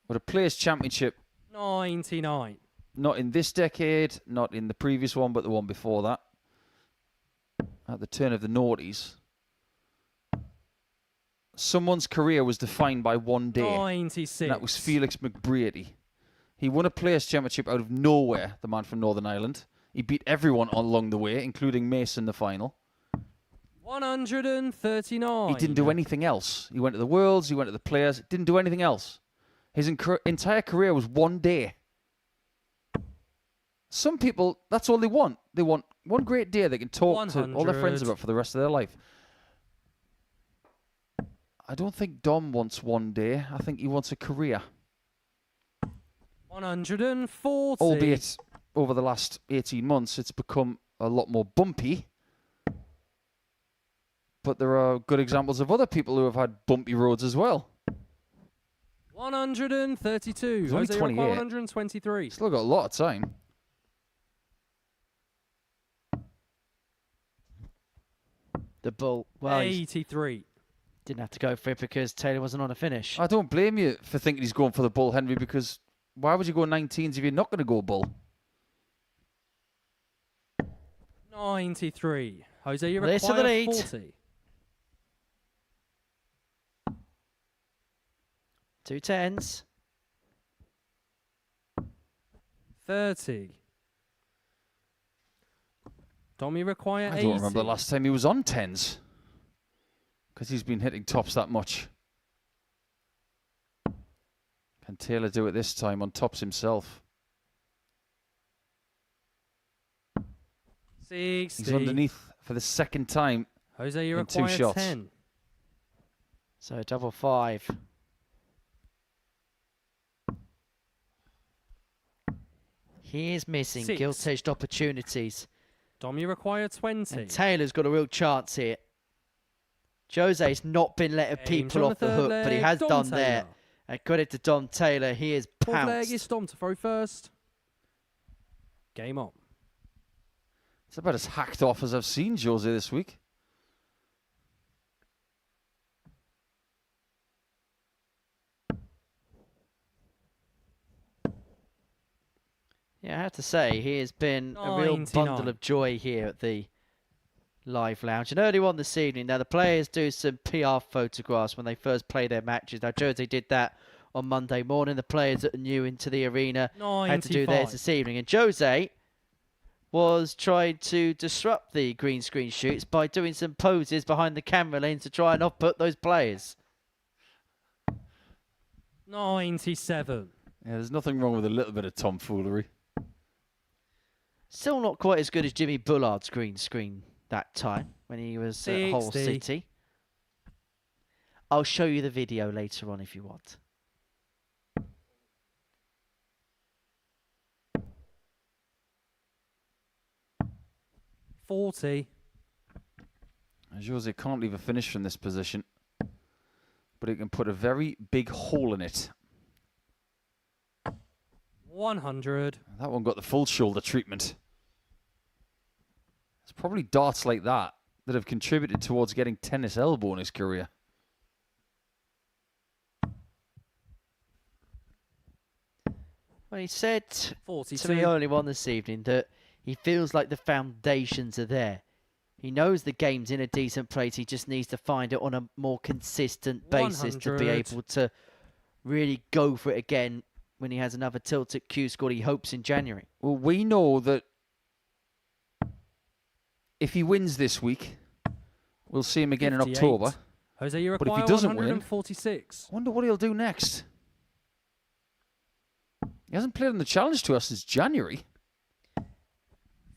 But a Players' Championship, 99. not in this decade, not in the previous one, but the one before that, at the turn of the noughties, someone's career was defined by one day. 96. And that was Felix McBrady. He won a Players' Championship out of nowhere, the man from Northern Ireland. He beat everyone along the way, including Mace in the final. 139. He didn't do anything else. He went to the Worlds, he went to the Players, didn't do anything else. His entire career was one day. Some people, that's all they want. They want one great day they can talk to all their friends about for the rest of their life. I don't think Dom wants one day. I think he wants a career. 140. Albeit, over the last 18 months, it's become a lot more bumpy. But there are good examples of other people who have had bumpy roads as well. 132. He's only 28. 123. Still got a lot of time. The bull. Well, 83. didn't have to go for it because Taylor wasn't on a finish. I don't blame you for thinking he's going for the bull, Henry, because why would you go 19s if you're not going to go bull? 93. Jose, you This to the require lead. 40. 2 10s. 30. Dom, you require 80. I don't remember the last time he was on 10s. Because he's been hitting tops that much. Can Taylor do it this time on tops himself? 60. He's underneath for the second time. Jose, you in 2 require shots. 10. So double 5. He is missing 6. gilt-edged opportunities. Dom, you require 20. And Taylor's got a real chance here. Jose's not been letting people off the hook, but he has done there. And credit to Dom Taylor, he is Fourth leg is pounced. Dom to throw first. Game on. It's about as hacked off as I've seen Jose this week. Yeah, I have to say, he has been a real 99. bundle of joy here at the Live Lounge. And earlier on this evening, now the players do some PR photographs when they first play their matches. Now, Jose did that on Monday morning. The players that are new into the arena had to do theirs 95. this evening. And Jose was trying to disrupt the green screen shoots by doing some poses behind the camera lens to try and off-put those players. 97. Yeah, there's nothing wrong with a little bit of tomfoolery. Still not quite as good as Jimmy Bullard's green screen that time when he was at Hull 60. City. I'll show you the video later on if you want. $40. Jose can't leave a finish from this position, but he can put a very big hole in it. 100. That one got the full shoulder treatment. It's probably darts like that that have contributed towards getting tennis elbow in his career. Well, he said 42. to me earlier on this evening that he feels like the foundations are there. He knows the game's in a decent place. He just needs to find it on a more consistent basis to be 100. able to really go for it again when he has another tilt at Q score he hopes in January. Well, we know that if he wins this week, we'll see him again in 58. October. Jose, you But if require he doesn't win- 146. I wonder what he'll do next. He hasn't played on the Challenge Tour since January.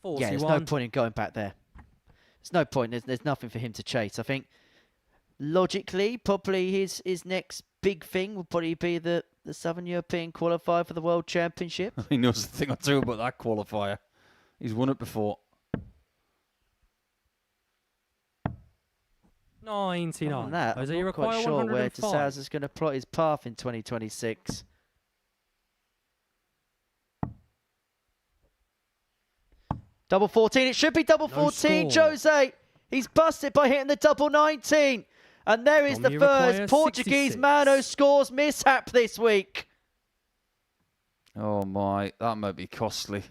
41. Yeah, there's no point in going back there. There's no point. There's nothing for him to chase. I think logically, probably his next big thing will probably be the Southern European qualifier for the World Championship. He knows a thing or two about that qualifier. He's won it before. 99. Other than that, Jose, I'm you not require quite sure where 105. DeSouza is going to plot his path in 2026. Double 14. It should be double No 14. score. Jose, he's busted by hitting the double 19. And there is Dom, the you first require Portuguese 66. man who scores mishap this week. Oh my, that might be costly.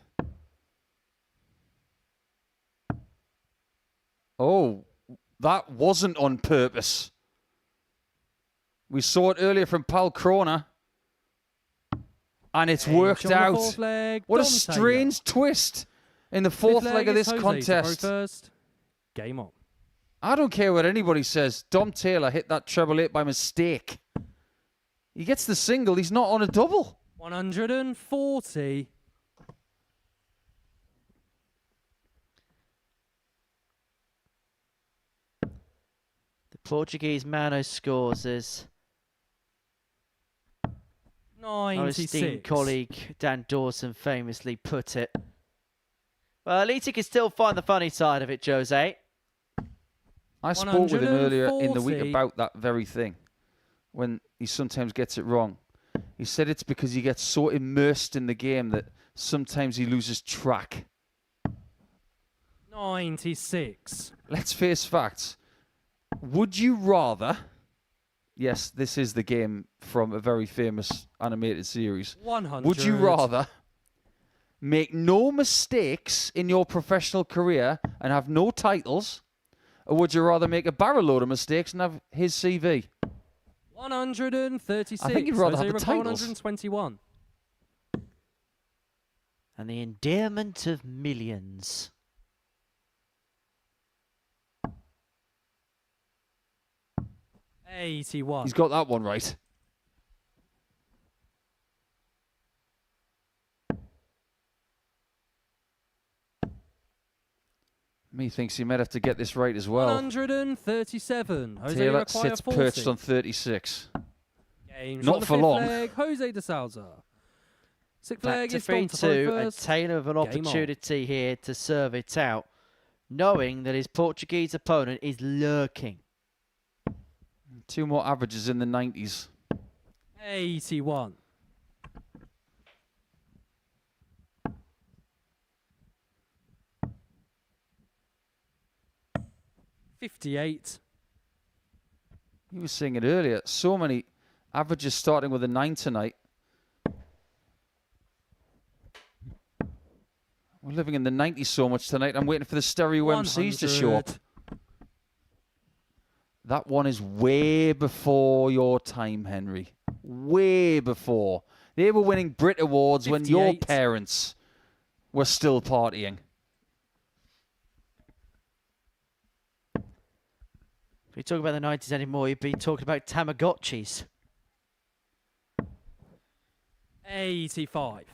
Oh, that wasn't on purpose. We saw it earlier from Paul Kroner. And it's worked on the out. fourth leg, What a Dom strange twist in the fourth leg of is this Jose to contest. throw first. Game on. I don't care what anybody says. Dom Taylor hit that treble 8 by mistake. He gets the single. He's not on a double. 140. The Portuguese man who scores as our esteemed 96. colleague Dan Dawson famously put it. Well, at least he can still find the funny side of it, Jose. I spoke with him earlier in the week 140. about that very thing, when he sometimes gets it wrong. He said it's because he gets so immersed in the game that sometimes he loses track. 96. Let's face facts. Would you rather... Yes, this is the game from a very famous animated series. 100. Would you rather make no mistakes in your professional career and have no titles, or would you rather make a barrel load of mistakes and have his CV? 136. I think you'd rather Jose have the Raposo, titles. 121. And the endearment of millions. He's got that one right. Me thinks he might have to get this right as well. 137. Jose Taylor require sits 40. perched on 36. Games Not on the for fifth long. Leg, Jose de Salza. Sixth Back leg to is Dom to throw 3-2, and first. Taylor with an Game on. opportunity here to serve it out, knowing that his Portuguese opponent is lurking. 2 more averages in the 90s. 81. $58. He was saying it earlier. So many averages starting with a 9 tonight. We're living in the 90s so much tonight. I'm waiting for the stereo MCs to show up. 100. That one is way before your time, Henry. Way before. They were winning Brit Awards when your 58. parents were still partying. If we talk about the 90s anymore, you'd be talking about Tamagotchis. 85.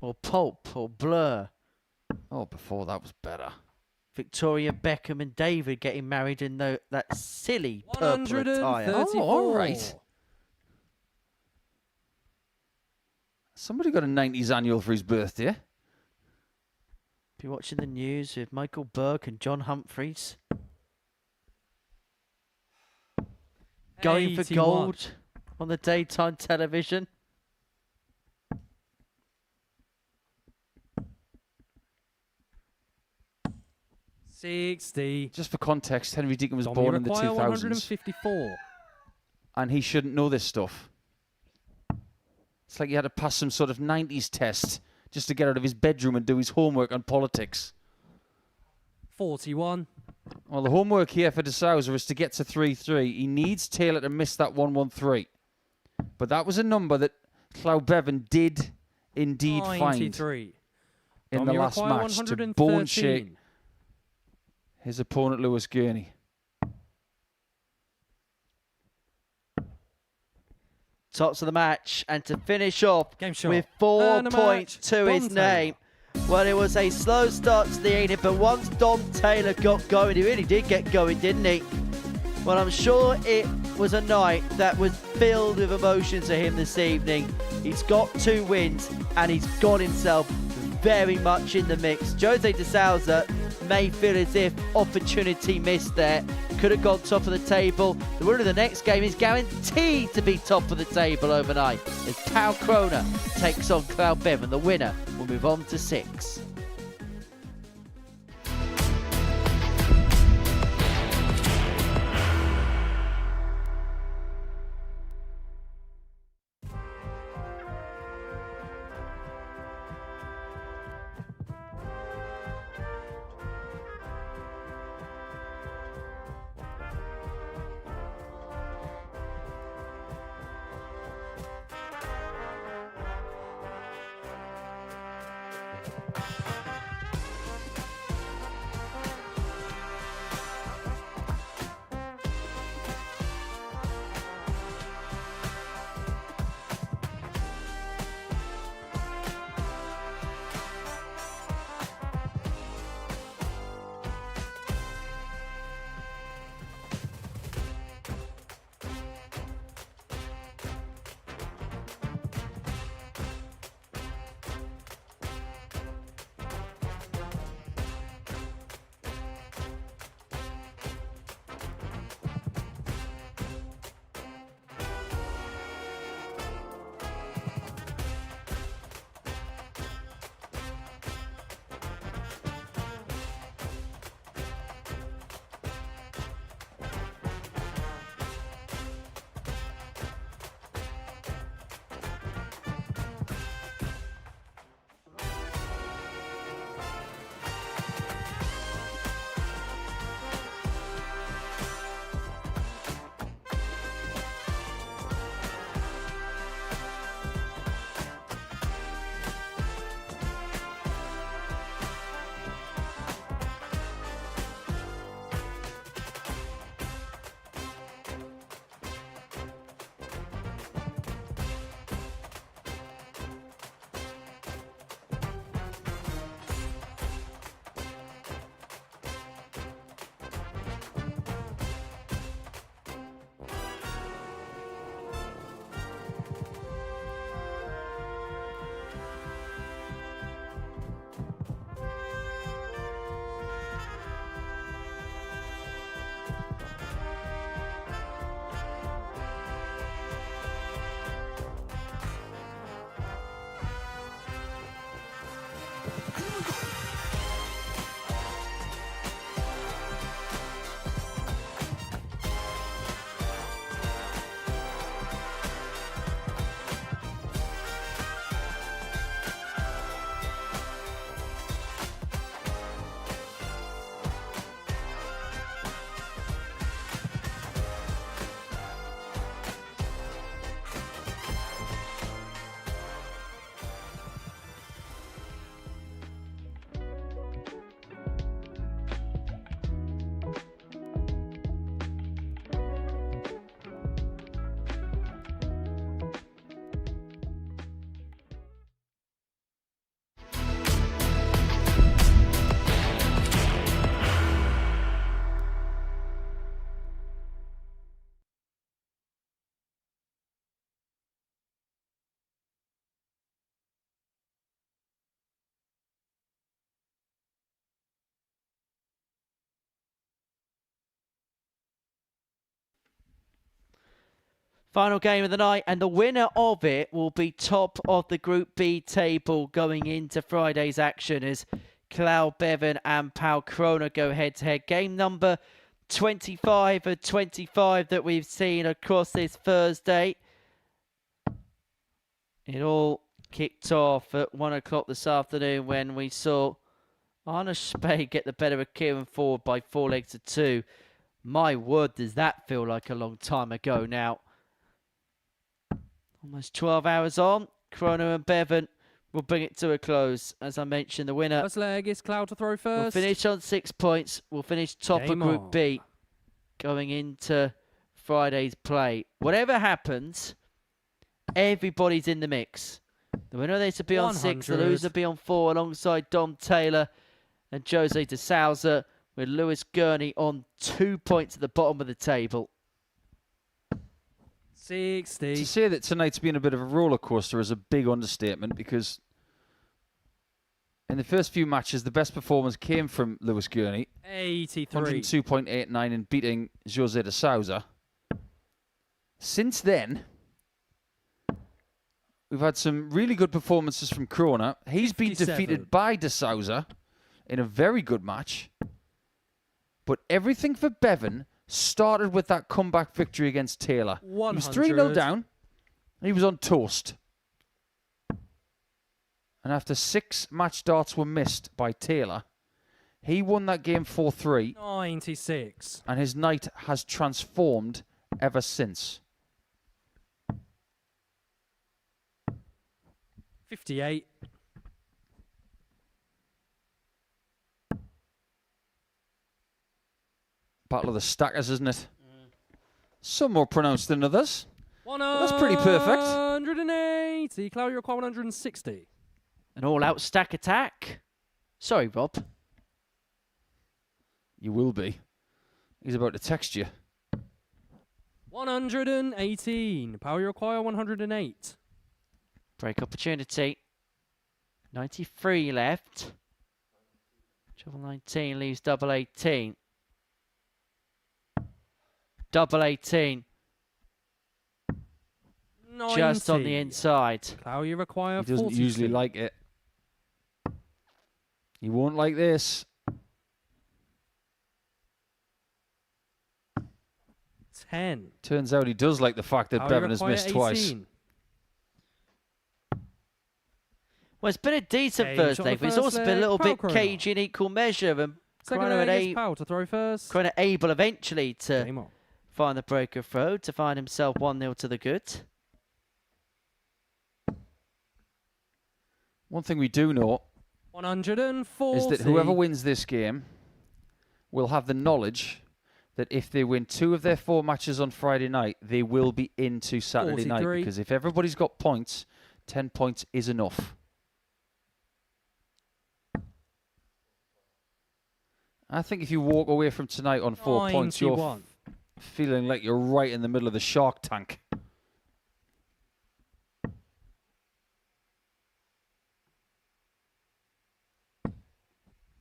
Or Pulp, or Blur. Oh, before that was better. Victoria Beckham and David getting married in that silly purple attire. 134. Oh, all right. Somebody got a 90s annual for his birthday. Be watching the news with Michael Burke and John Humphreys. Going for 81. gold on the daytime television. $60. Just for context, Henry Deacon was Dom born in the require 2000s. 154. And he shouldn't know this stuff. It's like he had to pass some sort of 90s test just to get out of his bedroom and do his homework on politics. 41. Well, the homework here for De Souza is to get to 3-3. He needs Taylor to miss that 1-1-3. But that was a number that Cloud Bevan did indeed find 93. in Dom, the you last require match to 113. bone shake his opponent, Lewis Gurney. Tops of the match, and to finish off Game shot. with 4 And a points match. to his Dom Taylor. name. Well, it was a slow start to the evening, but once Dom Taylor got going, he really did get going, didn't he? Well, I'm sure it was a night that was filled with emotions for him this evening. He's got 2 wins, and he's got himself very much in the mix. Jose de Souza may feel as if opportunity missed there. Could have gone top of the table. The winner of the next game is guaranteed to be top of the table overnight as Pau Kroner takes on Cloud Bevan. The winner will move on to 6. Final game of the night, and the winner of it will be top of the Group B table going into Friday's action as Cloud Bevan and Pal Krona go head-to-head. Game number 25 of 25 that we've seen across this Thursday. It all kicked off at 1 o'clock this afternoon when we saw Arna Spade get the better of Kieran Ford by 4 legs to 2. My word, does that feel like a long time ago now. Almost 12 hours on. Chrono and Bevan will bring it to a close. As I mentioned, the winner First leg is Cloud to throw first. will finish on 6 points. Will finish top Game of Group on. B going into Friday's play. Whatever happens, everybody's in the mix. The winner of this will be on 6. The 100. loser will be on 4 alongside Dom Taylor and Jose de Souza, with Lewis Gurney on 2 points at the bottom of the table. 60. To say that tonight's been a bit of a roller coaster is a big understatement, because in the first few matches, the best performance came from Lewis Gurney. 83. 102.89 in beating Jose de Souza. Since then, we've had some really good performances from Krona. He's been 57. defeated by de Souza in a very good match. But everything for Bevan started with that comeback victory against Taylor. 100. He was 3-0 down. And he was on toast. And after 6 match darts were missed by Taylor, he won that game 4-3. 96. And his night has transformed ever since. 58. Battle of the stackers, isn't it? Some more pronounced than others. That's pretty perfect. 180. Cloud, you require 160. An all-out stack attack. Sorry, Rob. You will be. He's about to text you. 118. Power, you require 108. Break opportunity. 93 left. Triple 19 leaves double 18. Double 18. 90. Just on the inside. Cloud, you require He doesn't 42. usually like it. He won't like this. 10. Turns out he does like the fact that Power, you Bevan has require missed twice. 18. Well, it's been a decent Cage first on the leg, but it's first also been a leg, little bit Power cagey in equal measure. And Second leg is Power to throw first. Croner able eventually to Game on. find the breaker throw to find himself 1-0 to the good. One thing we do know 140. is that whoever wins this game will have the knowledge that if they win 2 of their 4 matches on Friday night, they will be into Saturday night. 43. Because if everybody's got points, 10 points is enough. I think if you walk away from tonight on 4 points, you're 91. feeling like you're right in the middle of the shark tank.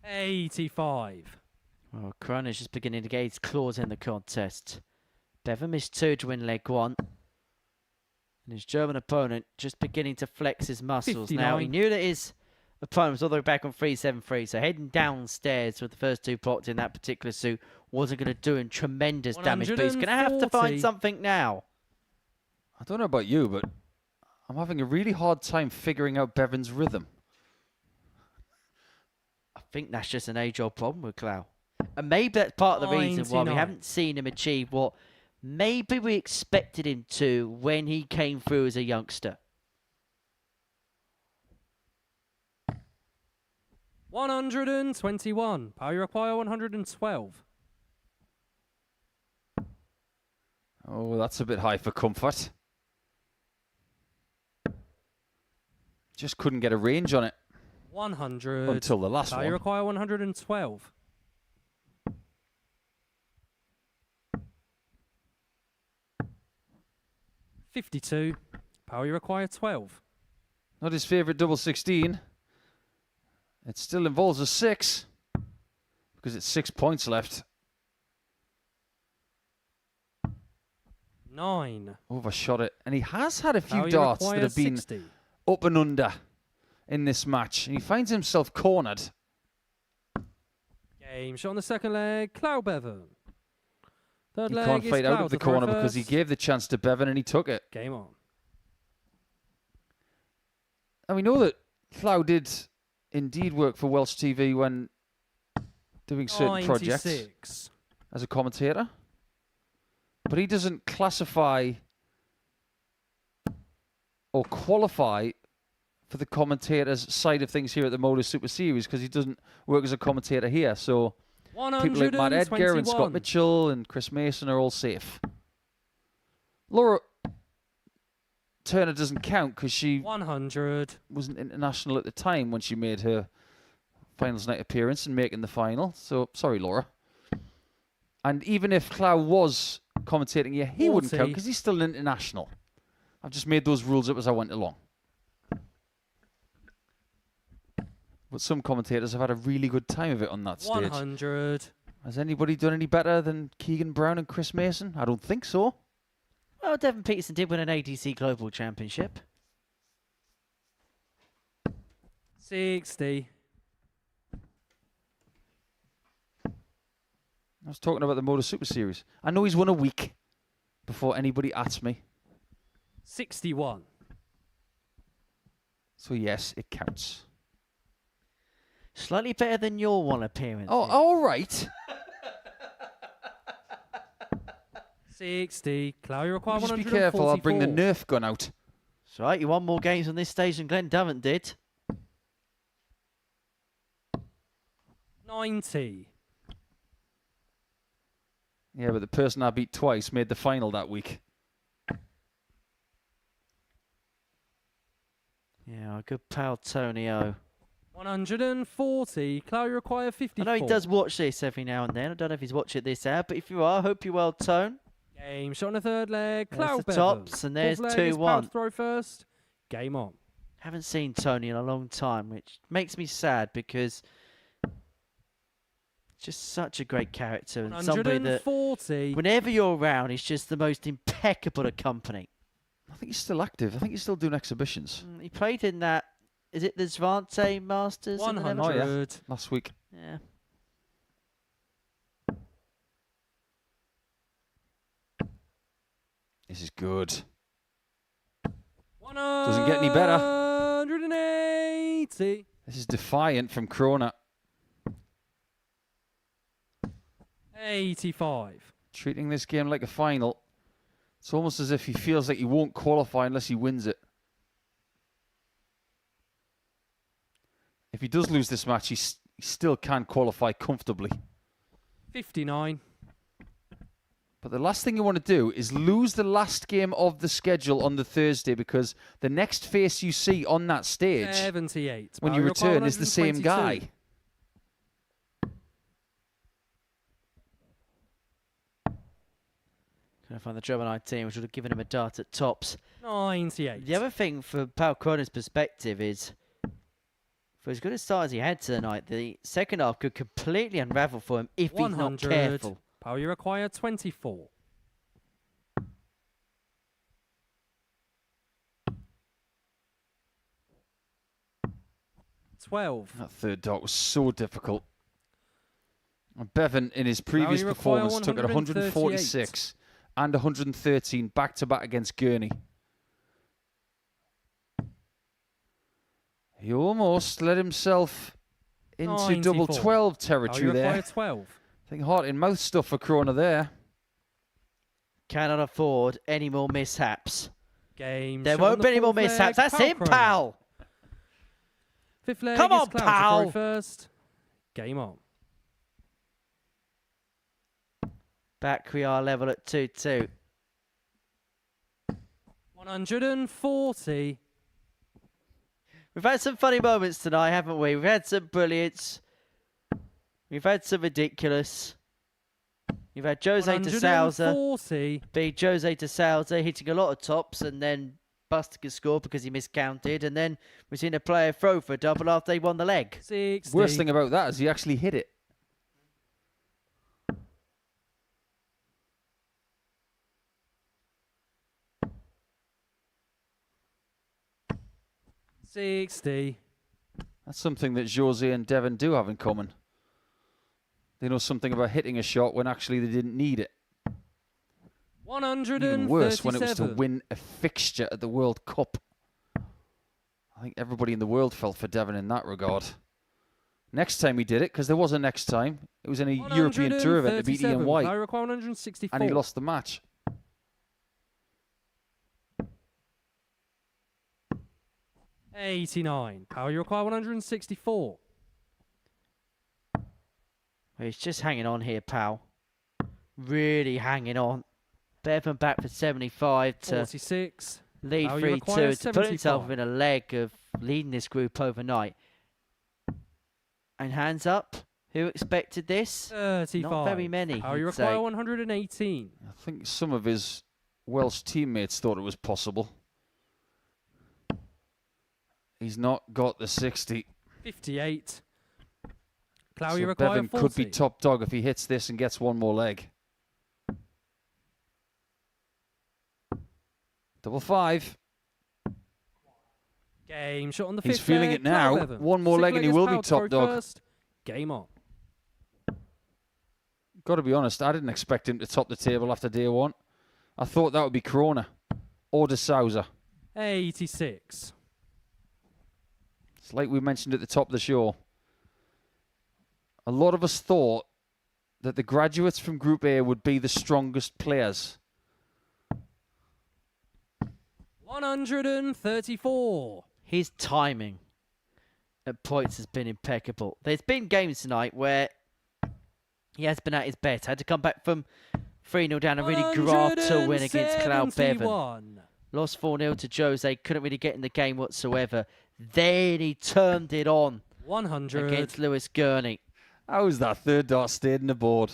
$85. Well, Croner's just beginning to get his claws in the contest. Bevan missed 2 to win leg 1. And his German opponent just beginning to flex his muscles. Now, he 59. knew that his opponent was all the way back on 3-7-3, so heading downstairs with the first 2 pots in that particular suit wasn't going to do him tremendous damage, but he's going to have to 140. find something now. I don't know about you, but I'm having a really hard time figuring out Bevan's rhythm. I think that's just an age-old problem with Clow. And maybe that's part of the reason why we 99. haven't seen him achieve what maybe we expected him to when he came through as a youngster. 121. Power, you require 112. Oh, that's a bit high for comfort. Just couldn't get a range on it 100. until the last Power, you one. require 112. $52. Power, you require 12. Not his favourite double 16. It still involves a 6 because it's 6 points left. 9. Overshot it. And he has had a few Power, you darts that require have been 60. up and under in this match. And he finds himself cornered. Game shot on the second leg. Clow Bevan. Third He leg can't is fight out Clow of the to throw corner because he first. gave the chance to Bevan and he took it. Game on. And we know that Clow did indeed work for Welsh TV when doing certain projects 96. as a commentator. But he doesn't classify or qualify for the commentator's side of things here at the Modus Super Series because he doesn't work as a commentator here. So people like Matt Edgar and Scott 121. Mitchell and Chris Mason are all safe. Laura Turner doesn't count because she 100. wasn't international at the time when she made her finals night appearance and making the final. So, sorry, Laura. And even if Clow was commentating here, he wouldn't count 40. because he's still an international. I've just made those rules up as I went along. But some commentators have had a really good time of it on that stage. 100. Has anybody done any better than Keegan Brown and Chris Mason? I don't think so. Well, Devon Peterson did win an ADC Global Championship. 60. I was talking about the Modus Super Series. I know he's won a week before anybody asks me. 61. So yes, it counts. Slightly better than your one appearance. Oh, all right. 60. Clow, you require Just be 144. careful, I'll bring the Nerf gun out. That's right, you won more games on this stage than Glenn Davant did. 90. Yeah, but the person I beat twice made the final that week. Yeah, our good pal Tonio. 140. Chloe, you require 54. I know he does watch this every now and then. I don't know if he's watching this hour, but if you are, I hope you're well, Tone. Game shot on the third leg. There's Cloud the tops, and there's 2-1. Throw first. Game on. Haven't seen Tony in a long time, which makes me sad because just such a great character and somebody that 140. whenever you're around, he's just the most impeccable at company. I think he's still active. I think he's still doing exhibitions. He played in that. Is it the Zvante Masters? 100. Oh, yeah. Last week. Yeah. This is good. Doesn't get any better. 180. This is defiant from Krona. 85. Treating this game like a final. It's almost as if he feels like he won't qualify unless he wins it. If he does lose this match, he still can qualify comfortably. 59. But the last thing you want to do is lose the last game of the schedule on the Thursday, because the next face you see on that stage 78. when you return is the same guy. Can I find the German 19, which would have given him a dart at tops. 98. The other thing for Pal Kroner's perspective is, for as good a start as he had tonight, the second half could completely unravel for him if he's not careful. Power you require 24. That third dot was so difficult. And Bevan, in his previous performance, took it 146 and 113 back-to-back against Gurney. He almost let himself into 94. double 12 territory there. 12. I think heart-in-mouth stuff for Krona there. Cannot afford any more mishaps. Game. There won't be any more mishaps. That's him, pal. Fifth leg. Come on, pal. First. Game on. Back we are level at 2-2. 140. We've had some funny moments tonight, haven't we? We've had some brilliance. We've had some ridiculous. You've had Jose de Souza beat Jose de Souza, hitting a lot of tops and then busting a score because he miscounted. And then we've seen a player throw for a double after they won the leg. 60. Worst thing about that is he actually hit it. $60. That's something that Jose and Devon do have in common. They know something about hitting a shot when actually they didn't need it. 137. Even worse when it was to win a fixture at the World Cup. I think everybody in the world felt for Devon in that regard. Next time he did it, because there was a next time, it was in a European Tour event to beat Ian White. I require 164. And he lost the match. $89. Power you require 164. He's just hanging on here, pal. Really hanging on. Bevan back for 75 to 46. lead 3-2 to put himself in a leg of leading this group overnight. And hands up. Who expected this? 35. Not very many. Power you require 118. I think some of his Welsh teammates thought it was possible. He's not got the 60. 58. Clow, So you require Bevan 40. could be top dog if he hits this and gets one more leg. Double 5. Game shot on the He's fifth feeling leg, it now. 11. One more Sixth leg and he is will be Powell, top throw dog. First. Game on. Got to be honest, I didn't expect him to top the table after day one. I thought that would be Krona or de Souza. 86. It's like we mentioned at the top of the show. A lot of us thought that the graduates from Group A would be the strongest players. 134. His timing at points has been impeccable. There's been games tonight where he has been at his best. Had to come back from 3-0 down, a really grata win against Cloud Bevan. 171. Lost 4-0 to Jose, couldn't really get in the game whatsoever. Then he turned it on 100. against Lewis Gurney. How was that third dart stayed in the board?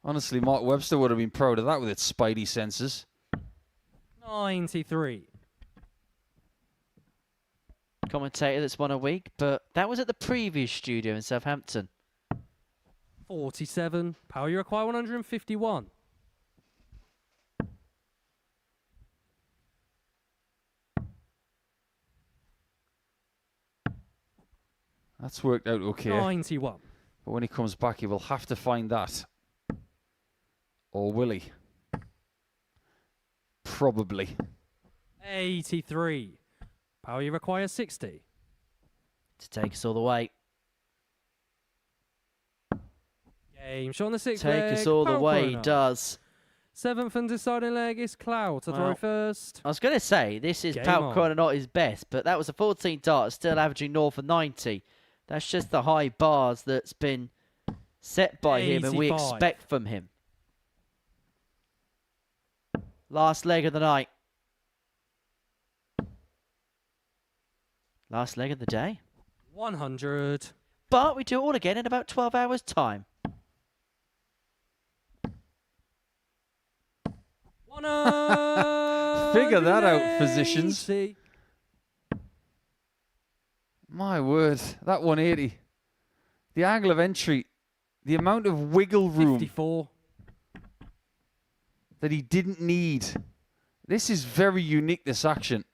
Honestly, Mark Webster would have been proud of that with its spidey senses. 93. Commentator that's won a week, but that was at the previous studio in Southampton. 47. Power you require 151. That's worked out okay. 91. But when he comes back, he will have to find that. Or will he? Probably. 83. Power you require 60. To take us all the way. Game shot on the sixth Take leg. us all the Power way, he corner. does. 7th and deciding leg is Cloud to throw Well, first. I was going to say, this is Game Pal on. Corner not his best, but that was a 14 dart, still averaging north of 90. That's just the high bars that's been set by him and we 85. expect from him. Last leg of the night. Last leg of the day. 100. But we do it all again in about 12 hours' time. 180. Figure that out, physicians. My word, that 180. The angle of entry, the amount of wiggle room 54. that he didn't need. This is very unique, this action.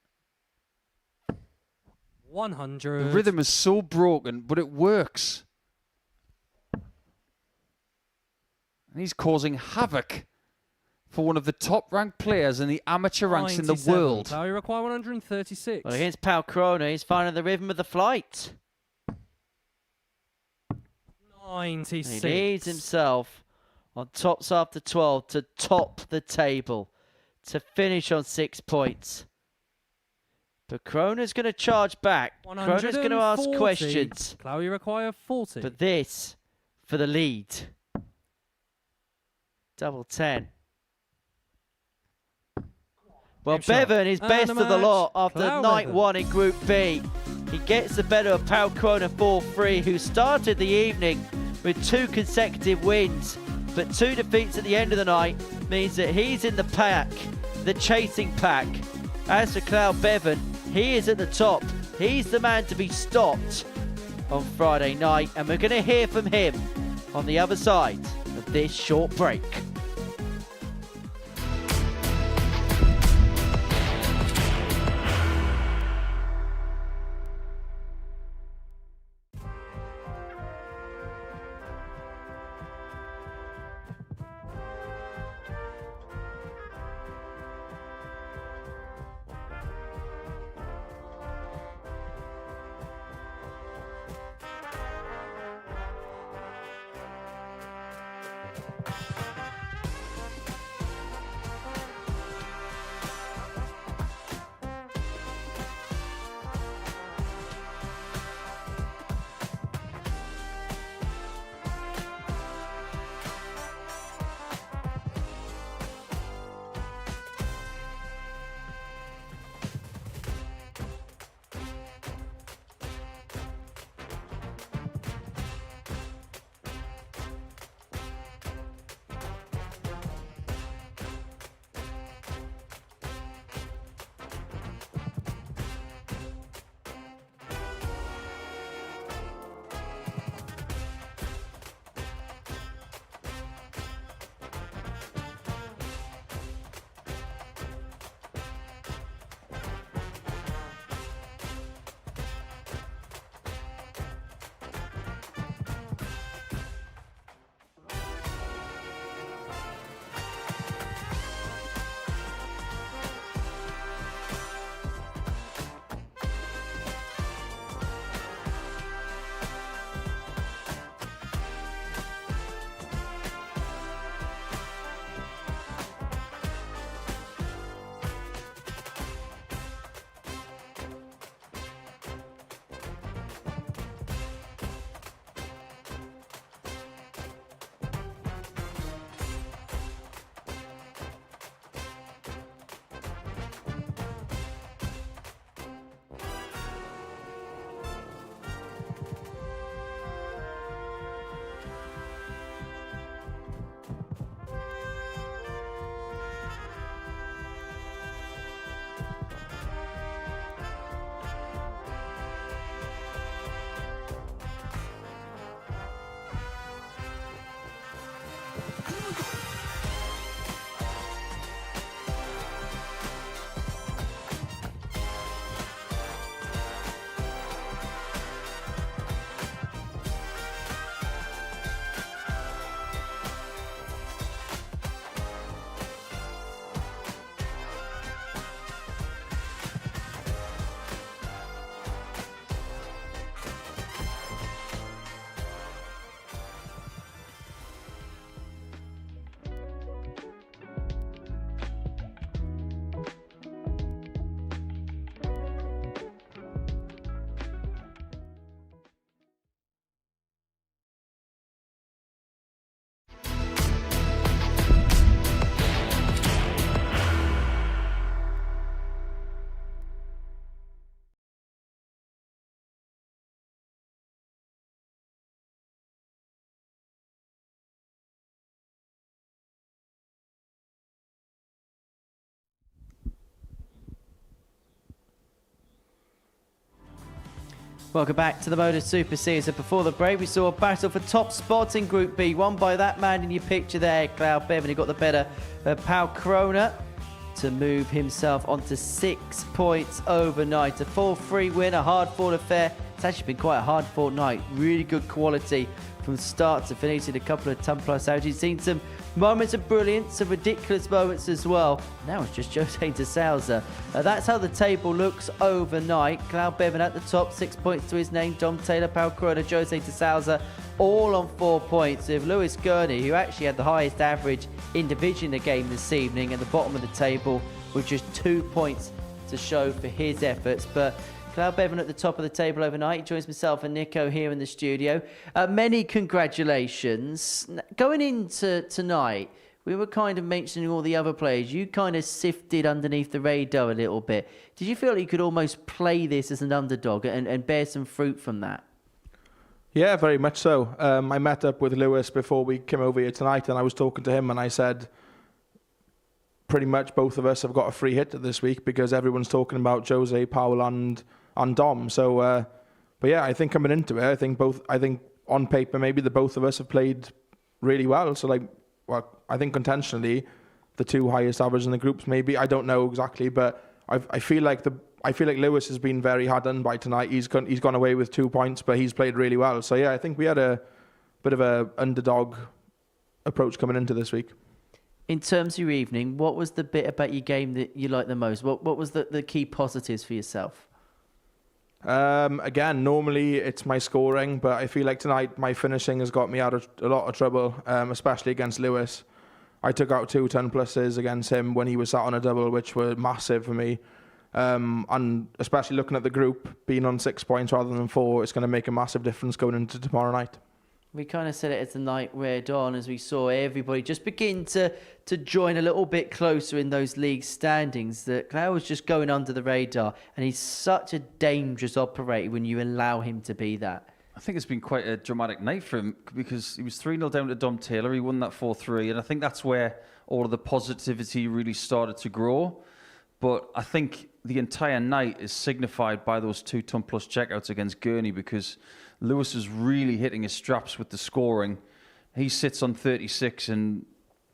100. The rhythm is so broken, but it works. And he's causing havoc for one of the top-ranked players in the amateur ranks in the 97. world. Power you require 136. Well, against Pal Corona, he's finding the rhythm of the flight. 96. He needs himself on tops after 12 to top the table, to finish on 6 points. But Croner's going to charge back. Croner's going to ask 140. questions. Cloud you require 40. But this for the lead. Double 10. Well, Game shot. Bevan is And best the of the match. lot after Cloud night Bevan. 1 in Group B. He gets the better of Pal Corona 4-3, who started the evening with 2 consecutive wins. But 2 defeats at the end of the night means that he's in the pack, the chasing pack. As for Cloud Bevan, he is at the top. He's the man to be stopped on Friday night, and we're going to hear from him on the other side of this short break. Welcome back to the Modus Super Season. Before the break, we saw a battle for top spots in Group B, won by that man in your picture there, Cloud Bevan, who got the better of Pau Corona to move himself onto 6 points overnight. A 4-3 win, a hard-fought affair. It's actually been quite a hard-fought night. Really good quality from start to finish in a couple of ton-plus outs. You've seen some moments of brilliance, some ridiculous moments as well. Now it's just Jose de Souza. That's how the table looks overnight. Cloud Bevan at the top, 6 points to his name. Dom Taylor, Pau Corona, Jose de Souza, all on 4 points. With Lewis Gurney, who actually had the highest average individually in the game this evening, at the bottom of the table with just 2 points to show for his efforts. But Cloud Bevan at the top of the table overnight. He joins myself and Nico here in the studio. Many congratulations. Going into tonight, we were kind of mentioning all the other players. You kind of sifted underneath the radar a little bit. Did you feel like you could almost play this as an underdog and bear some fruit from that? Yeah, very much so. I met up with Lewis before we came over here tonight, and I was talking to him, and I said, pretty much both of us have got a free hit this week because everyone's talking about Jose, Paul, and Dom. So, but yeah, I think coming into it, I think on paper maybe the both of us have played really well. So I think contentionally, the two highest average in the groups maybe. I don't know exactly, but I feel like Lewis has been very hard done by tonight. He's gone away with 2 points, but he's played really well. So yeah, I think we had a bit of a underdog approach coming into this week. In terms of your evening, what was the bit about your game that you liked the most? What was the key positives for yourself? Again, normally it's my scoring, but I feel like tonight my finishing has got me out of a lot of trouble, especially against Lewis. I took out 2 10-pluses against him when he was sat on a double, which were massive for me. And especially looking at the group, being on 6 points rather than 4, it's going to make a massive difference going into tomorrow night. We kind of said it as the night read on, as we saw everybody just begin to join a little bit closer in those league standings, that Cloud was just going under the radar, and he's such a dangerous operator when you allow him to be that. I think it's been quite a dramatic night for him because he was 3-0 down to Dom Taylor. He won that 4-3, and I think that's where all of the positivity really started to grow. But I think the entire night is signified by those 2 ton-plus checkouts against Gurney, because Lewis is really hitting his straps with the scoring. He sits on 36 and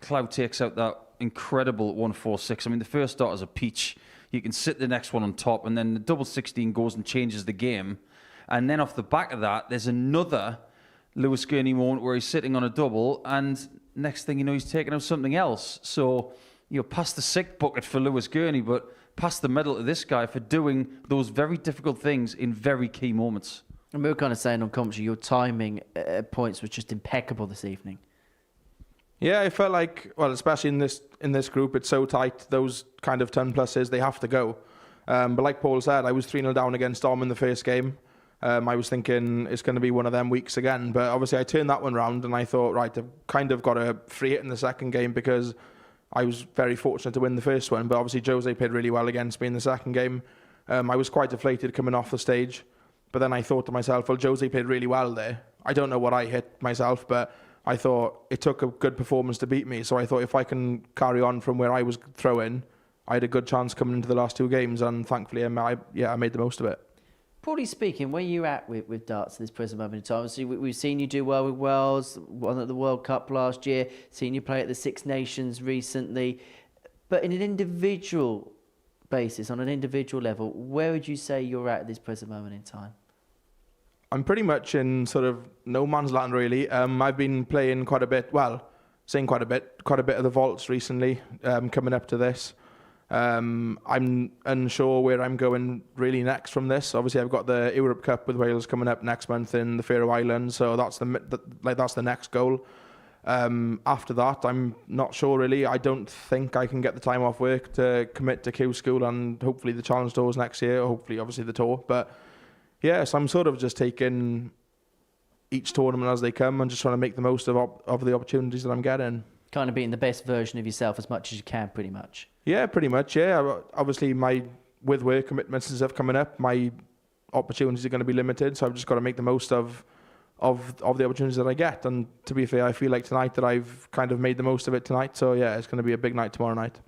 Cloud takes out that incredible 146. I mean, the first dart is a peach. You can sit the next one on top, and then the double 16 goes and changes the game. And then off the back of that, there's another Lewis Gurney moment where he's sitting on a double, and next thing you know, he's taking out something else. So, past the sick bucket for Lewis Gurney, but past the medal to this guy for doing those very difficult things in very key moments. And we were kind of saying on commentary, your timing at points was just impeccable this evening. Yeah, I felt like, well, especially in this group, it's so tight. Those kind of 10-pluses, they have to go. But like Paul said, I was 3-0 down against Dom in the first game. I was thinking it's going to be one of them weeks again. But obviously I turned that one round and I thought, right, I've kind of got a free hit in the second game because I was very fortunate to win the first one. But obviously Jose played really well against me in the second game. I was quite deflated coming off the stage. But then I thought to myself, well, Jose played really well there. I don't know what I hit myself, but I thought it took a good performance to beat me. So I thought if I can carry on from where I was throwing, I had a good chance coming into the last 2 games. And thankfully, I made the most of it. Broadly speaking, where are you at with darts at this present moment in time? So we've seen you do well with Wales, won at the World Cup last year, seen you play at the Six Nations recently. But in an individual basis, on an individual level, where would you say you're at this present moment in time? I'm pretty much in sort of no man's land, really. I've been playing quite a bit of the vaults recently, coming up to this. I'm unsure where I'm going really next from this. Obviously, I've got the Europe Cup with Wales coming up next month in the Faroe Islands, so that's the next goal. After that, I'm not sure really. I don't think I can get the time off work to commit to Q School and hopefully the Challenge Tours next year, or hopefully obviously the tour. But yes, I'm sort of just taking each tournament as they come and just trying to make the most of the opportunities that I'm getting. Kind of being the best version of yourself as much as you can, pretty much. Yeah, pretty much, yeah. Obviously, with work commitments and stuff coming up, my opportunities are going to be limited, so I've just got to make the most of the opportunities that I get. And to be fair, I feel like tonight that I've kind of made the most of it tonight. So yeah, it's going to be a big night tomorrow night.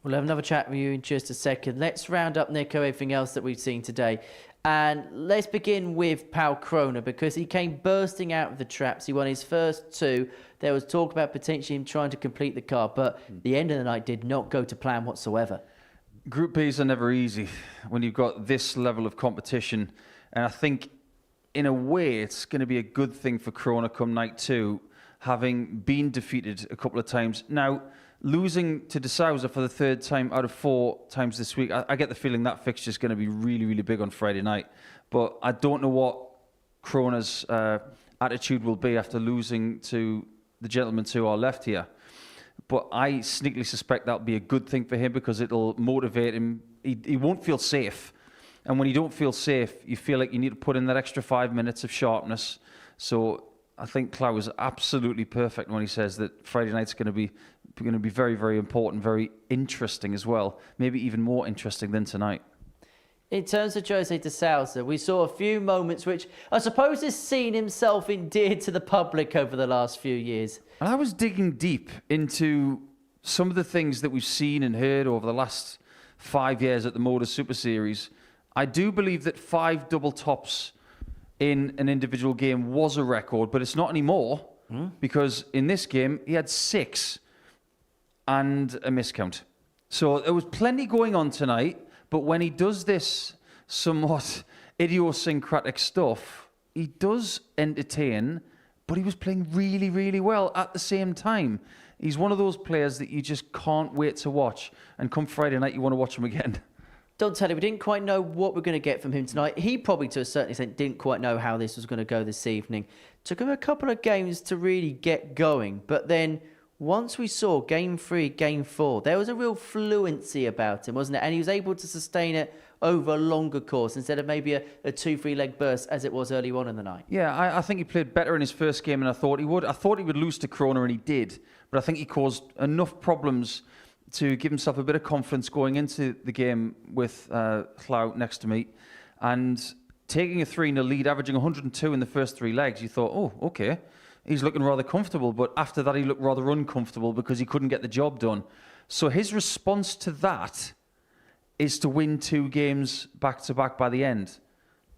We'll have another chat with you in just a second. Let's round up, Nico, everything else that we've seen today. And let's begin with Pau Krona, because he came bursting out of the traps. He won his first 2. There was talk about potentially him trying to complete the card, but the end of the night did not go to plan whatsoever. Group Bs are never easy when you've got this level of competition. And I think, in a way, it's going to be a good thing for Krona come night 2, having been defeated a couple of times. Now, losing to De Souza for the 3rd time out of 4 times this week, I get the feeling that fixture is going to be really, really big on Friday night. But I don't know what Krona's attitude will be after losing to the gentlemen to our left here. But I sneakily suspect that'll be a good thing for him, because it'll motivate him. He won't feel safe. And when you don't feel safe, you feel like you need to put in that extra 5 minutes of sharpness. So I think Clow is absolutely perfect when he says that Friday night's going to be very, very important, very interesting as well. Maybe even more interesting than tonight. In terms of Jose de Souza, we saw a few moments which I suppose has seen himself endeared to the public over the last few years. And I was digging deep into some of the things that we've seen and heard over the last 5 years at the Modus Super Series. I do believe that 5 double tops in an individual game was a record, but it's not anymore, because in this game he had 6 and a miscount. So there was plenty going on tonight, but when he does this somewhat idiosyncratic stuff, he does entertain, but he was playing really, really well at the same time. He's one of those players that you just can't wait to watch, and come Friday night you want to watch him again. Don't tell you, we didn't quite know what we're going to get from him tonight. He probably, to a certain extent, didn't quite know how this was going to go this evening. Took him a couple of games to really get going. But then, once we saw Game 3, Game 4, there was a real fluency about him, wasn't it? And he was able to sustain it over a longer course, instead of maybe a 2-3 leg burst, as it was early on in the night. Yeah, I think he played better in his first game than I thought he would. I thought he would lose to Krona, and he did. But I think he caused enough problems to give himself a bit of confidence going into the game with Clout next to me. And taking a 3-0 lead, averaging 102 in the first 3 legs, you thought, oh, okay, he's looking rather comfortable. But after that, he looked rather uncomfortable because he couldn't get the job done. So his response to that is to win 2 games back-to-back by the end.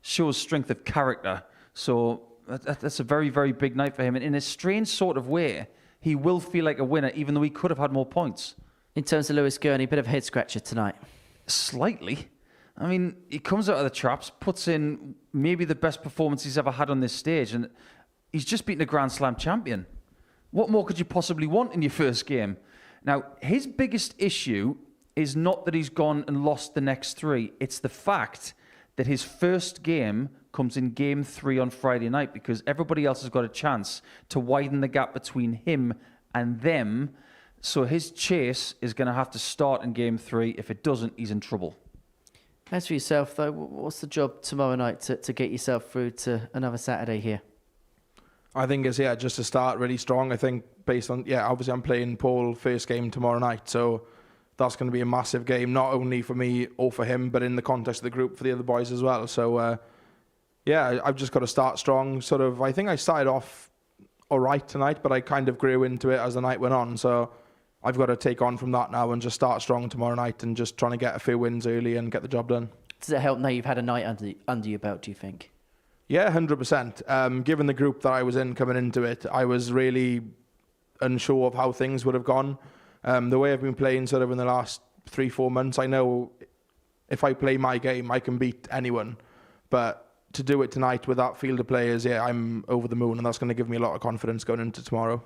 Shows strength of character. So that's a very, very big night for him. And in a strange sort of way, he will feel like a winner, even though he could have had more points. In terms of Lewis Gurney, a bit of a head-scratcher tonight. Slightly. I mean, he comes out of the traps, puts in maybe the best performance he's ever had on this stage, and he's just beaten a Grand Slam champion. What more could you possibly want in your first game? Now, his biggest issue is not that he's gone and lost the next 3. It's the fact that his first game comes in Game 3 on Friday night, because everybody else has got a chance to widen the gap between him and them. So his chase is going to have to start in Game 3. If it doesn't, he's in trouble. As for yourself, though, what's the job tomorrow night to get yourself through to another Saturday here? I think it's, just to start really strong. I think based on, obviously I'm playing Paul first game tomorrow night. So that's going to be a massive game, not only for me or for him, but in the context of the group for the other boys as well. So, I've just got to start strong. I think I started off all right tonight, but I kind of grew into it as the night went on. So I've got to take on from that now and just start strong tomorrow night and just trying to get a few wins early and get the job done. Does it help now you've had a night under your belt, do you think? Yeah, 100%. Given the group that I was in coming into it, I was really unsure of how things would have gone. The way I've been playing in the last 3-4 months, I know if I play my game, I can beat anyone. But to do it tonight with that field of players, I'm over the moon, and that's going to give me a lot of confidence going into tomorrow.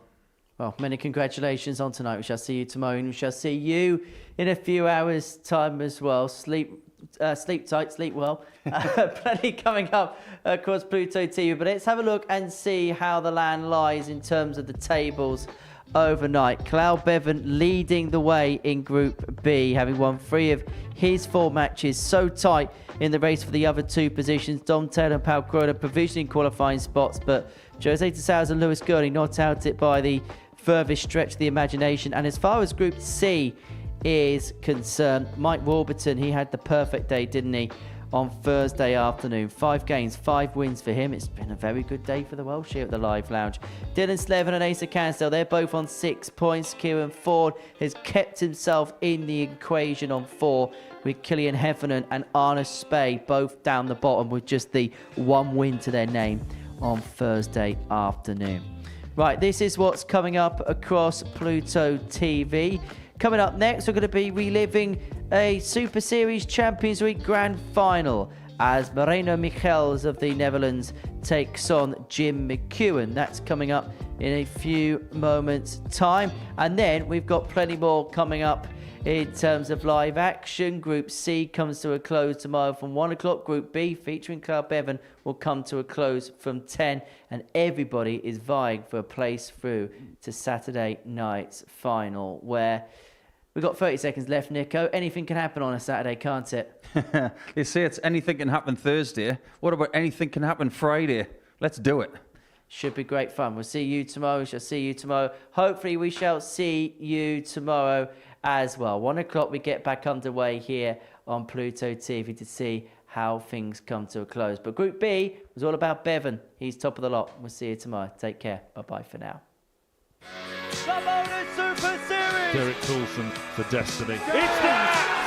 Well, many congratulations on tonight. We shall see you tomorrow, and we shall see you in a few hours' time as well. Sleep tight, sleep well. Plenty coming up across Pluto TV. But let's have a look and see how the land lies in terms of the tables overnight. Cloud Bevan leading the way in Group B, having won 3 of his 4 matches. So tight in the race for the other 2 positions. Dom Taylor and Pau Krona provisioning qualifying spots, but Jose de Souza and Lewis Gurney not out it by the furthest stretch of the imagination. And as far as Group C is concerned, Mike Warburton, he had the perfect day, didn't he? on Thursday afternoon. 5 games, 5 wins for him. It's been a very good day for the Welsh here at the Live Lounge. Dylan Slevin and Asa Cansdale, they're both on 6 points. Kieran Ford has kept himself in the equation on 4, with Killian Heffernan and Arne Spey both down the bottom with just the 1 win to their name on Thursday afternoon. Right, this is what's coming up across Pluto TV. Coming up next, we're going to be reliving a Super Series Champions League Grand Final as Moreno Michels of the Netherlands takes on Jim McEwen. That's coming up in a few moments' time. And then we've got plenty more coming up in terms of live action. Group C comes to a close tomorrow from 1 o'clock. Group B, featuring Carl Bevan, will come to a close from 10. And everybody is vying for a place through to Saturday night's final, where we've got 30 seconds left, Nico. Anything can happen on a Saturday, can't it? They say it's anything can happen Thursday. What about anything can happen Friday? Let's do it. Should be great fun. We'll see you tomorrow. We shall see you tomorrow. Hopefully we shall see you tomorrow as well. 1 o'clock we get back underway here on Pluto TV to see how things come to a close. But Group B was all about Bevan. He's top of the lot. We'll see you tomorrow. Take care. Bye-bye for now. The Modus Super Series! Derek Coulson for Destiny. It's that!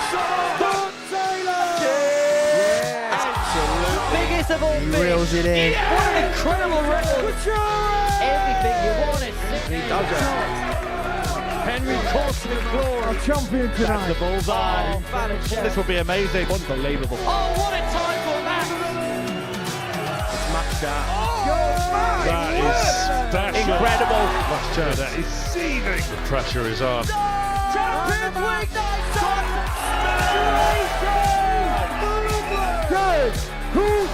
Biggest of all fish. Reels it in. Yeah. What an incredible record. Everything you wanted. He does it. Henry Coulson with glory. Our champion tonight. The bullseye. This will be amazing. Unbelievable. Oh, what a time for that. It's matched out. That is special. Incredible. Last chance. That is seething. The pressure is on. Champions League night! Good. Who's